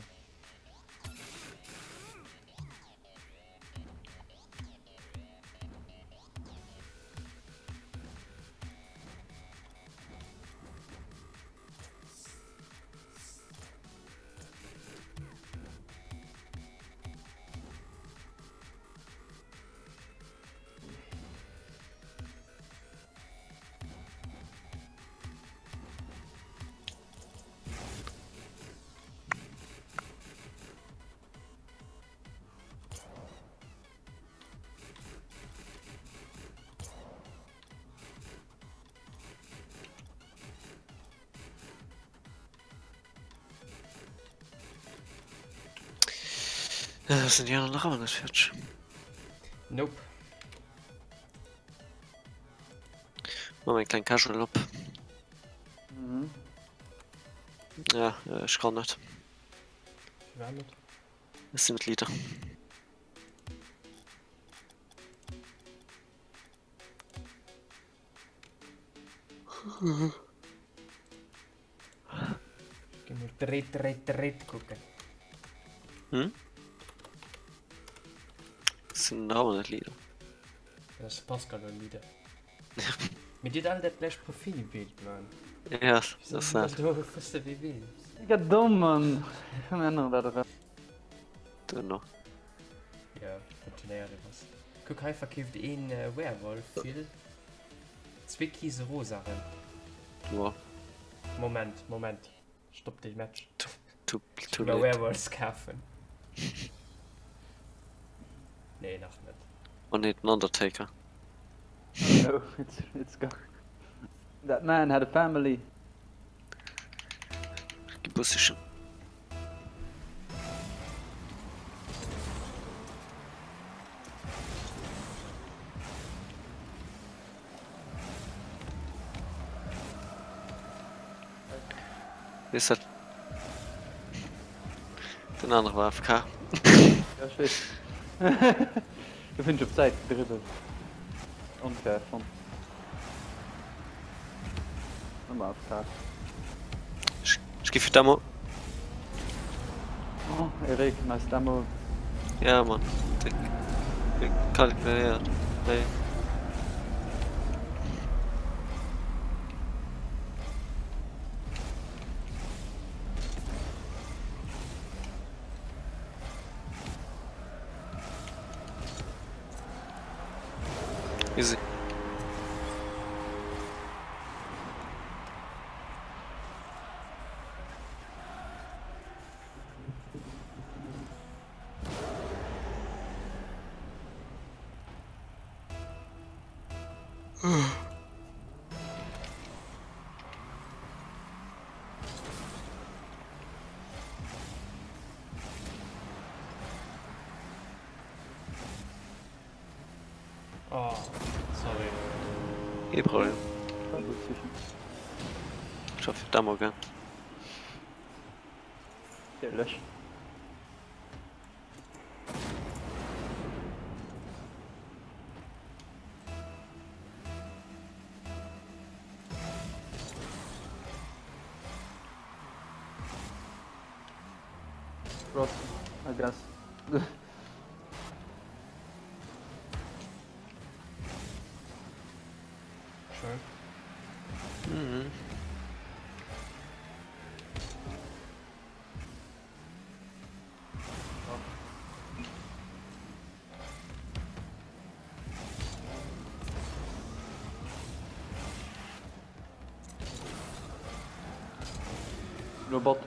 Ja, das sind ja noch andere Fertig. Nope. Mach mal einen kleinen Casual ab. Mhm. Ja, ich kann nicht. Wer mit? Das sind Lieder. Geh mal dreht gucken. Hm? Das sind auch nicht Lieder. Das ist Pascal und Lieder. Mit dir all das gleich Profilbild, Mann. Ja, Wieso das ist hast du wusste wie willst? Digga, dumm, Mann. Männer da drauf. du noch. Ja, funktioniert was. Guck, hier verkauft ein Werwolf viel. Zwei Kiese Rosachen. Ja, Moment. Stopp den Match. too Über late. Werewolves kaufen. Nee, noch nicht. Und nicht ein Undertaker. No, it's go. That man had a family. Gebussischen. Ist das? Den anderen war AFK. Ja, schlecht. Du findest auf Zeit drüber. Unfair von. Nochmal auf Tag. Ich geh für Damo. Oh, Erik, nice Demo. Ja, Mann. Kalkuliert. Nee. Easy. Oh, sorry. Kein Problem. Also zwischen. Ich hoffe, Damo, gell? Der Lösch. Ross, I guess. Schön. Mhm. Robot.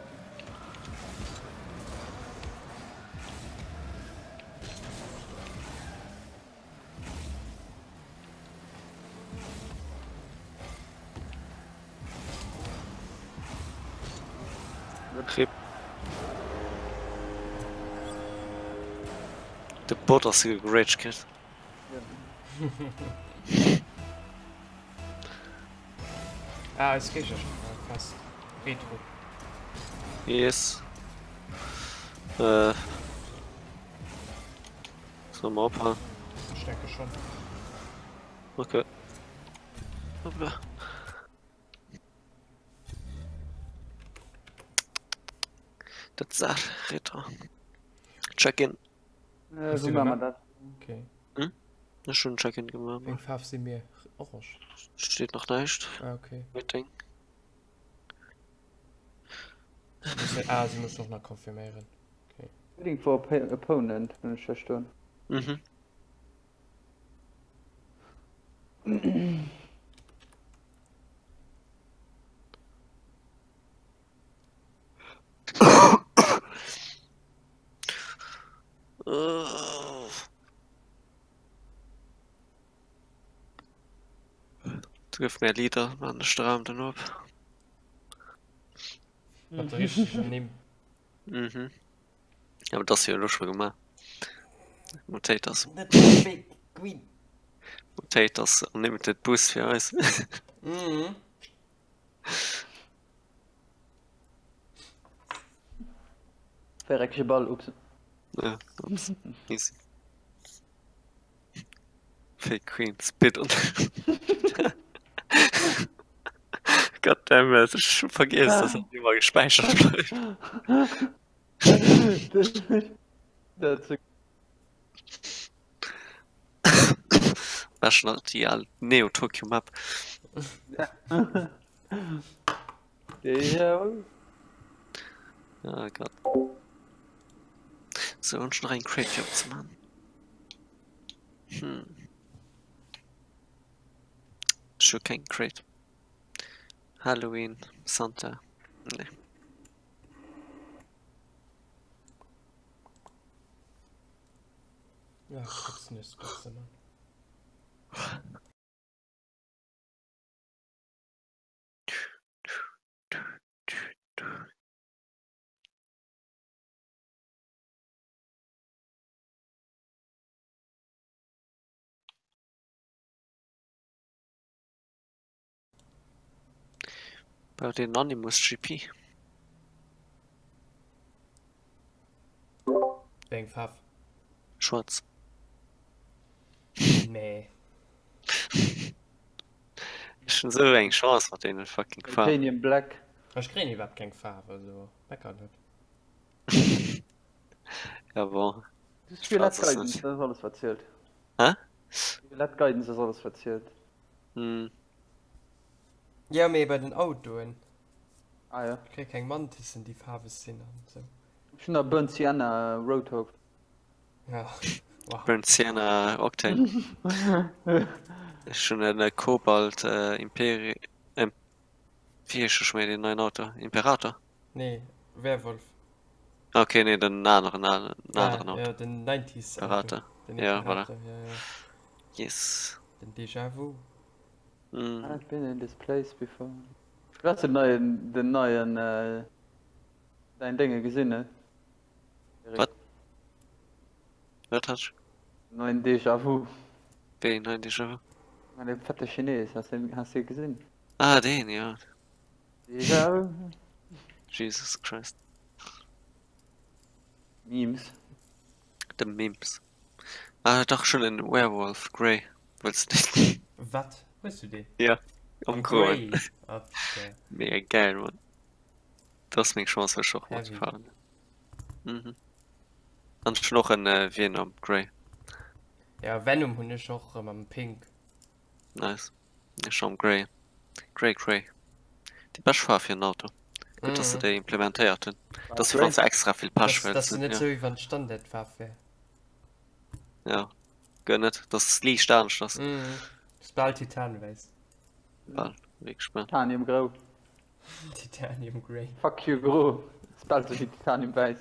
Betrieb. De Bot as gerage kit. Ah, es geht ja schon. Fast. Retro. Yes. So mal abhauen. Ich denke schon. Okay. Hoppla. Das sagt Retro. Check-in. Hast So du machen wir gemacht? das. Okay. Ja, schon Check-in gemacht. Wegen Farbe sie mir orange. Steht noch nicht. Ah, okay. Meeting. Sie muss noch mal konfirmieren. Waiting for opponent, wenn ich verstehe. Mhm. Du gibst mehr Lieder an der Straße dann ab. Was richtig nehmen. Mhm. Aber das hier ist schon gemacht. Mutate das. Mutate das Unlimited Boost für uns. Mhm. Verreckliche Ball, ups. Ja, ups. Easy. Fake Queen, Spit und. Goddammit, ich vergesse, dass das immer gespeichert bleibt. Das ist Was schon die Neo Tokyo Map. ja. Oh Gott. So, und schon rein Crate Job zu machen. Schon kein Crate. Halloween, Santa. Nee. Ja, Katzen ist Katze, Mann. Bei den Anonymous GP. Wegen Farbe. Schwarz. Nee. Ist schon so eine Chance mit denen fucking Farben. Titanium Black. Ich kriege überhaupt keine Farbe, also. Lecker nicht. Ja, boah. Das ist viel Schwarz ist Guidance, nicht. das ist alles verzählt. Hä? Viel Guidance ist alles verzählt. Hm. Ja, mir bei den Autoen. Ah ja. Ich kriege kein Mantis in die Farbe sind und so. Schon der Bernsiana Roadhog. Ja. Wow. Burnt Sienna Octane. Ist schon eine Kobalt Imperi. Wie ist schon mal den neuen Auto? Imperator? Nee, Werwolf. Okay, nee, den anderen Auto. Ja, den 90s. Imperator. Den Ja, Imperator, ja. Yes. Den Déjà-vu. I've been in this place before. Du hast den neuen dein Dinge gesehen, ne? Was? Was hast du? Neuen Déjà-vu. Wen? Nein, die schon. Der fette Chines, hast du gesehen? Ah, den, ja. Déjà-vu. Jesus Christ. Memes. The Memes. Ah, doch schon ein Werewolf, Grey. Willst du nicht? Was? Weißt du den? Ja. Am Grey. Grey. Okay. Mega geil, Mann. Das ist meine Chance für Schoch mal zu Heavy. fahren. Mhm. Und schon noch ein Venom, Grey. Ja, Venom und ich auch am Pink. Nice. Ja, schon Grey. Grey. Die beste Farbe für ein Auto. Gut, dass sie die implementiert haben. Das ist für uns extra viel Pasch, Das ist nicht ja. so wie von Standardwaffe. Ja. Gönnet. Das liegt da nicht, das. Das bald Titan weiß. Ja, wirklich spannend. Titanium Grau. Titanium Grey. Fuck you, Grau. Das ist bald so wie Titanium Weiß.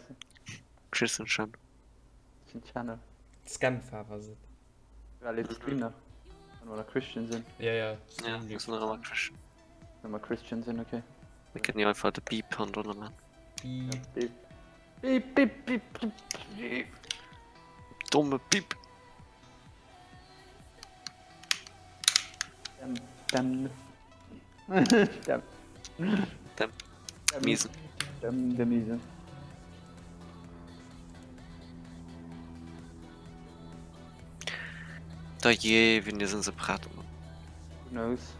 Christian schon. Das ist ein Channel. Scam-Farbe sind. Weil jetzt Streamer. Wenn wir Christian sind. Ja. Ja, das ist noch einmal Christian. Wenn wir Christian sind, okay. Wir können ja einfach den Beep haben, oder man? Die. Beep. Beep, beep, beep, beep. dumme Piep. Dem. Miese. Der Miese. Da je, wenn ihr sind so praten. Who knows?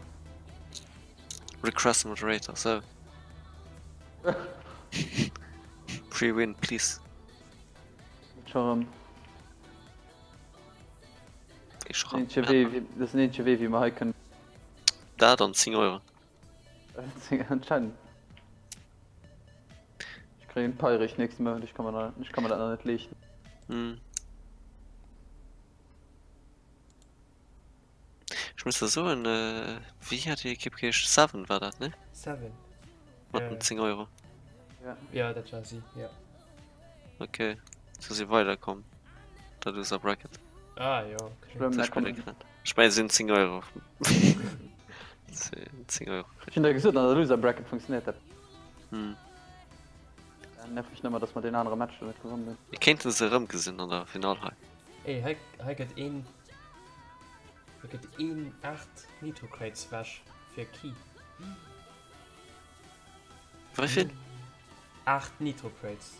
Request Moderator, so. Pre-win, please. Schon. Ich Das ist nicht wie man können. Da dann 10 Euro. Anscheinend. Ich kriege einen Peirich nächsten Mal. Ich kann mir da nicht lichten. Hm. Ich müsste so ein, wie hat die Equipe gesch 7 war das, ne? 7. Und 10 Euro. Ja, das war sie, ja. Okay. So sie weiterkommen. Da du so Bracket. Ah, ja, okay. Ich meine, sind 10 Euro. 10 Euro. Ich finde gesund, dass der Loser Bracket funktioniert hat. Hm. Dann nervt mich nicht mehr, dass man den anderen Match nicht gewonnen hat. Ihr kennt sie rumgesehen an der Finalhai. Ey, he geht ein 8 Nitro-Crates wasch für Key. Wie viel? 8 Nitro-Crates.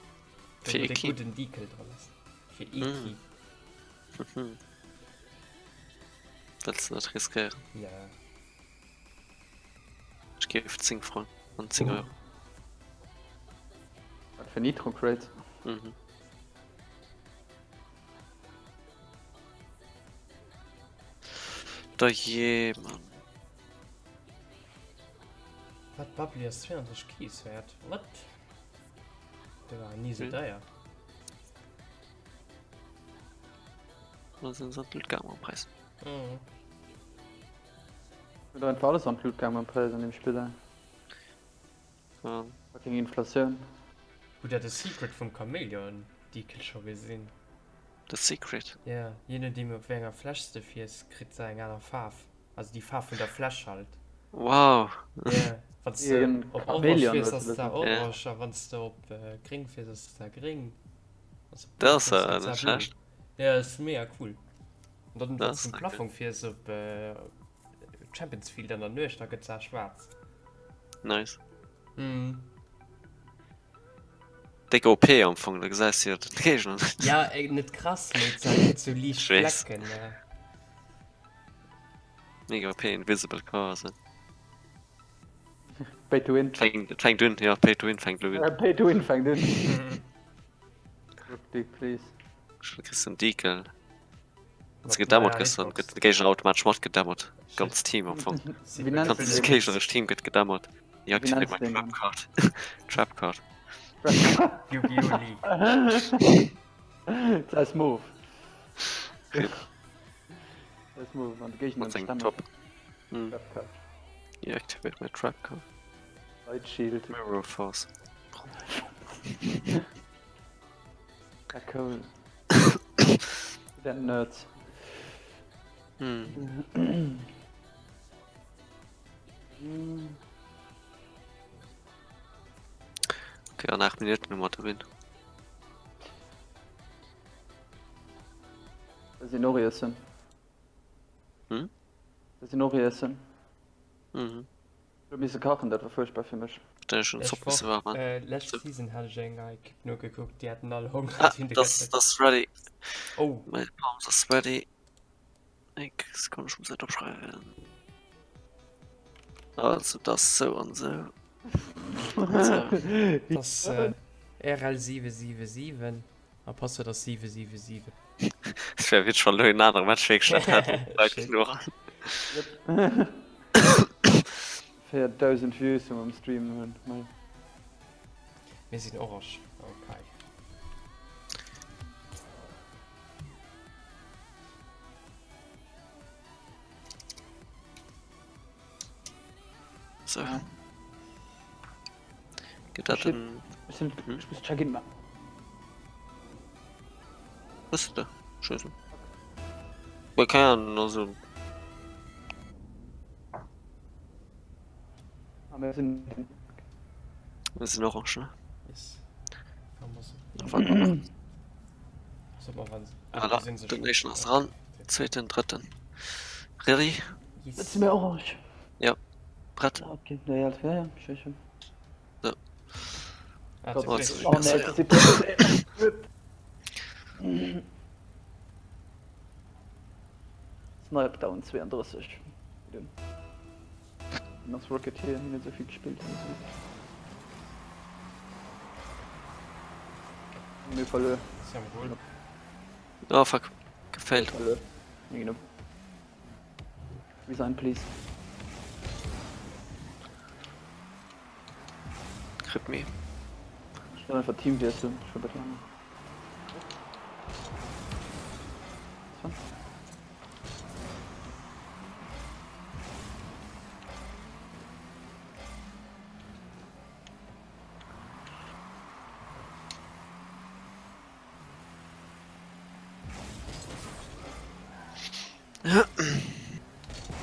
Für den Key? guten Deckel dran ist. Für E-Key. Das ist nicht riskieren. Ja. Ich gebe 10 Franken und 10 Euro. Was für Nitro Crates? Mhm. Da je, Mann. Was Bubbly ist 200 Keys wert? What? Der war nie so teuer. Was sind so ein Blutgamma-Preis? Mhm. Mit einfach alles an Blutgang am Preis an dem Spiel. Ja. Fucking Inflation. Gut, der Secret vom Chameleon, die Kill schon gesehen. The Secret. Ja, jene, die mir auf einer Flash dafür ist, kriegt seine andere Farbe. Also die Farbe von der Flash halt. Wow. Ja, wenn du auf Chameleon Orange wird ist, da das Orange, wenn du auf Grün ist, da Grün. Also, Das ist gibt's nicht auch schlecht. blau. Ja, ist mega cool. Und dann Das das ist ein okay. Plafond für so Champions Field an der Nöch, da gibt's auch schwarz. Nice. Mhm. Dick OP am Anfang, da gesagt ja, das geht schon. Ja, ey, nicht krass, mit so, so leicht Ich weiß. Flecken, ja. Mega OP, Invisible Cars. Pay to win. Fängt dünn, ja, Pay to Win fängt du an. Pay to win fängt an. Rückblick, please. Schon kriegst du einen Deckel. Was Das gedammert neuer gestern, Hitbox. geht schon automatisch Mod gedammert. Ganz Team am Anfang. Wie nennst Ganz du das den? gegnerische Team geht gedammert. Ja, Wie ich nennst mein du den dann? Trapcard. Trapcard. Yu-Gi-Oh! League. Das ist Move. Das ist Move, und der Gegner Und sein stammt. Top. Hm. Trapcard. Ja, aktiviert mein Trapcard. Light Shield. Mirror Force. Ja, cool. Der Nerds. Hm. Okay, an 8 Minuten nochmal drin. Das sind Nori essen. Hm? Das sind Nori essen. Mhm. Du bist kochen, das war furchtbar für mich. Da ist schon Ich so bis war, man. letzte Season hatte ich eigentlich nur geguckt, die hatten alle Hunger. Ah, die das ist ready. Oh, Mein Palms ist ready. Ich kann schon seit abschreiben. Also das so und so. Und so. das RL777. Da passt das 777. Das wäre jetzt schon ein anderer Match weggestellt hat. Shit. Nur an. 4000 Views am Stream hören. Mal. Wir sind orange. Okay. So. Ja. Geht das Shit. denn? Ich muss check-in machen. Was ist da? Scheiße. Wir können also. Aber wir sind. Wir sind orange, ne? Yes. Kann man so. Ja, warte mal. So mal wann. Voilà, sind sie den schon. nächsten ist dran. Zweiten, dritten. Ready? Das Yes. ist mir orange. Brett. Okay, ja, ja, schön. Ah, Gott, zu was frisch. ist- Oh nee, das ist Rip. Snipdown 32. Das Rocket hier nicht so viel gespielt. Mir verloren. Sie haben wohl. Oh fuck. Gefällt. Genau. Resign, please. Grip me. Ich will einfach Team wechseln. Schon bitte lange. So.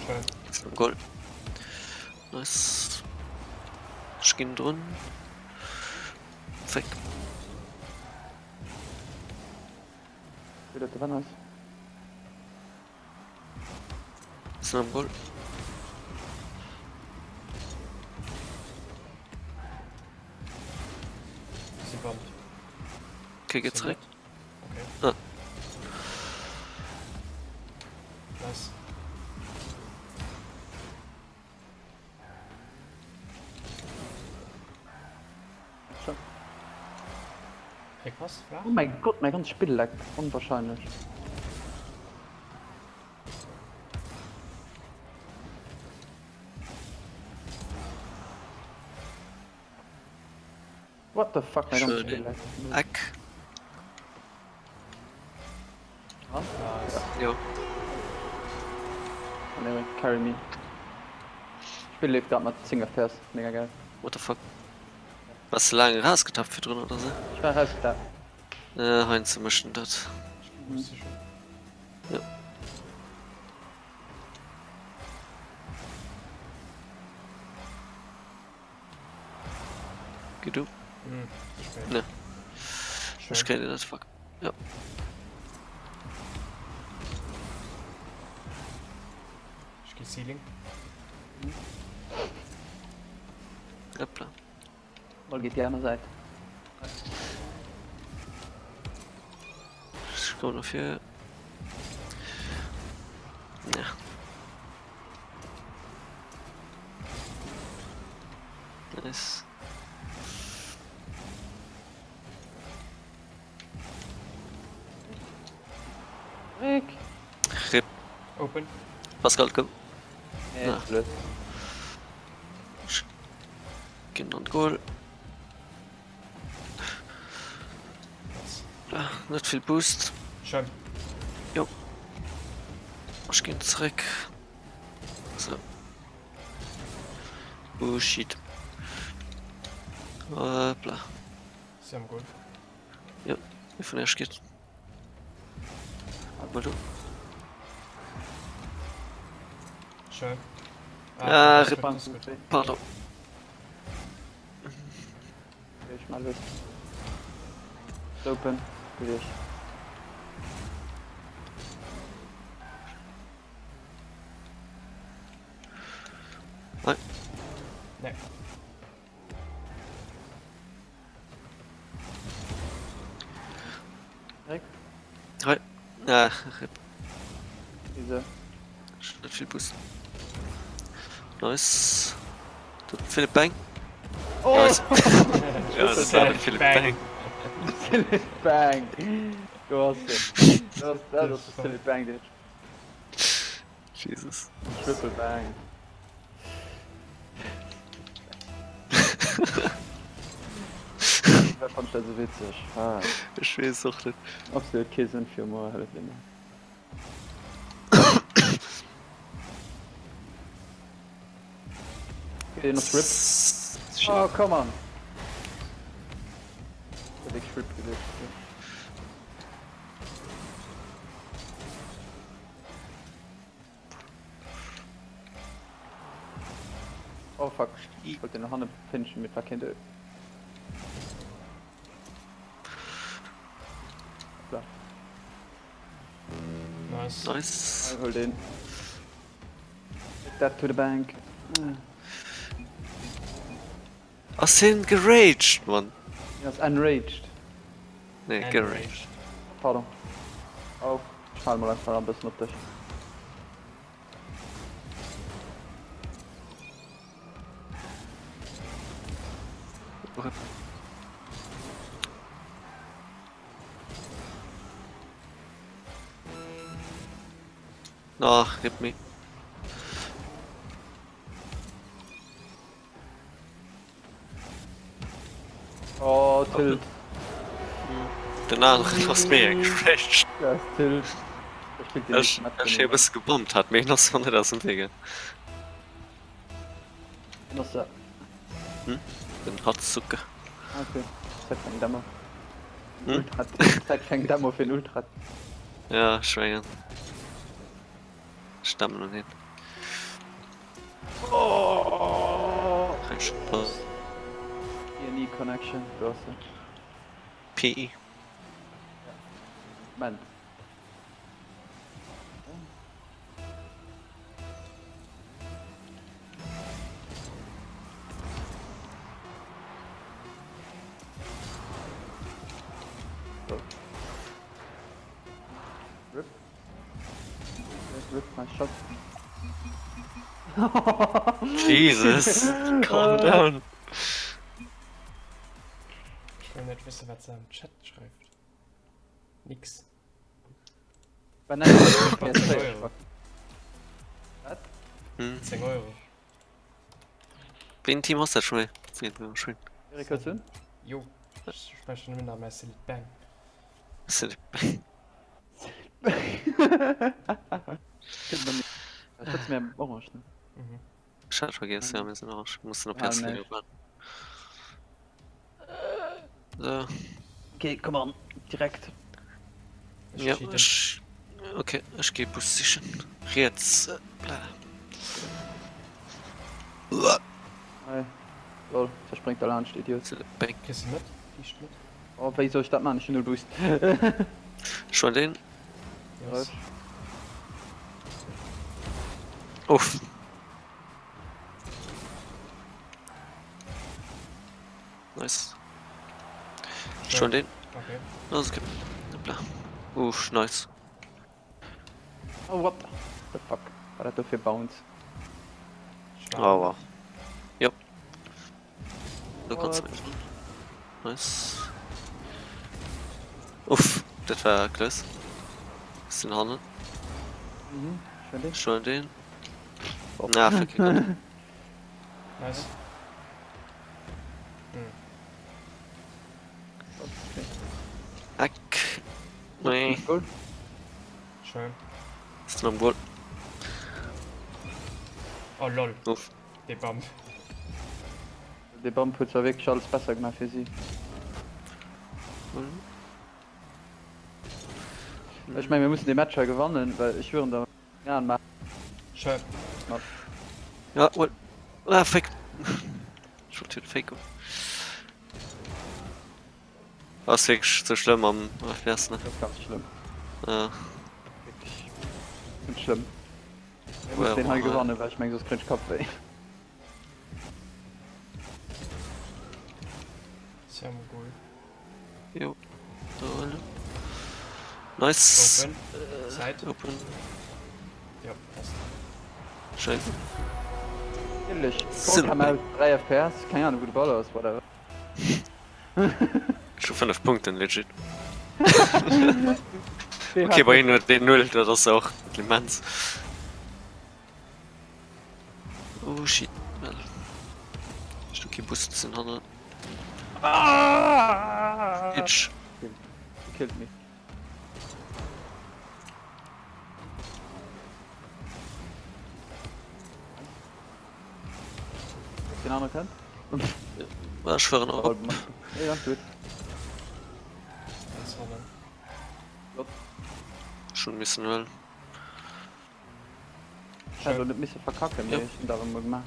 Schön. Goal. Nice. Skin drin. Perfekt. Wieder dran ist. Ist noch ein Goal. Sie bombt. Okay, geht zurück. Okay. Ah. Nice. Schon. Hey, was? Flach? Oh mein Gott, mein ganzes Spiel lag. Unwahrscheinlich. What the fuck, mein ganzes Schön, Spiel lag. Eck. Nice. Jo. Anyway, carry me. Spiel lebt gerade mal Singer Fairs. Mega geil. What the fuck? Was lange rausgetappt für drin oder so? Ich war heiß klar. Heinz mischen das. Wusste schon. Geh du. Hm, zu spät. Ne. Schön. Ich kenne das fuck. Ja. Ich geh Ceiling. Hoppla. Mal geht die andere Seite. Ich komme noch hier. Ja. Nice. Rick. Rip. Open. Pascal, komm. Nee, Ja. ist blöd. Kind und Goal. Nice. Ja, nicht viel Boost. Schön. Ich gehe zurück. So. Oh shit. Hoppla. Sie haben gut. Wie von erst geht. Mal du. Schön. Ah, das Rip. ist gut. Pardon. Ich mal los. Ist open. Will ich. Nee. Rick. Hi. Ja, Rip. Diese. Nicht viel Boost. Nice. Du, Philipp Bang. Oh! Nice. Ja, das war der Philipp Bang. Bang. Silly Bang! Du hast es. Du hast Silly Bang, den Jesus. Triple Bang. Das fand ich so witzig. Ah, Ich weiß auch nicht. absolut Kissen für mal halt immer. Okay, noch Trip. Oh, come on! Der Big Trip gelegt. Oh fuck, ich wollte noch eine pinchen mit Pakete. Klar. Nice. Hol den. Take that to the bank. Ah, sind geraged, Mann. Er ist enraged. Nee, geraged. Pardon. Oh, ich fall mal einfach ein bisschen auf dich. Ach, gib mir. Oh, Tilt. Danach hast mir geraged. Ja, ist Tilt. Er spielt den nicht Er ist ein bisschen gebombt, hat mich noch so nicht aus dem Wege. Genosse. Den Hotzucker. Okay. Zeit fängt Demo. Hm? Ultra. Zeit fängt Demo für den Ultra. Ja, schwingen. Stammen und hin. Oh! Kein Spaß. PNE Connection, du hast ja. PI. Mann. So. Rip. Rip my shot. Jesus. Calm down. Ich will nicht wissen, was er im Chat schreibt. Nix. Banane. 10 Euro. Was? 10 Euro. Wen Team hast du schon mal? Schön. Erik, hörst du? Jo. Ich spreche nur mit einer Silly Bang. Kennt man nicht. Das wird's mir im Orange, ne? Mhm. Schade, vergessen, ja, wir sind auch. Musst du noch Ah, Platz nee. nehmen. So. Okay, come on. Direkt. Ja, cheaten. okay, ich gehe Position. Jetzt. Hey. So, verspringt der Launch, Idiot. Bank. Kriegst du mit? Die Schmidt? Oh, wieso ich das machen? Ich bin nur Boost. Schon den? Yes. Uff. Nice. Schon den? Okay. Los, gib. Hoppla. Uff, nice. Oh, what the fuck? War das dafür Bounce? Aua. Ja. Du What? kannst mit. Nice. Uff, das war close. Ist in Hand. Mhm, schön den. Schon den? Oh. Na, fuck, gut. Nice. Okay. Ack. Nee. Gut. Schön. Ist noch im Goal. Oh lol. Uff. Der Bump. Der Bomb hat zwar wirklich alles besser gemacht für sie. Ich meine, wir müssen den Match ja gewonnen, weil ich würde da ja machen. Schön. Ja, well. Ah, fake. Ich wollte den Fake. Das ist wirklich so schlimm am FPS, ne? Das ist ganz schlimm. Ja. Wirklich. Ganz schlimm. Wir Well, müssen den halt well. gewonnen, weil ich meine, so cringe Kopf weh. Sehr cool. Jo. Toll. Nice. Open. Side. Open. Ja, passt. Schön. Ehrlich. Sind- Komm mal 3 FPS, keine Ahnung, wo der Ball ist, whatever. Schon 5 Punkte, legit. Okay, bei ihnen nur den 0, das ist auch immens. Oh shit. Well. Stücke Boost sind 100. Itch. He killed me. Den anderen kennt? War schwer noch. Ja, ganz gut. Das war dann. Schon ein bisschen well. Ich habe nicht ein bisschen verkacken, Ja. ja. Ich bin darum gemacht.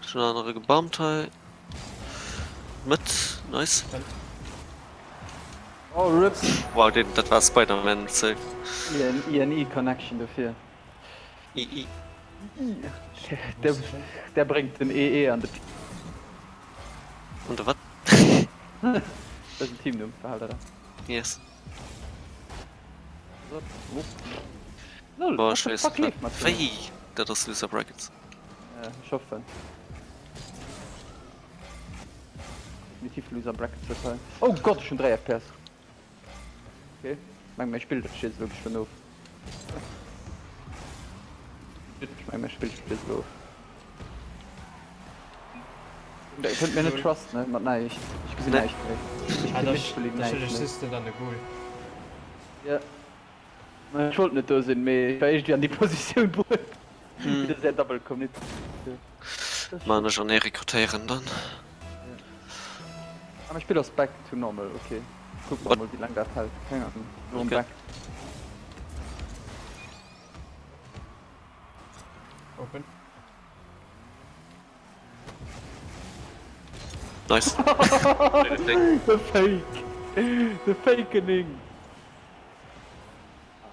Schon eine andere gebombt. Mit. Nice. Oh, RIP. Wow, das war Spider-Man Zeug. INI Connection dafür. I. Der bringt den EE an den Und was? Das ist ein Team, Verhalter da. Yes. Lol, Boah, what the scheiße. fuck lebt man? Fei. Das ist Loser Brackets. Ja, ich hoffe. Definitiv Loser Brackets total. Oh Gott, schon 3 FPS. Okay. Manchmal spielt das jetzt wirklich schon auf. Manchmal spielt das auf. Ich könnte mir nicht trusten, ne? Nein, ich gesehen Nee. nicht. Ich Ah, bin das mitspielen, das nein. ist der System dann gut. Ja. Ich wollte nicht da sind, mehr weil ich an die Position wurde. Wieder sehr double kommt nicht. Man ist schon rekrutieren dann. Aber ich spiele aus Back to Normal, okay. Guck mal, wie lange das halt. Keine Ahnung. Nur Okay. Back. Open. Nice. The Fake! The Fakening!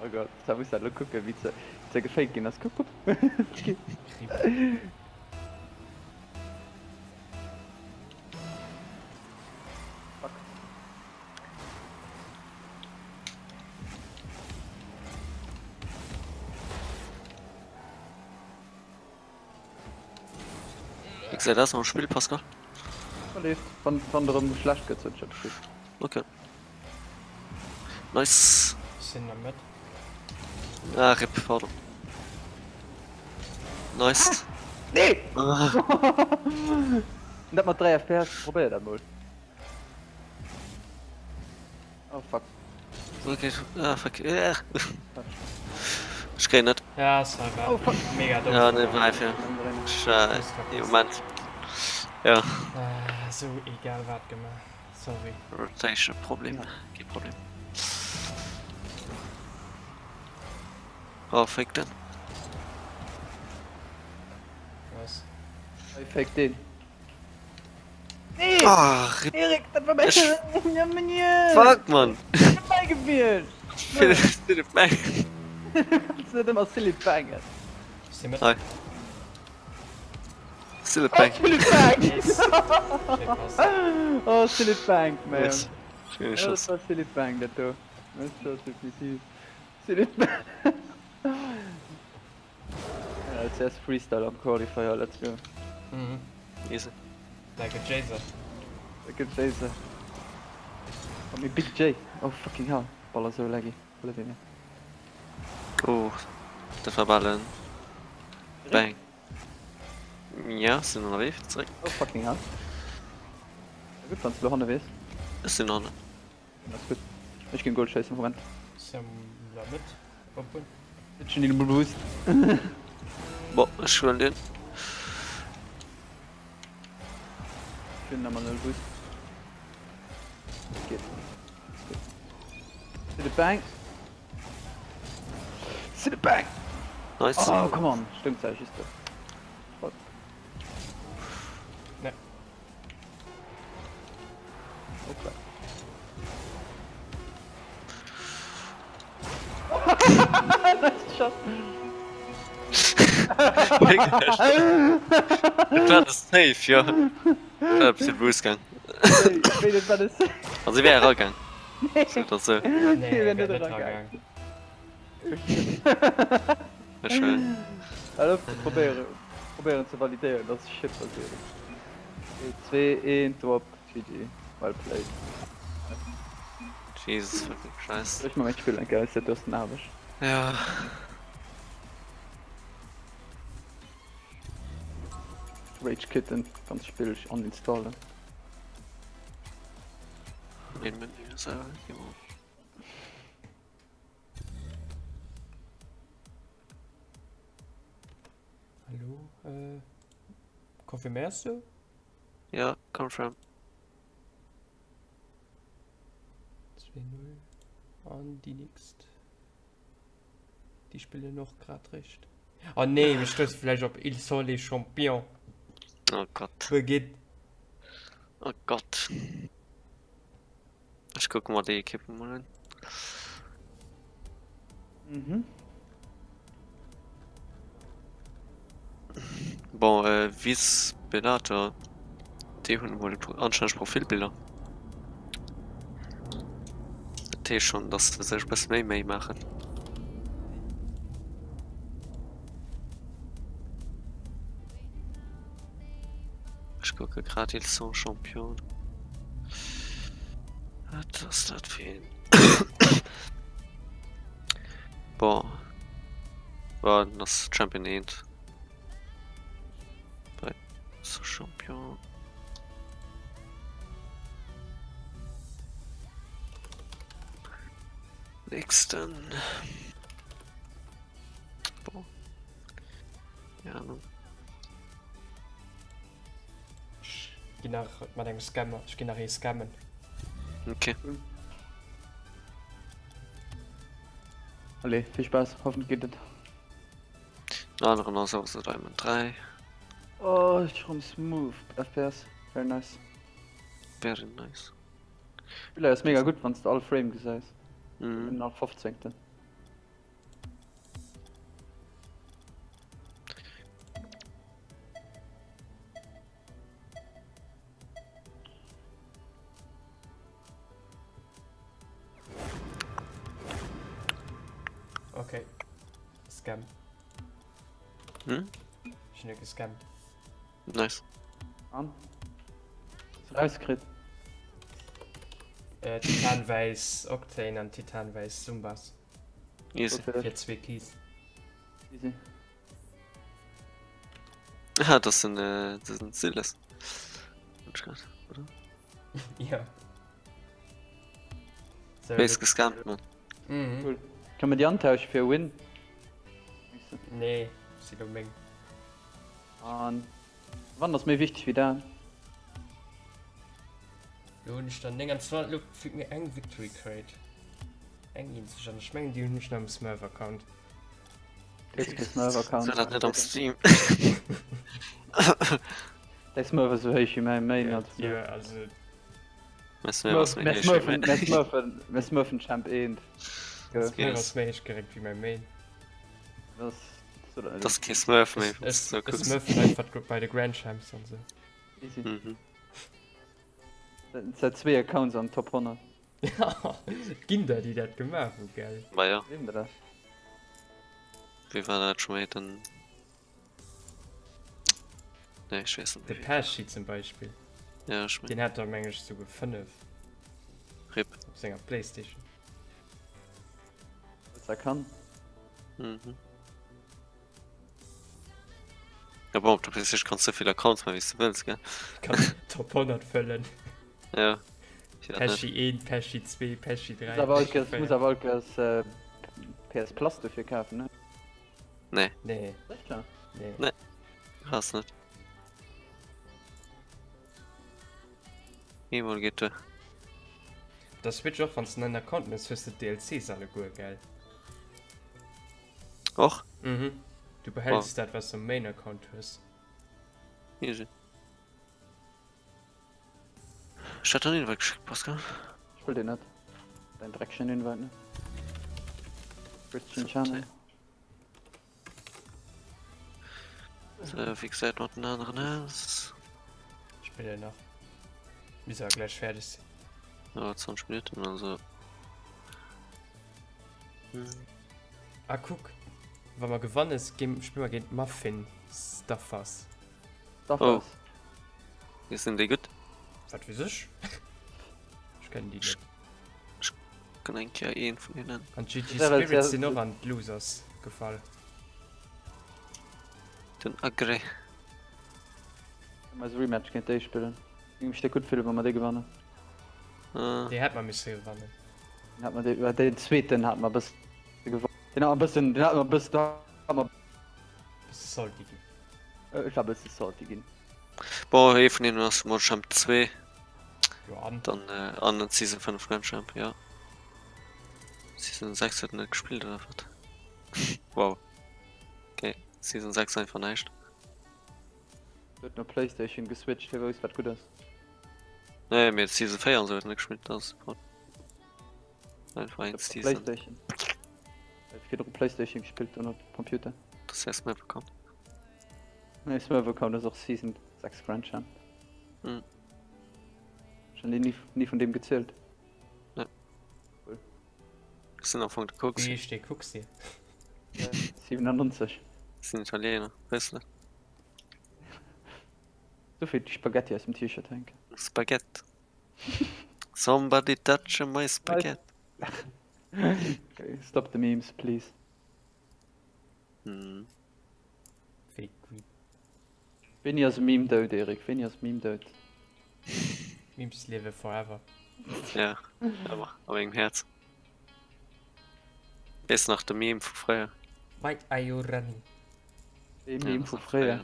Oh Gott, da muss ich halt gucken, wie der gefaked gehen. Das guck. Ich sehe das noch im Spiel, Pascal. Verlebt. Von anderem Schlacht gezwitschert. Okay. Nice. Sind damit. Ah, RIP, pardon. Nice. Nee! Ah, Und hat mal 3 FPS. Probier das mal. Oh fuck. okay. Ah, fuck. Ich geh nicht. Ja, es war Oh fuck. mega dumm. Ja, ne, war für. Scheiße. Moment. Ja, So egal, was gemacht. Sorry. Rotation Problem. Kein Problem. Oh, fake dann. Was? Ich fake den. Ah, RIP. Erik, das war mein... Ja, Mann, ja. Fuck, man. Beigebiert! Philipp Bang. Das wird immer Silly Banger. Sind mit? Hi. Philipp Bang. Silly Bang! Yes. Shit, was? Oh, Silly Bang, man. Yes. Schöne Ja, das Schuss. war Silly Bang, das da. Das war definitiv. Silly Bang. Ja, als erst Freestyle am Qualifier, let's go. Mhm. Easy. Like a Jason. Look at Jason. Oh, me Big J. Oh, fucking hell. Baller so laggy. Bolivia. Oh, das war Ballen. Bang. Ja, sind wir noch weg, zurück. Oh, fucking hell. Ja, gut, wenn's Lohane weißt. Es sind noch nicht. Das ist gut. Ich geh Gold scheißen, Moment. Sind damit? Open. Jetzt schon die Nummer bewusst. Boah, ich will den. Schön nochmal null bewusst. Geht. Silly Bang. Silly Bang! Nice. Oh, come on. Stimmt, sag ich, ist das. Fuck. Ne. Okay. Nice shot. Das war das safe, ja. Ich hab bisschen Boost gegangen. Ich will nicht, was das ist. Also ich wäre rausgegangen. So oder so. Nee, Wir wir werden nicht nicht rangegangen. Wäre schön. Also, probieren zu validieren, dass Shit passiert. 2, 1, Drop, GG. Well played. Jesus fucking Scheiß. Soll ich mal mitspielen, geil, ist der Durst Nabisch. Ja. Rage Kitten, ganz Spiel uninstallen. Den Menü selber. Hallo? Konfirmierst du? Ja, confirm. 2-0. Und die nächste. Die spielen noch gerade recht. Oh nee, wir stößen vielleicht auf Il Sole Champion. Oh Gott. Begeht. Oh Gott. Ich gucke mal die Kippen mal an. Mhm. Bon, wie's Bellator? Die haben wohl anscheinend Profilbilder. Das ist schon, dass sie sich bis mehr machen. Ich gucke gerade jetzt so Champion. Was ist das für ein? Boah. War das Champion End. Bei so Champion. Nächsten. Boah. Ja, ne. Ich geh nach meinem Scammer. Ich geh nach hier scammen. Okay. Alle, viel Spaß, hoffentlich geht das. Andere noch so Diamond 3. Oh, ich rum smooth. FPS, very nice. Very nice. Spieler ist mega gut, wenn es all Frame gesagt ist. Mhm. Nach 15. Okay. Scam. Hm? Ich bin gescammt. Nice. An. Rausgekriegt. Titanweiß Octane und Titanweiß Zumbas. Easy. Für 2 Keys. Easy. Ah, das sind Silas. Oder? Ja. So, Wer ist gescampt, man? Mhm. Cool. Kann man die antauschen für Win? Nee, sie doch Meng. Und wann das mir wichtig wie da? Du nicht dann den ganzen Look für mir eng Victory Crate. Eng ihn sich an Schmengen die nicht am Smurf Account. Jetzt ist Smurf Account. So, das nicht am Stream. Der Smurf so heiß wie mein Main hat. Ja, also Müssen wir was mit dir schreiben. Mit Smurfen Champ End. das Ja. was mir nicht direkt wie mein Main. Das so Das ist kein Smurf mehr. Es So cool. Smurf einfach bei der Grand Champs und so. easy. Mhm. Seit 2 Accounts an Top 100. Ja, Kinder, die das gemacht haben, geil. Aber ja, Nehmen wir das. wie war das schon mal dann? Ne, ich weiß Der nicht. Paschi zum Beispiel. Ja, ich mein, Den hat er manchmal sogar 5 RIP. auf seiner Playstation. Was er kann. Mhm. Aber ob du plötzlich kannst so viele Accounts machen, wie du willst, gell? Kann Top 100 füllen. Ja. Ich weiß nicht. Paschi 1, Paschi 2, Paschi 3. Muss aber auch als PS Plus dafür kaufen, ne? Nee, Nee, Echt klar. nee. krass nicht. Jemand geht da. Das wird auch, wenn es einen Account ist, für die DLCs alle gut, geil. Och, Mhm. Du behältst das, was du im Main-Account hast. easy. Ich hatte den weggeschickt, Pascal. Ich will den nicht. Dein Dreckchen hinweiten, ne? Christian Channel. So, wie gesagt, noch den anderen ist. Ich bin ja noch. Wir sind gleich fertig. Ja, 20 Minuten, also. Ah, guck. Wenn man gewonnen ist, spielen wir gegen Muffin Stuffers. Darf Oh. das? Wie sind die gut? Was für sich? Ich kenne die nicht. Kann eigentlich ja einen von ihnen. Und GG Ja, weil Spirits es sind ja- noch an die Losers gefallen. Den Agre. Mal so Rematch könnt ihr spielen. Ich der gut Film, wenn man den gewonnen. Die hat man mich sehr gewonnen. Dann hat man den zweiten hat man bis gewonnen. Den hat man bis da. Das soll die. Ich glaube, es ist salty gehen. Boah, hier von ihnen aus Mod Champ 2. Ja, an. Dann an den Season 5 Grand Champ, ja. Season 6 hat nicht gespielt oder was? Wow. Okay, Season 6 einfach nicht. Wird nur Playstation geswitcht, hier weiß was gut ist. Nee, mir hat Season 4 und so hat nicht gespielt, das ist gut. einfach eins Auf diesen. Playstation. Ich habe Playstation gespielt und auf Computer. Das heißt mir bekommen. Ne, Server Account ist auch Season 6 Grand Champ. Hm. Schon nie von dem gezählt. Sind auch von der Cooks. Wie ich den guckst dir. 97. Sind Italiener. Weißt du? So viel Spaghetti aus dem T-Shirt hängen. Spaghetti. Somebody touch my spaghetti. Okay, stop the memes, please. Hm. Fake Creep. Bin ich als Meme dort, Erik? Bin ich als Meme dort? Memes live forever. Ja, aber im Herz. Bis nach dem Meme von früher. Why are you running? Ein Ja, Meme das von war früher.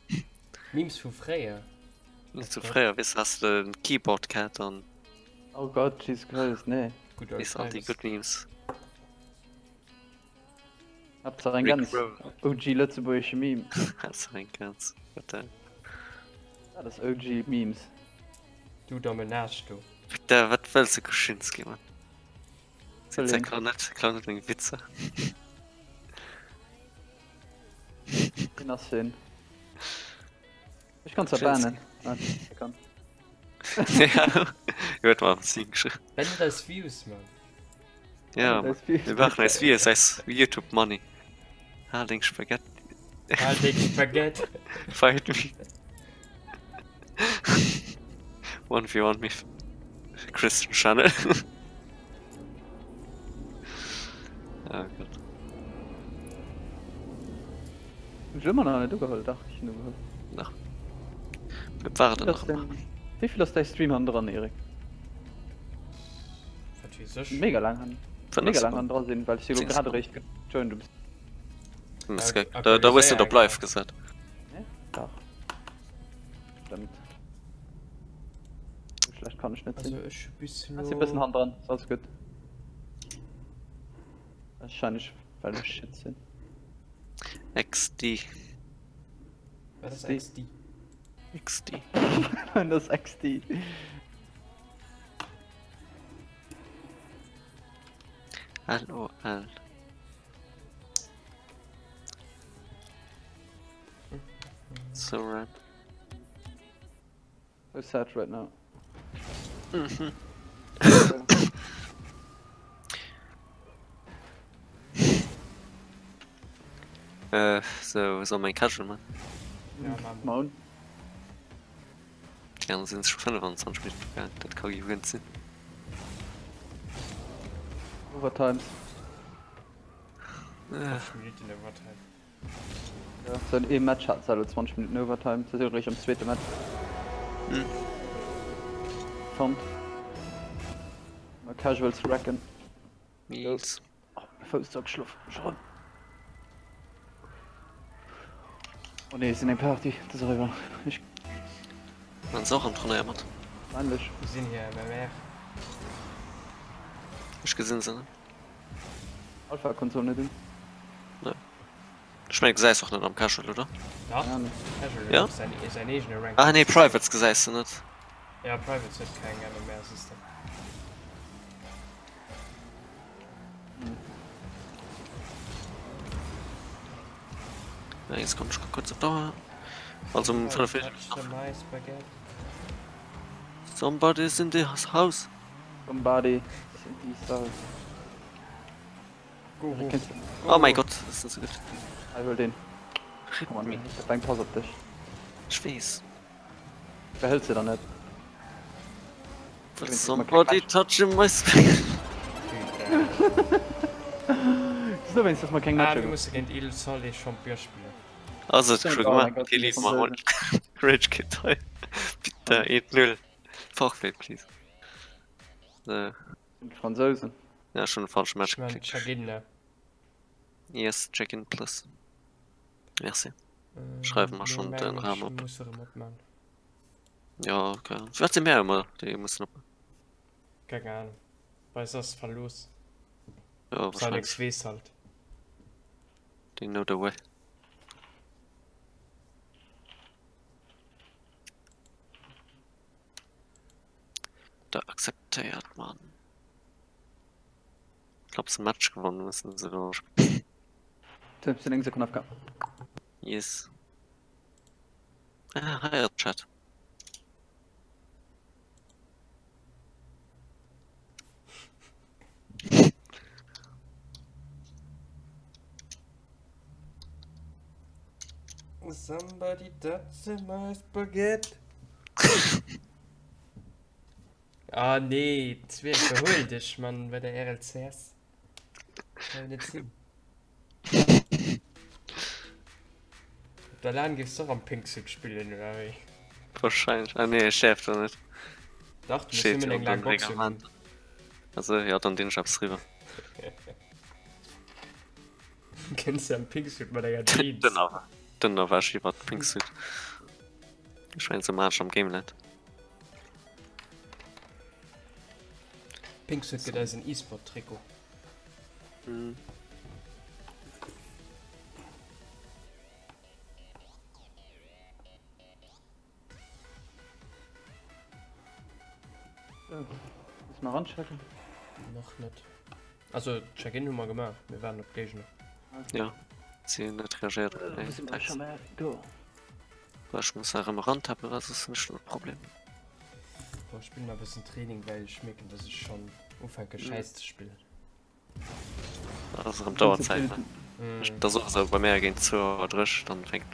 nicht. Memes von früher. Nicht so früher, bis hast du ein Keyboard gehabt und Oh Gott, Jesus Christ, nee. Gut bis all die good Memes. Habt ihr ein Rick ganz Roll. OG Lützeburgische Meme? Hast du ein ganz. Ja, das OG Memes. Du dominierst du. Da, was willst du Kuschinski, Mann? Sind ja Verlinkt. klar nicht wegen Witze. In der Sinn. Ich kann's Schön erbannen. Nein, ich kann. Ja, ich würde mal singen. Wenn das Views, man. Ja, Das Mann. ist viel- Wir machen es wie es heißt YouTube Money. Harding Spaghetti. Halt ich Spaghetti. Fight me. 1v1 mit Christian Channel. Oh Gott. Ich will immer noch nicht geholt, ach, ich nur geholt. Wir warten noch mal. Wie viel ist dein Stream an dran, Erik? Französisch. Mega lang an. Mega lang an dran sind, weil ich hier 10 gerade Sekunden. recht gejoint bist. Da wirst du doch live gesagt. Ne? Doch. Stimmt. So schlecht kann ich nicht Also sehen. ich ein bisschen. Hast du ein bisschen Hand dran, ist alles gut. Wahrscheinlich, weil wir shit sind. XD. Was ist die- XD? XD. Das XD. LOL. So rad. So sad right now. So mein Casual, Mann. Ja, Mann. Maun. Die anderen sind schon 25 Minuten gegangen. Das kann ich gewinnt sein. Overtimes. 5 Minuten in der Wartime. Ja, so ein E-Match hat es also 20 Minuten Overtime. Das ist übrigens am zweiten Match. Hm. Fand. Mal Casuals racken. Mies. Oh, mein Fuß ist so geschlafen. Schon. Oh ne, ist in der Party. Das ist rüber. Ich Man ist auch am Turnier, Mann. peinlich. Wir sind hier im MR. Ich gesehen sind. Alpha-Konsole nicht. Ich meine, sei es auch nicht am Casual, oder? Ja? Ja, ne. Casual Ja? ist ein eigener Rank. Ah, nee, Privates gesagt nicht. Ja, Privates hat kein MMR-System. Ja, jetzt kommt schon kurz auf Dauer. Also, um Touch Viertel. my spaghetti. Somebody's in the house. Somebody. Sind die Stars. Go, go. Kennst du? Oh mein Gott, das ist so gut. Ich will den. Komm on, ich hab einen Pass auf dich. Ich weiß. Behältst du da nicht? But Wenn ich somebody mal touching my spaghetti. Wieso, wenn es das mal kein Ah, Match wir gibt? müssen gegen Il Sole Champion spielen. Also, Stimmt, schon oh mein gemacht. Gott, Die die lief mal Franzosen. und Rage Kid 3. Bitte, 1-0. Fachwelt, please. Die Franzosen. Ja, schon ein falsches Match Ich meine, geklickt. Chagin, Yes, check-in plus. Merci. Schreiben wir schon den Rahmen ab. Muss er abmachen. Ja, okay. Was sind mehr immer? Die müssen noch. Keine Ahnung. Weil das verlos. Ja, Seine wahrscheinlich. Xwes halt. Die know the way. Da akzeptiert man. knappsten Match gewonnen müssen sie doch. 15 Sekunden Aufgabe. Yes. Ah, hi, Chat. Somebody doesn't must forget. Ah nee, zwei verhol dich, Mann, bei der RLCS. Kann nicht sehen. Da Laden gibt's doch am Pinksuit spielen, oder wie? Wahrscheinlich. Ah nee, Chef doch nicht. Doch, du musst Steht immer ja den kleinen unter dem Box Reglement. Also, ja, dann den Schab's rüber. Kennst du am Pinksuit bei der Jeans? Dann noch was über Pinksuit. Ich meine, so Marsch am Gameland. Pinksuit geht als ein E-Sport-Trikot. Mhm. Muss mal ranchecken. Noch nicht. Also, Check-in haben wir gemacht. Wir waren auf Gegner. Ja, sie nicht reagiert. Müssen wir schon mal go. Ich muss auch am Rand haben, das ist nicht ein Problem. Boah, ich spiele mal ein bisschen Training, weil ich merke, dass ich schon anfange, Scheiß zu spielen. Das ist am Dauerzeit, ne? Das ist also bei mir gehen 2 oder 3, dann fängt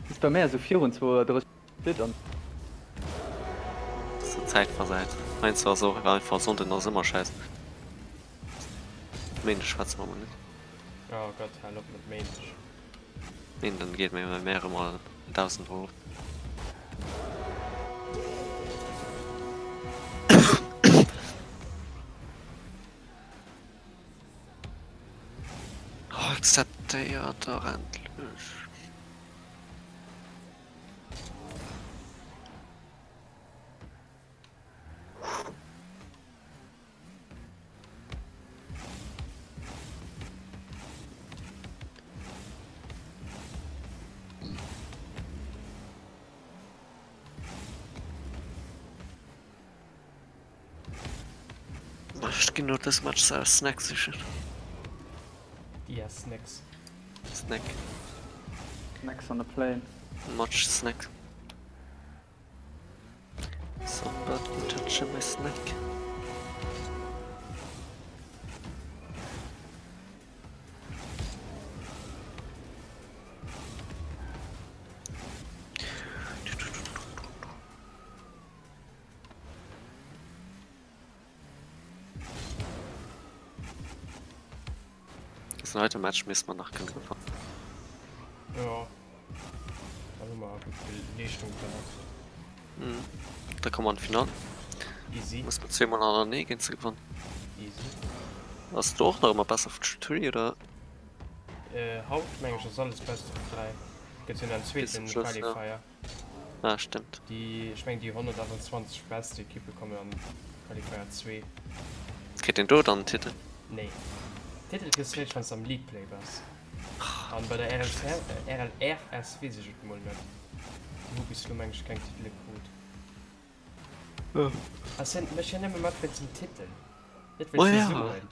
Ist bei mir so 4 und 2 oder 3 Bild an. das ist Zeit verseit. Meins war so, war einfach so und dann immer scheiße. Mensch, schwarz machen wir nicht. Oh Gott, hallo mit Mensch. Nee, dann geht mir immer mehrere Mal 1000 hoch. Oh, jetzt hat der ja da endlich. Ich gehe nur das Match als Snack sicher. Ja, Snacks. Snack. Next on the plane. Match Snack. Somebody touch my snack. Das zweite Match müssen wir nach Kämpfen. Ja. Also mal gut viel Leistung da. Mhm. Da kommen wir ins Finale. Easy. Muss man 10 Mal an der Nähe gehen zu gewonnen. Easy. Hast du auch noch immer besser auf Tree oder? Hauptmenge ist alles beste für 3. Gibt's in einem zweiten Bisschen Schuss, ja. Qualifier. Ah, stimmt. Die, ich meine, die 128 beste Equipe kommen an Qualifier 2. Geht den du dann Titel? Nee. Titel kriegst du wenn es am League Play warst. Und bei der RLRS weiß ich mal nicht. Wo bist du manchmal kein Titel gut? Also, ich ja nicht mehr mit zum Titel. Nicht, Oh weil ja. sie so wollen.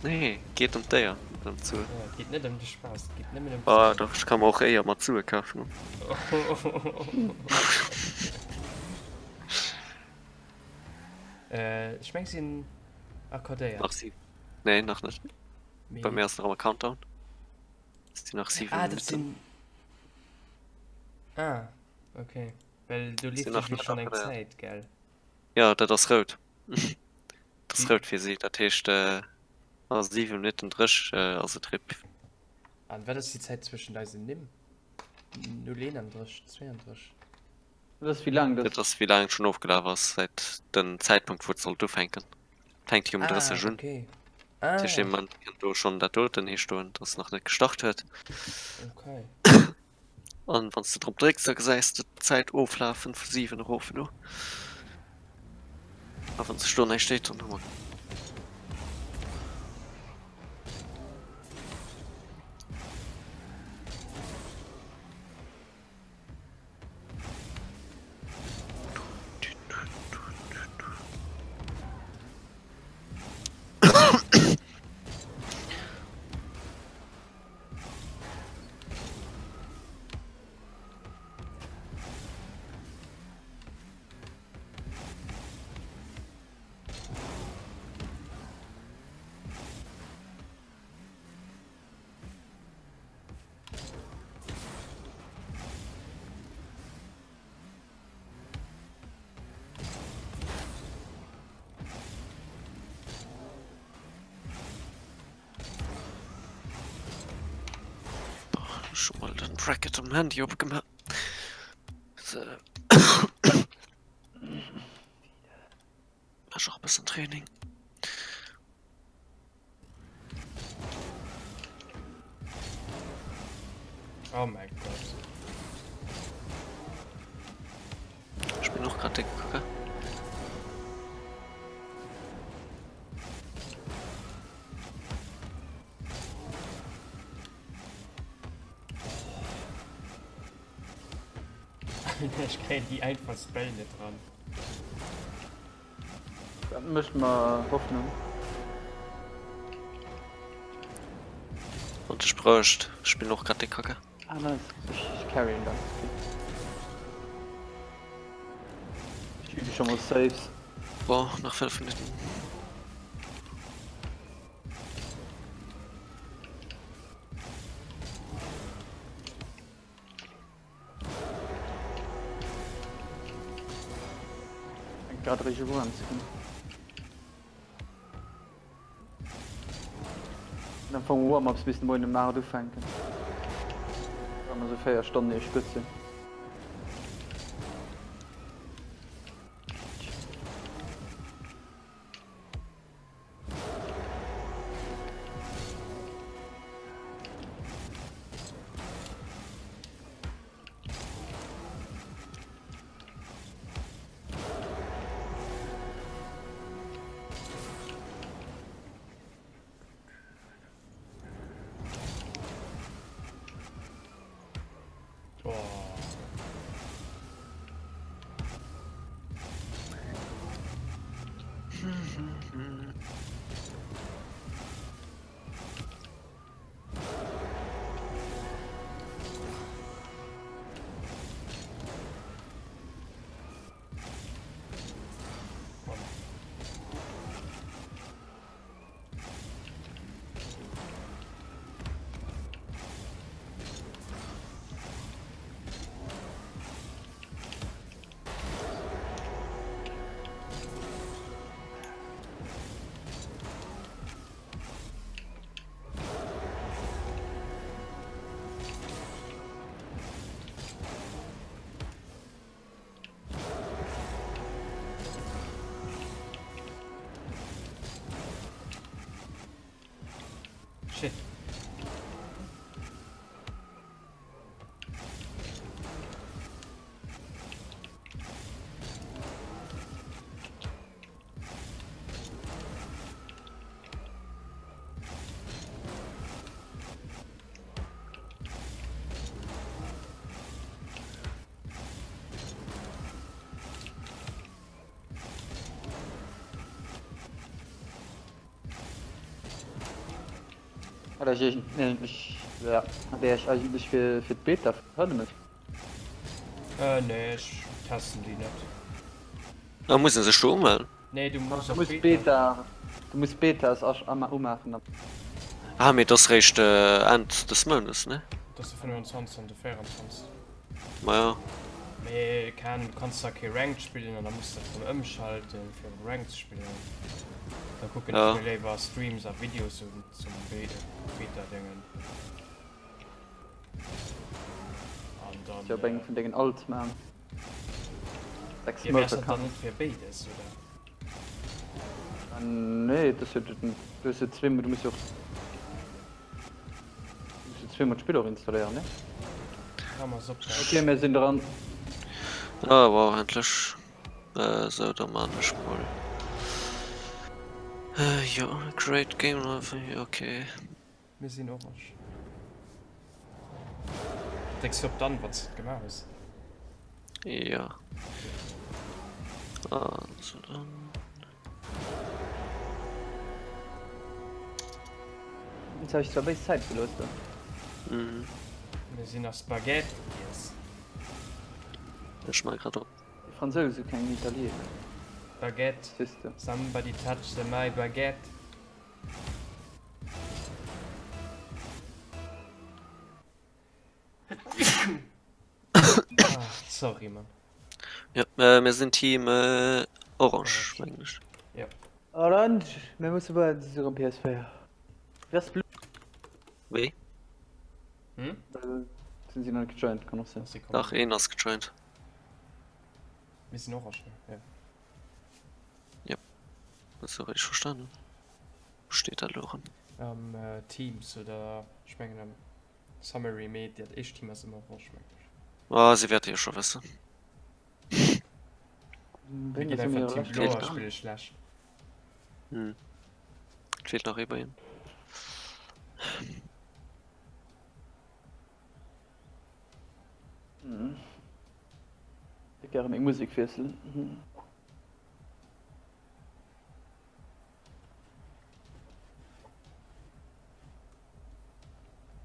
Nee, geht um der. Dann zu. Ja, geht nicht um den Spaß, geht nicht mehr um Ah, doch, ich kann mir auch eher mal zukaufen. Ich meine, sie in Akkordea. Nach 7. Nee, noch nicht. Bei mir ist noch am Countdown. Ist die nach 7 Ah, das sind. Ah, okay. Weil du lebst noch ja schon nicht eine ab, oder? Zeit, gell? Ja, das ist rot. Das ist Wie? rot für sie. Das heißt, also 7 Minuten Drisch, also Trip. Und war das die Zeit zwischen deinen Nimm? 0 32. Das ist wie lang das? Das ist wie lange schon aufgeladen war, seit dem Zeitpunkt, wo es soll durchhängen. Fängt hier um 30 Stunden. Okay. Ah, Das ist man kennt du schon da dort, den hier das noch nicht gestartet hat. okay. Und wenn du drum drückst, dann sagst du Zeit auflaufen für 7 rufen nur. Aber wenn es Stunde steht, dann nochmal. schon mal den Bracket am Handy abgemacht. So. Mach auch ein bisschen Training. Oh mein Gott. Ich bin noch gerade gucken. Ich krieg die einfach Spell nicht dran. Dann müssen wir hoffen. Und ich bräuchte. Ich bin noch gerade die Kacke. Ah, nice. Ich carry ihn dann. Ich übe schon mal Saves. Boah, nach 5 Minuten. Gerade richtig gut anziehen. Dann fangen wir Warm-Ups bis morgen im Nachhinein fangen. Wenn wir so 4 Stunden in Spitze. Boah. Shit. Oder ja, wäre ich eigentlich für Beta Tournament. Nee, ich tasten die nicht. Da müssen sie schon mal. Nee, du musst Du auf musst Beta das auch einmal ummachen. Ah, mir das recht End des Monats, ne? Das ist der 25 und der 24. Naja. Nee, kannst du kein Ranked spielen und dann musst du von umschalten für ein Ranked zu spielen. Dann gucken Ja. wir lieber Streams auf Videos und zum Beta-Dingen. Und dann. Ja, bei von den Alt, man. 6 Ja, wär's dann nicht für Betas, oder? Nee, das ist jetzt zweimal, du musst ja zweimal Spieler installieren, ne? Kann man so Okay, wir sind dran. Ah, wow, endlich. So, da man ich mal. Ja, great game, okay. Wir sind orange. Denkst du, ob dann was gemacht ist? Ja. Also dann. Jetzt habe ich zwar bei Zeit gelöst. Mhm. Wir sind nach Spaghetti. Yes. Ich mal gerade. Die Französische kennen Italien. Baguette. Siehst du. Somebody touch the my baguette. Sorry, Mann. Ja, wir sind Team Orange, eigentlich. Ja. Orange, wir müssen bei dieser PS4. Was blöd? Wie? Hm? Sind sie noch nicht gejoint, kann auch sein. Dass sie kommen. Nach Enas gejoint. Wir sind auch schnell. Ja. Das ist richtig verstanden. Wo steht da Loren? Teams oder schmecken am Summary Mate, das ich Team ist immer vorschmeckt. Ah, sie wird hier schon wissen. Wir Wenn gehen das mir einfach Team recht Blauer dran. spiele schlecht. Hm. Fehlt noch über ihn. Ich gerne Musik wechseln.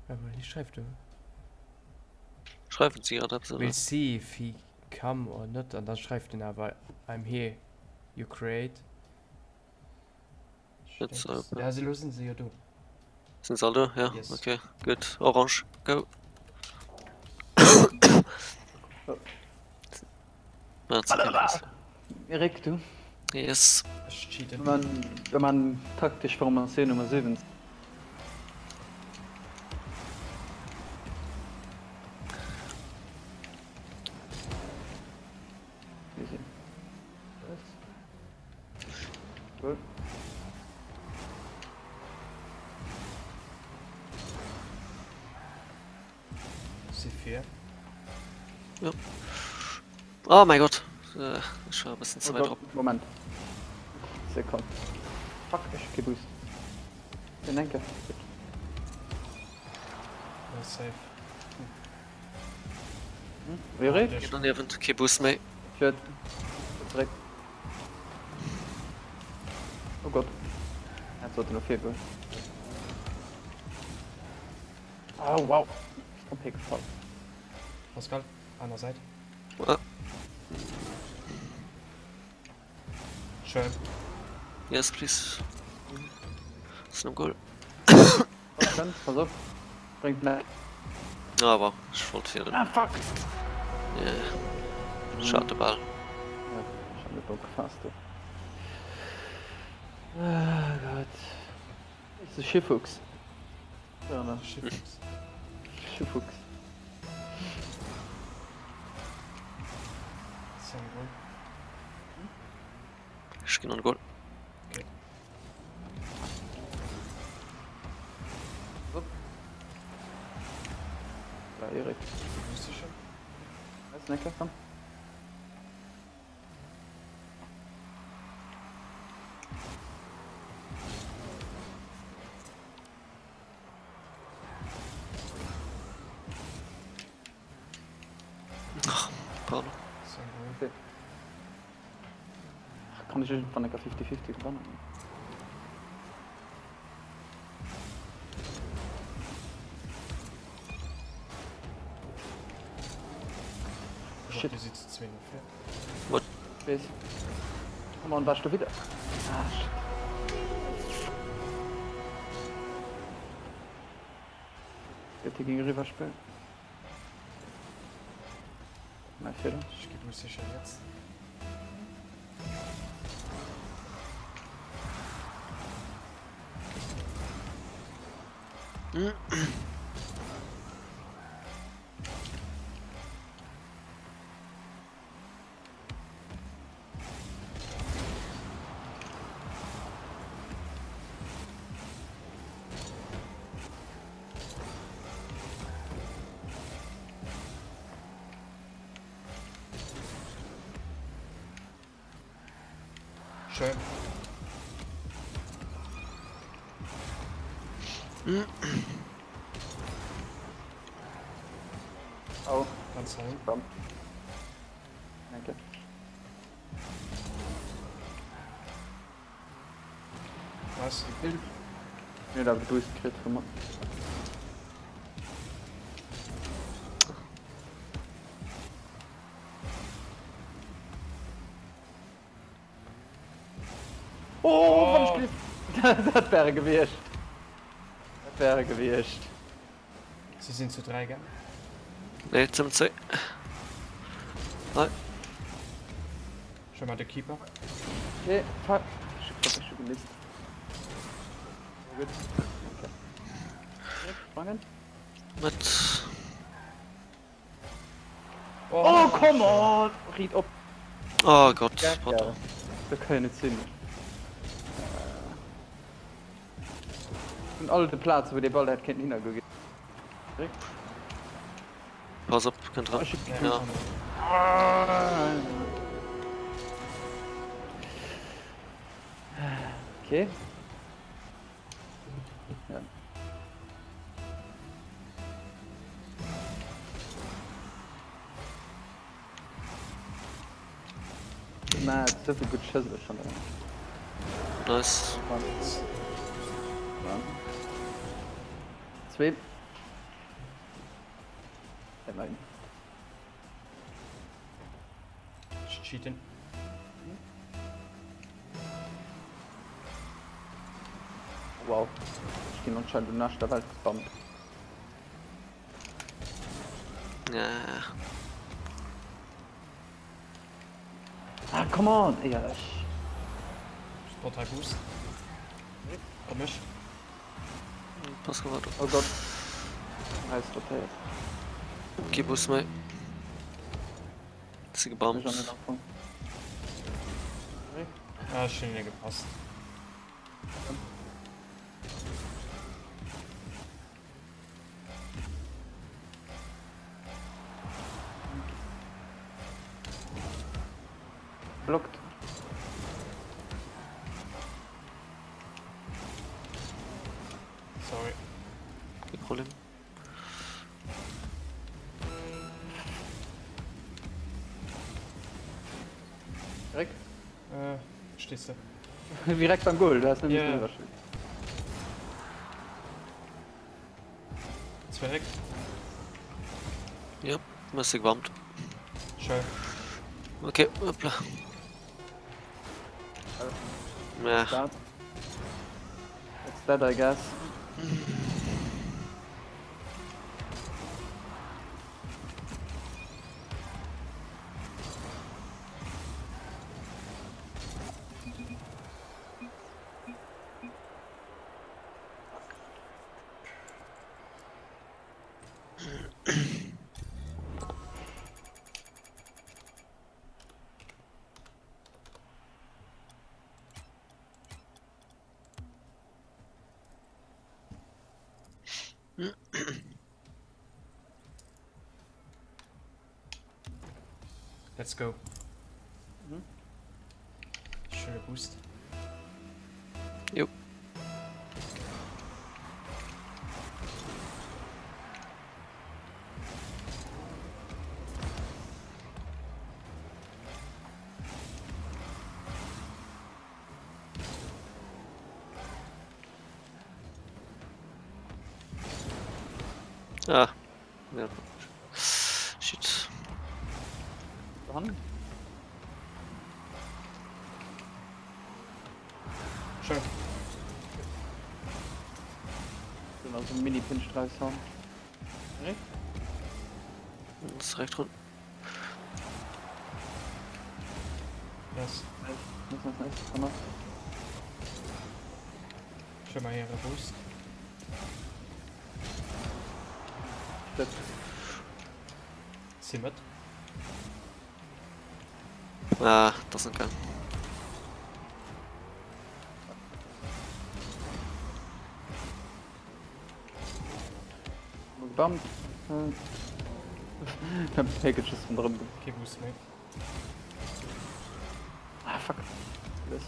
Aber die schreibt du. Schreiben Sie gerade ab, so. We'll see if he come or not. Und dann schreibt ihn aber I'm here. You create. Jetzt, Ja, sie lösen sie ja du. Sind sie alle? Ja, Yes. okay, gut. Orange, go. Erik, du? Yes. Das cheatet. Wenn man taktisch formación Nummer 7. Easy. Gut. C4. Oh mein Gott. Ich war ein bisschen zu Oh weit Gott, drauf. Moment. Sekund. Fuck, ich geboost. Den Denker. Ja, safe. Erik? Der Geht dann event, okay, Boost mehr. Shit. Direkt. Oh Gott. Jetzt sollte noch 4 Gold. Oh wow. Ich hab gefallen. Pascal, an der Seite. Ah, Schön. yes, please. Das ist noch Goal. Pass auf. Bringt mehr. Ja, aber ich wollte hier. Ah, fuck. Yeah. Schade Ball. Ja, ich hab den Bock gefasst. Ah Gott. Das ist Schifffuchs. Ja, ne? Schifffuchs. Schifffuchs. Sehr gut. Ich gehe noch ein Goal. Ja, Erik. Wusste schon. Was ist denn der Kampf? Pardon. Sehr gut. Okay. Kann ich von der 50-50 gewonnen? Shit. Du sitzt 2 Bis. Komm on, warst du wieder? Ah, shit. Geht hier gegen River spielen? Nein, Fehler. Ich gebe mir sicher jetzt. Schön. Oh, Ganz rein. komm. Danke. Was? Ja, da du bist Crit gemacht. Oh, was das wäre gewischt. Das wäre gewischt. Sie sind zu 3, gell? Nee, zum 2. Nein. Schon mal der Keeper. Okay, fuck. Ich hab schon gemisst. Gut. Okay. Fangen. Mit. Oh, come on! Ried op. Oh Gott, Ja, warte. ja. Da kann ich nicht sehen. Und alle Platz, wo der Ball hat, kennt ihn hintergehen. Pass auf, kein dran. Ja. Okay. Ja. Na, so viel gut Schüsse schon drin. Nice. Zwei. Immerhin. Cheaten. Wow. Ich gehe anscheinend nach der Welt gebombt. Ja. Ah, come on! Ja, ich. Total Boost. Komm ich. Pass auf, warte. Oh Gott. Heiß rotiert. Gib uns mal. Sie gebombt. Schon nicht anfangen. Ah, schön nicht gepasst. Blockt. Sorry. Kein Problem. Direkt. Stehst du? Direkt beim Goal, du hast nämlich Ja. yeah. Unterschied. Zwei weg. Ja, was gebombt. Schön. Okay, hoppla. Ja, Start. It's that, I guess. Let's go. Schöner Boost. jo. Ah, ja. Shit. Dran. Schön. So mal so einen Mini-Pinstreif haben. Direkt. Das ist recht rund. Yes. Nice. Hammer. Schön mal hier einen Boost. Shit. Zieh mit. Ah, das sind kein. Gebombt. Ich hab Packages von drin. Okay, Boost mehr. Ah, fuck. Das.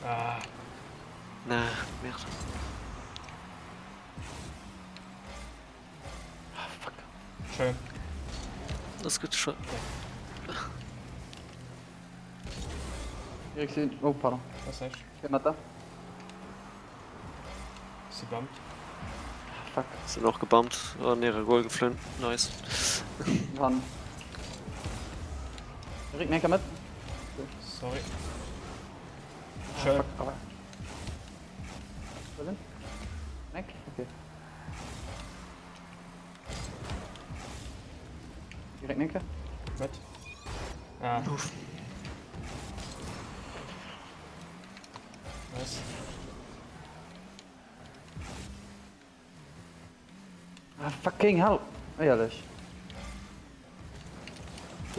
Ah, Na, merde. Ah, fuck. schön. Das geht schon. Ich seh. Oh, pardon. Was heißt? Wer hat da? Sie bombt. Fuck. Sind auch gebombt. Oh, ne, Goal geflohen. Nice. Dran. Rick, necker mit. Sorry. Ah, Schön. fuck, aber. Was denn? Neck? Okay. Direkt Necke. Mit. Ah. Nice. Ah, fucking hell. Ehrlich.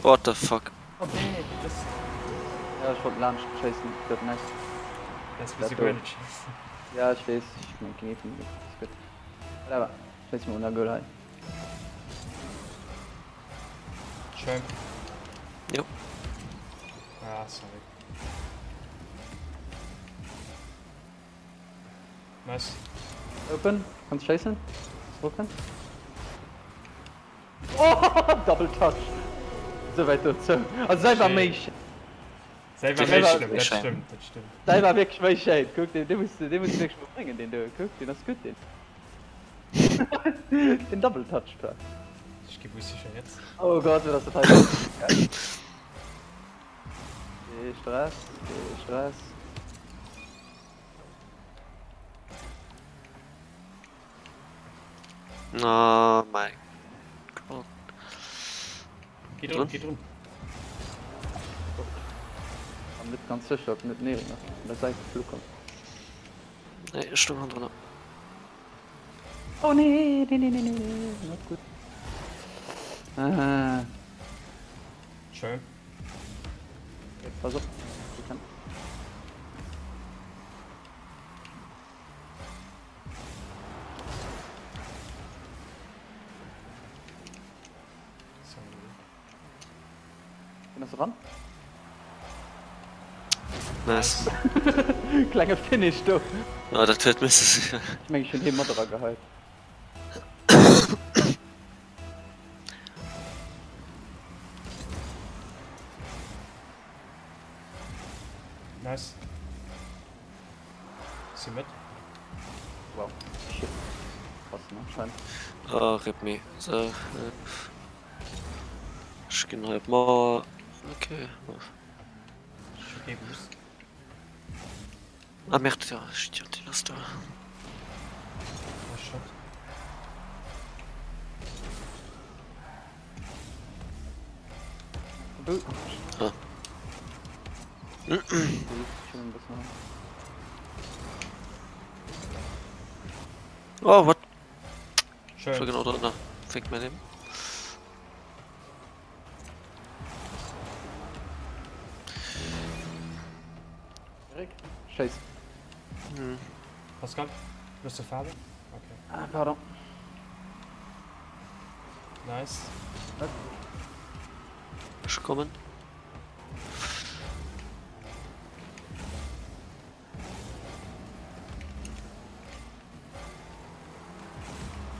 What the fuck? Okay, das Ja, ich wollte Lunch chasen. Das ist nice. ist Das wie wird. sie Ja, ich weiß. Ich mein Kneten. Das ist gut. Aber, ich weiß mir unter Gürtel. Schön. Jo. Ah, sorry. Nice. Open. Kannst du chasen? Open. Oh, Double Touch. So weit und so. Also selber Shit. mich. Selber Das nicht ist schlimm, das nicht stimmt, das stimmt. Selber wirklich mein Shade. Guck, den musst du wirklich mal bringen, den du. Guck, den hast du gut, den. Den Double Touch, klar. Ich gebe es sicher jetzt. Oh Gott, wird das total gut. Stress, Stress. Oh mein Gott. Geht Drin? rund, geht rund. Ich bin nicht ganz sicher, ob nicht Nero noch von der Seite Flug kommt. Nee, ich stehe drin. Oh nee, nicht gut. Ah, Schön. okay, pass auf. Ich kann. Sorry. Bin das ran? Nice. Kleiner Finish, du. Ja, das wird Mist. Ich meine, ich bin hier Moderer gehalten. Nice. Sie mit? Wow. Shit. Krass, ne? Scheint. Oh, rip me. So. Ich geh halt mal. Okay. Okay, Boost. Ah, merde, ja, stimmt, die Last da. Oh, shot. Du. Ah. Schon ein bisschen. Oh, what? Ich war Schön. genau drin. Fängt mein Leben. Erik? Scheiße. Hm. Pascal? Lust zur Farbe? Okay. Ah, pardon. Nice. Ich kommen.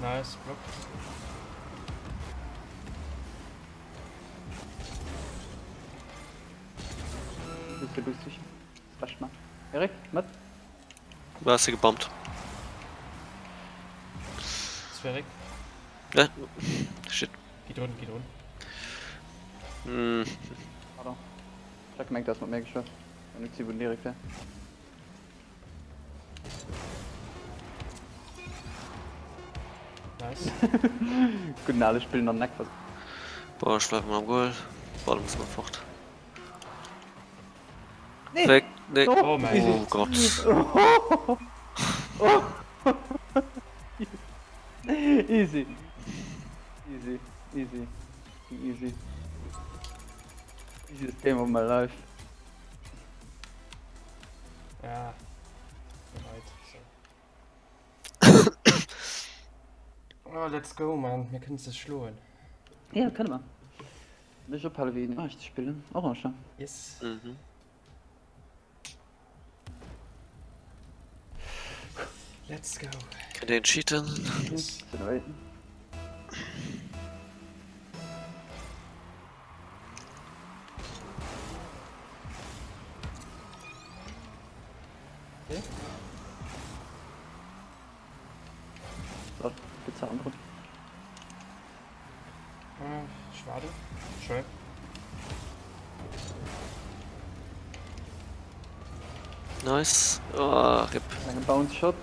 Nice. Block. Bist du lustig? Das reicht mal. Erik, mit? Du hast sie gebombt. Sphärik. Ja. Shit. Geht rund, geht rund. Hm. Pardon. Ich hab gemerkt, dass man mehr geschafft. Wenn ich sie wohl Erik wäre. Nice. Guten alle spielen noch nackt was. Boah, ich bleib mal am Goal. Ball muss mal fort. Nee. Weg. Nee. Oh mein Oh Gott. Easy. Easy. Easy. Easy. Easiest game of my life. Ja. Bereit. So. Oh, let's go, man. Wir können es schlagen. Ja, kann man. Ich hab Halloween. Ah, ich spiele. Orange. Yes. Mhm. Let's go. Kann den cheaten? Yes. Sind wir waiten. Okay. So, Pizza und Brot. Schade. Schön. Nice. Oh, RIP. Lange Bounce Shot.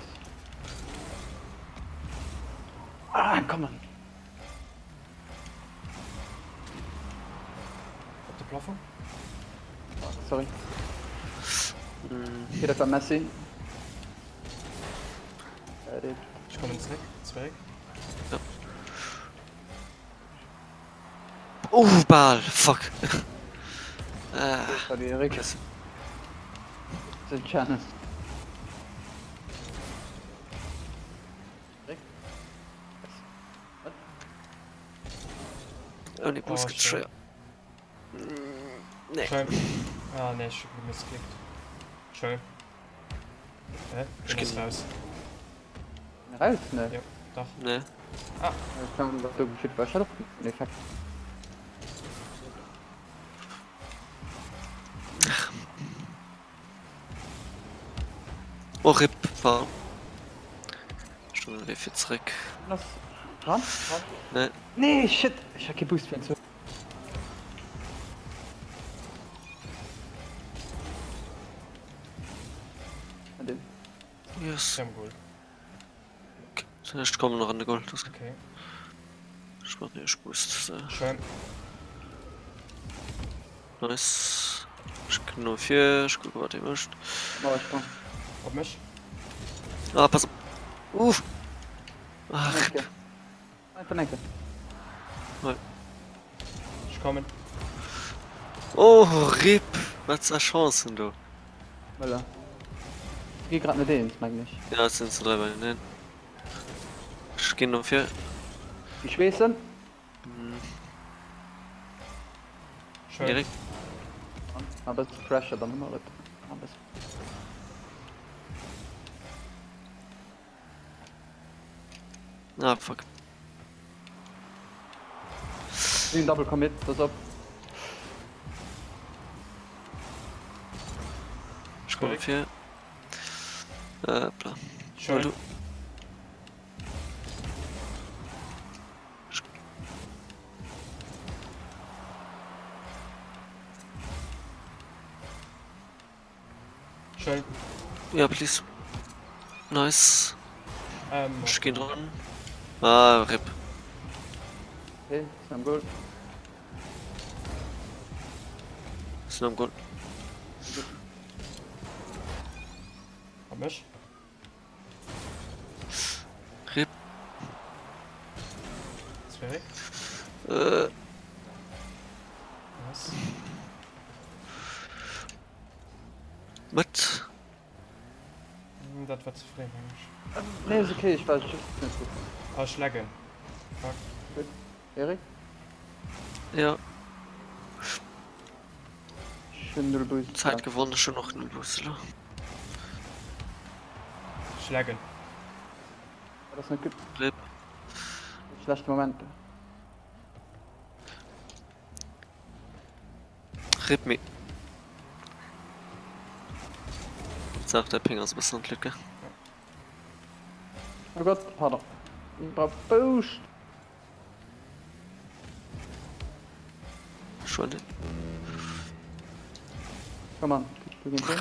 Ah, komm on. Auf der Plattform? Sorry. Hm. Hier, das war Messi. Ich komme ins Zweck. Zweck. Ja. Ball, fuck. Das war die Erik. Klasse. Das ist Channel. Oh, die Bus Oh, geht schön. schwer. Nee. Schön. Ah, ne, ich hab missgeklickt. Schön. Ich geh- geh raus. Raus, ne? Ja, doch. Nee. Ich kann doch so viel wahrscheinlich. Ne, fuck. Oh, RIP war. Stunde wie viel zurück. Lass. Ran? Nee. Nee, shit. Ich hab keinen Boost für ihn zu. Yes. Ich hab Gold. Ich komme noch an der Gold. Das Okay. ich mach nicht Boost. So. Schön. Nice. Ich kann nur 4. Ich gucke, was ihr möchtet. Mach ich mal. Auf mich. Ah, pass auf. Ach, Danke. Einfach danke. Ich komme. oh, RIP. Was für Chancen, du. Möller. Ich geh grad mit denen, eigentlich. Ja, jetzt sind sie dabei. Nein. Ich geh nur 4. Die Schwestern? Schön. Direkt. Aber es ist fresher dann immer. Aber es Ah, fuck. ist ein Double Commit, pass auf. Ich komme 4. Bla. Schön. Du. Schön. Ja, please. Nice. Ich geh okay. dran. Ah, RIP. Okay, ist am Gold. Ist noch im Gold. Auf mich. RIP. Ist weg. Was? Mit. Das war zufrieden eigentlich. Nee, ist okay, ich weiß, ich nicht gut. Oh, Schläge. Fuck. Erik? Ja, Schön null Boost. Zeit gewonnen, schon noch ein Booster. Schläge. Das ist eine gute, RIP. schlechte Momente. RIP me. Sagt der Ping aus ein bisschen Lücke. Oh Gott, pardon. Ich brauch Boost. Schon. Komm an, du gehst hin.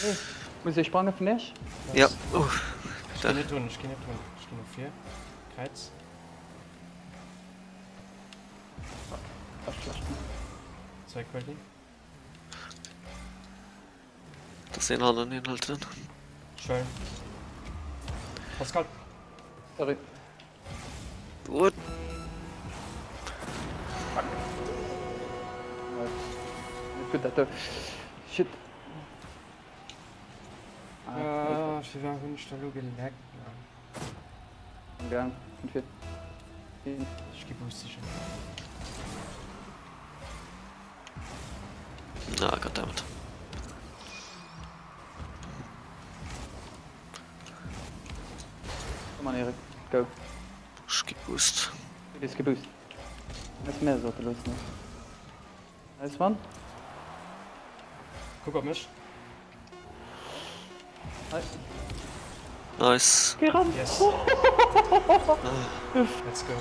Hey, muss ich sprangen von dich? Ja. Ich geh nicht tun, ich geh nicht tun. Ich geh nur 4. Kreuz. Das ist schlecht. 2 Quality. Das sehen alle den Inhalt drin. Schön. Pascal. Sorry. Gut. Gut, that shit. Ah, wir waren nicht da geleckt. Gang. Und wir. Ich geh Boost sicher. Na, goddammit. Komm an, Erik. Go. Ich geb Boost. Du bist geboost. Das ist mehr sollte los, ne? Nice one. Guck auf mich. Hi. Nice. Gerannt. Yes. Let's go.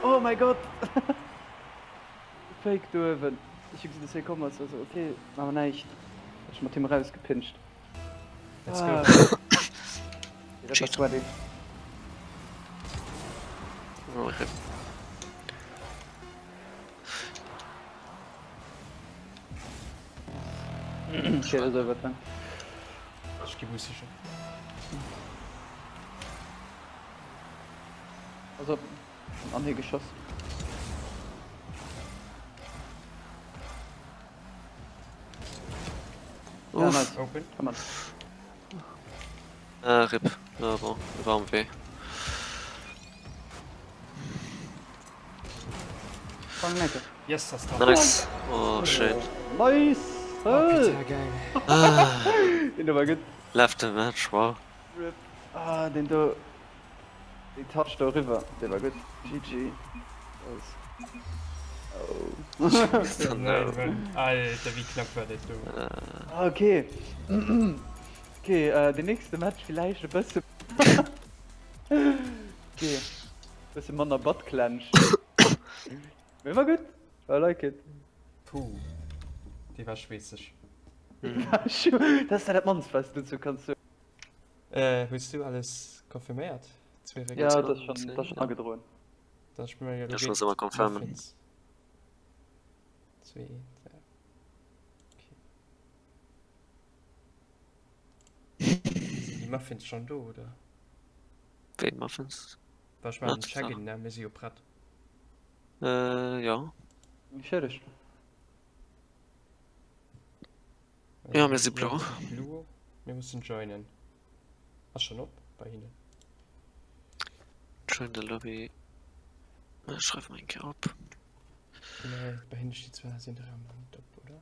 Oh mein Gott. Fake dürfen. Ich hab gesehen, komm, also okay, aber nicht. Hab ich mal Team rausgepinscht. Let's Ah. go. Das ist ready. Oh, RIP. Okay, das ist aber dran. Ich geh Boost sicher. Also, an hier geschossen. Ja, Uff. nice. Open. Kann man. RIP. Ja, bon. Raum weh. Fang Necke. Yes, das war Nice. Oh, schön. Nice! sehr geil. Ah, Den war gut. left the match, wow. Ah, den du. Den Touch da rüber. Der war gut. GG. Oh. Nein, Alter, wie knapp war das, du? Okay. Okay, der nächste Match vielleicht ein bisschen. Okay. Ein bisschen Mann Bot Clench. Mir war gut. I like it. Puh. Die war schwedisch. Das ist ja das Mannsfest, dazu kannst du. Willst du alles konfirmiert? Ja, das ist schon angedroht. Dann spielen wir ja Das muss immer confirmen. Muffins. Zwei, ja. Okay. Die Muffins schon da, oder? Wen Muffins? Was war ein Check-in, ne? Messi Prat. Ja. Schädisch. Ja, wir sind blau. Blue. Wir müssen joinen. Ach, schon ab bei Ihnen. Join the Lobby. Schreib mal ein Kerl ab. Nee, bei Ihnen steht zwar sind am Top, oder?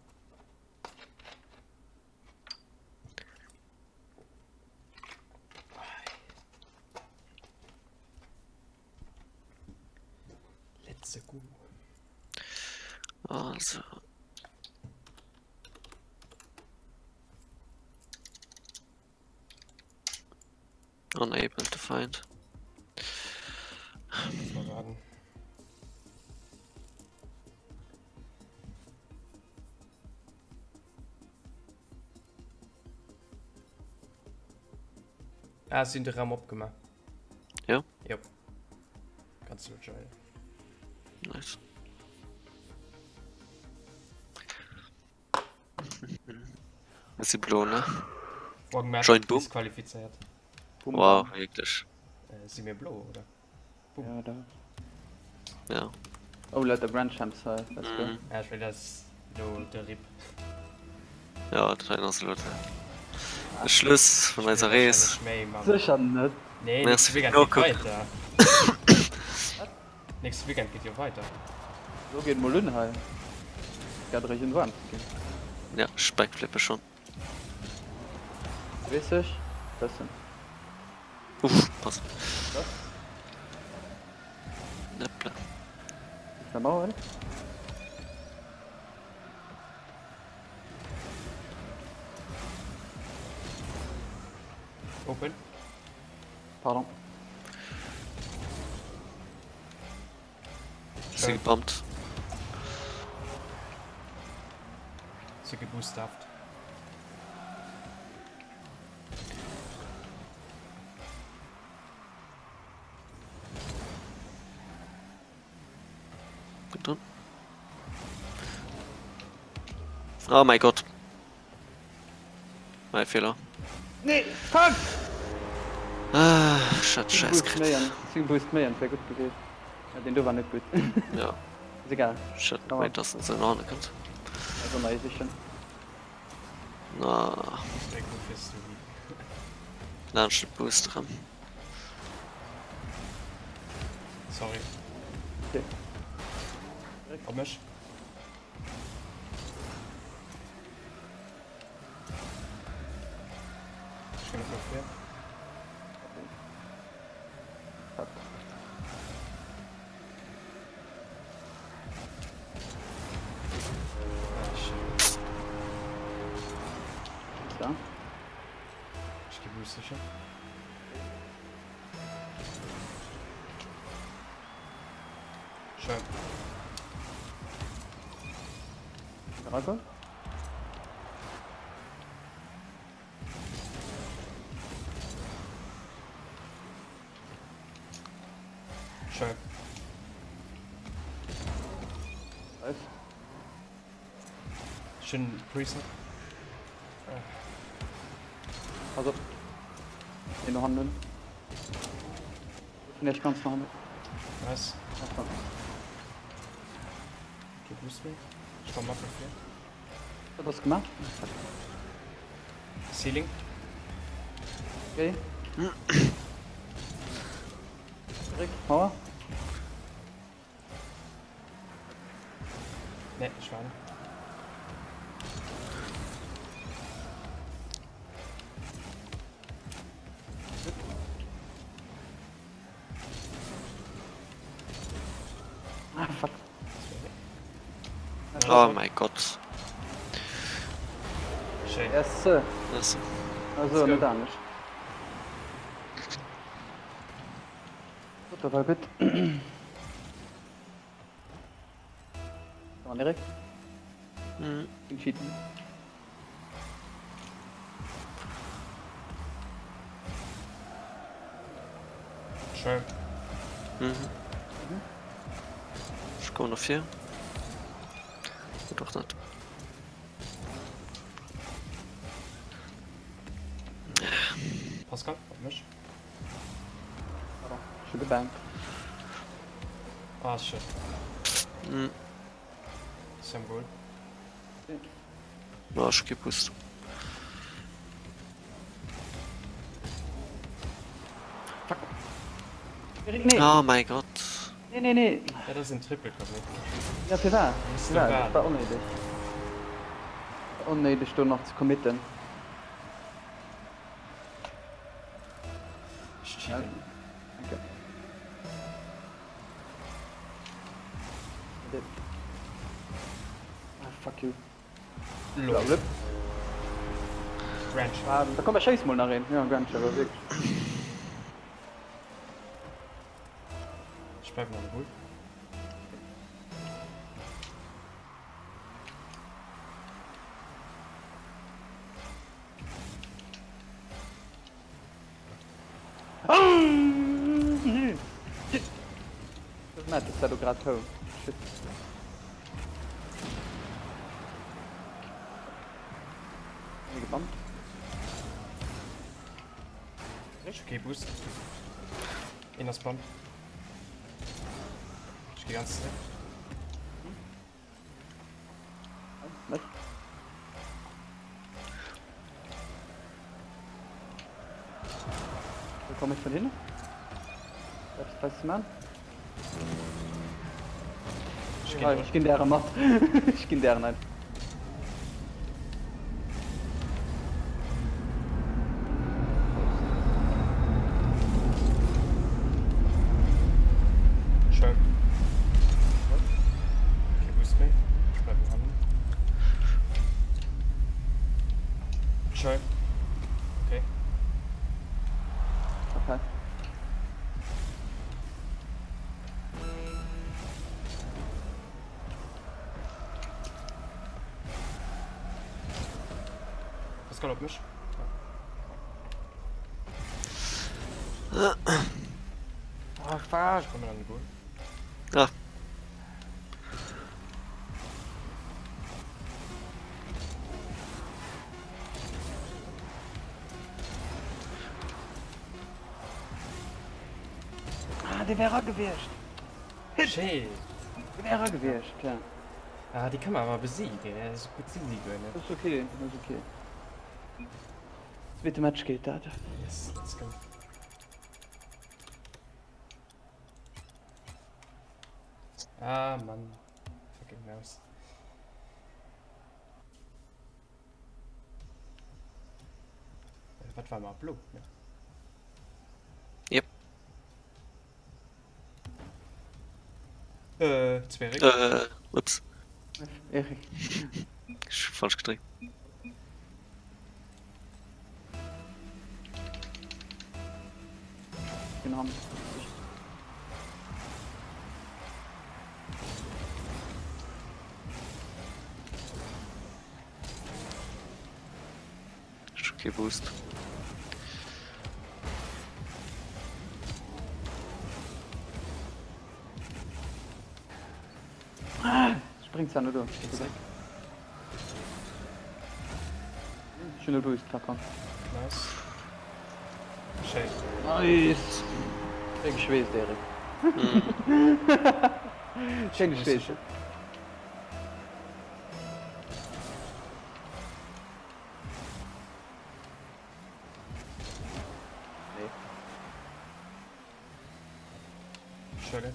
Let's go. Also. Unable to find. Mal warten. Ah, sind der Raum abgemacht. Ja? Ja. Kannst du joinen. Nice. Das ist die Blau, ne? Morgen Match Join Boom. disqualifiziert. Wow, wirklich. Sind wir blau, oder? Ja, da. Ja. Oh, let the Grand Champs let's go. Mhm. Ja, ich will das. Der Rip. Ja, das war so Leute. Der Schluss von dieser Race. Sicher nicht. Nee, Merci, nächstes Weekend no geht cook. weiter. Nächstes Weekend geht ja weiter. So geht Molynheim. Geht recht in Wand. Ja, Speckflippe schon. Weiß ich? Das sind. Uff, pass. Was? Nepple. Ist der Mauer? Open. Pardon. Ist sie gebombt? Sie geboosthaft. Gut drin. Oh mein Gott. Mein Fehler. Nee, fuck! Ah, scheiß Crit. Deswegen Boost mehr, wäre gut gewesen. Ja, den du war nicht gut. Ja, Ist egal. shit, Aber- wait, das ist in Ordnung kommt. Also nice ich schon. Na, Sehr gut fürs Subi. dann steht Boost dran. Sorry. Okay. Komisch. Ich kann noch mal quer. Fuck. Ah, shit. Ja. Ich geboost schon. Schön. Drago? Schön. Nice. Schön Preset. Also. In der Hand. Nicht ganz noch. Nice. Du boost mich. Ich komm mal für 4. Hat das gemacht? Ceiling. Okay. Direkt, Mauer. Ne, ich war nicht. Ah, fuck. Oh mein Gott. Schön. Erste. Das, Also, Let's go. nicht anders. Gut, dabei bitte. Kann man direkt? hm. Entschieden. Schön. Mhm. Ich komme noch 4. Doch nicht. Pascal, auf mich. Should be bank. Ah, shit. Hm. Sam Goal. Ja, ich gepustet. Nee, Oh mein Gott. nee. Ja, das ist ein Triple, glaube ich. Ja, für wahr. Musst Für du wahr. wahr. Das war unnötig. Unnötig, da noch zu committen. Ich Ja, cheate. danke. Ah, fuck you. Los. Lip. Ranch. Ah, da kommt der Scheiß mal nach rein. Ja, ganz schön, aber wirklich. Ich bleib mal gut. Nö. Shit. Das ist nett, das hat du gerade hoch. Shit. Wie gebombt? Okay, Boost. In das Bomb. Ich geh ganz zurück. Was? Wo komme ich von hin? Was du mal? Ich Ja, geh ich bin der Matt. Ich bin der nein. Schön. Okay, Boost mich. Ich bleib im Handeln. Schön. Okay. Okay. Pascal auf mich. Ah, fuck. Ich komme dann gut. Ja. Ah, der wäre gewischt. Shit. Der wäre gewischt, ja. Ah, die kann man aber besiegen. Er ist gut besiegen, ne? Das ist okay, das ist okay. Zweite Match geht da. Yes, let's go. Ah, Mann. Fucking Mouse. Was war mal Blue? Ja. Yep. Zwerg. Ups. Erik. Ich falsch gedreht. Genau. Ist okay, Boost. Springt's ja nur durch. Schöner Boost, Klacker. Nice. Shit. Nice. Ich schweiß, Erik. Schön gespielt. Schön.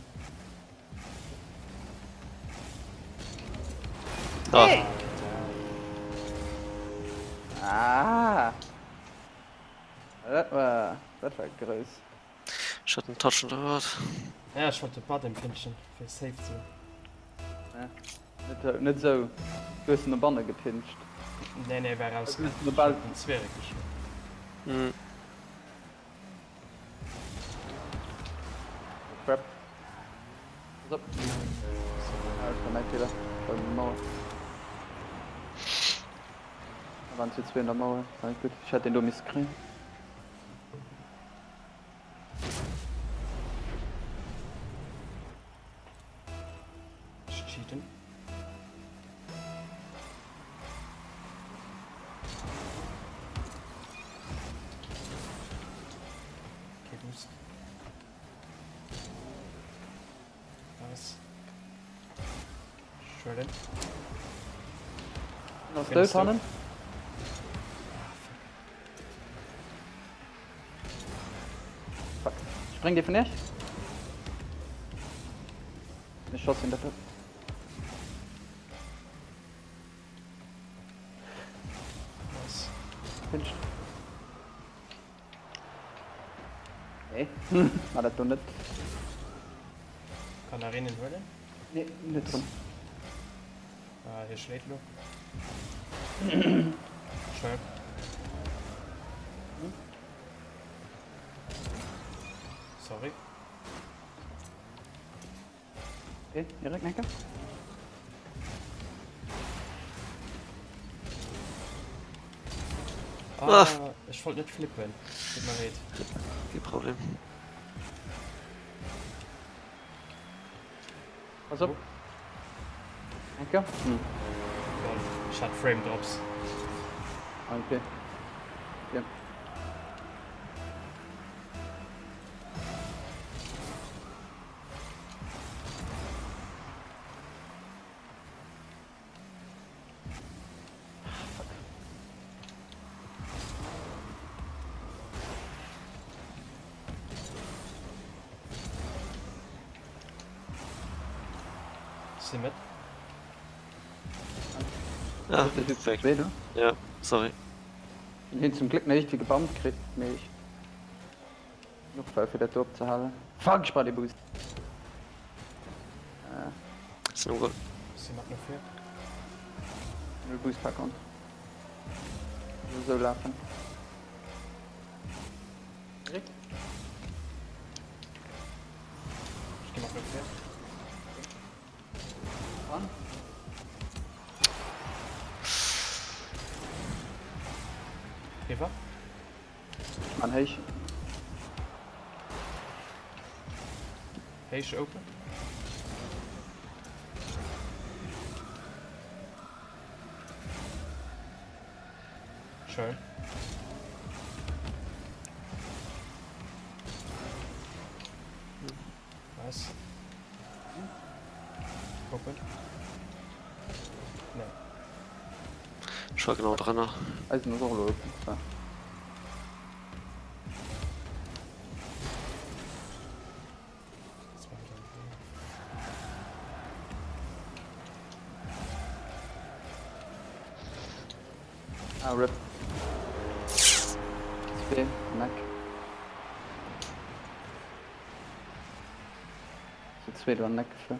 Ah, Ah. Das war groß. ich hatte einen Touch in der Rot. Ja, ich wollte Bad im Pinchen für safe zu. Nicht so. Du hast eine Bande gepinscht. Nee, wäre raus. Das ist eine Ball. Sphäre geschnitten. Hm. Crap. Was up? Ah, das war mein Fehler. Bei der Mauer. Da waren es jetzt wieder in der Mauer. War gut. Ich hatte den dummen Screen. Ich cheaten. Okay, Boost. Was? Schön. Was Findest du, du? Tannen? Fuck. Spring dir von nicht? Ich schoss ihn dafür. Was? Pinscht. Nee. War das doch nicht. Kann er rein in Höhle? Nee, nicht drin. Ah, hier schlägt nur. Schön. Sorry. Okay, Erik, danke. Ah, ich wollte nicht flippen. Tut mir leid. Kein Problem. Pass auf. Danke. Lol. Ich hatte Frame Drops. Okay. Ja. Ist sie mit? Ja, Das ist jetzt perfekt. weh, ne? Ja, sorry. Ich hab zum Glück eine richtige Bombe gekriegt, mich. Noch voll für den Tor zu halten. Fuck, ich brauch die Boost. Ist nur gut. Sie macht nur 4. Nur Boost packen. So laufen. Ich geh mal nur 4. An. Eva? Mann, hey ich. Hage open. Schön. Was? Open. Nee. Ich war genau dran. Also nur so los. Ja. Das war wieder ein Ah, RIP. Spin, Mac. Jetzt wieder ein Neck für.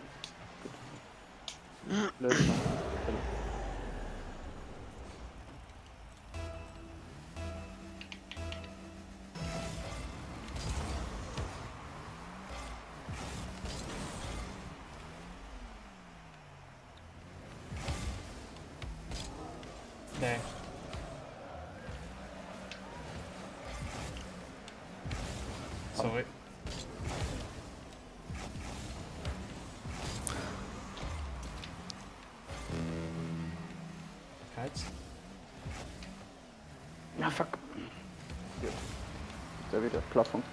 Gut. Lösen. Nee. Sorry. Kites? Ja, fuck. Gut. Da wieder Plaffung.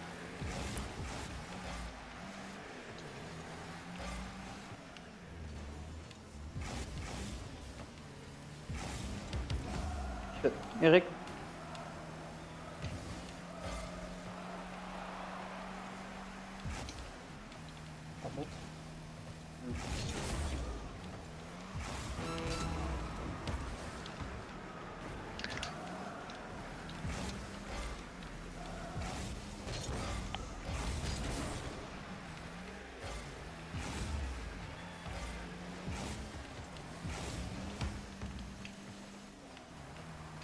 Erik. Kaputt.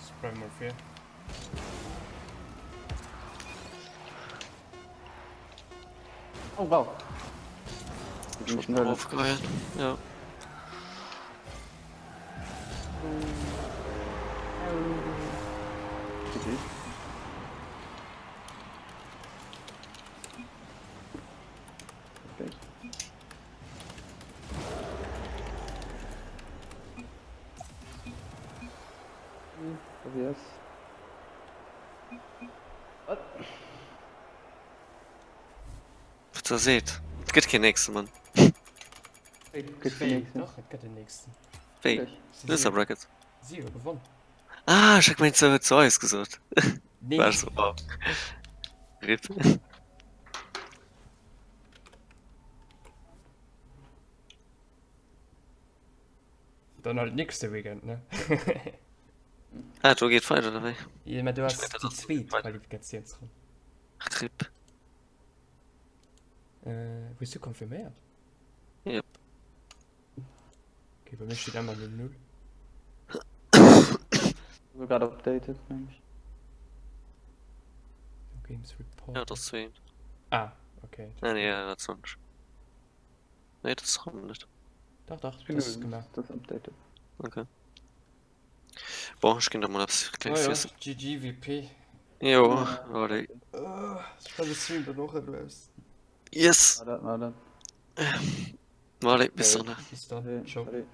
Spray Morphia. Oh wow. Schon Schnell. aufgeheuert. Ja. Okay. Tobias. Was? Was ihr seht. Es gibt kein nächsten, Mann. Geht Weh, nächste. doch, ich den nächsten. Weh. Das ist ein Bracket. Sie gewonnen. Ah, ich hab mein Server zu Eis gesagt. Nee. War so, wow. RIP. Dann halt nächste Weekend, ne? Ah, du geht weiter dabei. Ja, aber du hast Später die das zweite weiter. Qualifikationsrunde. Ach, RIP. Willst du konfirmiert? Yep. Okay, bei mir steht einmal 0-0. So gerade updated, nämlich. Games Report. Ja, das ist wen. Ah, okay. Nein, ja, das ist nicht. Nee, das ist rum nicht. Doch, doch, das ist gemacht. Das updated. Okay. Boah, ich geh da mal abs. Oh ja, GGVP. Jo, warte. Ich kann das Stream dann noch etwas. Yes! Warte. Warte, bis dann. Bis dann. Ciao. Sorry.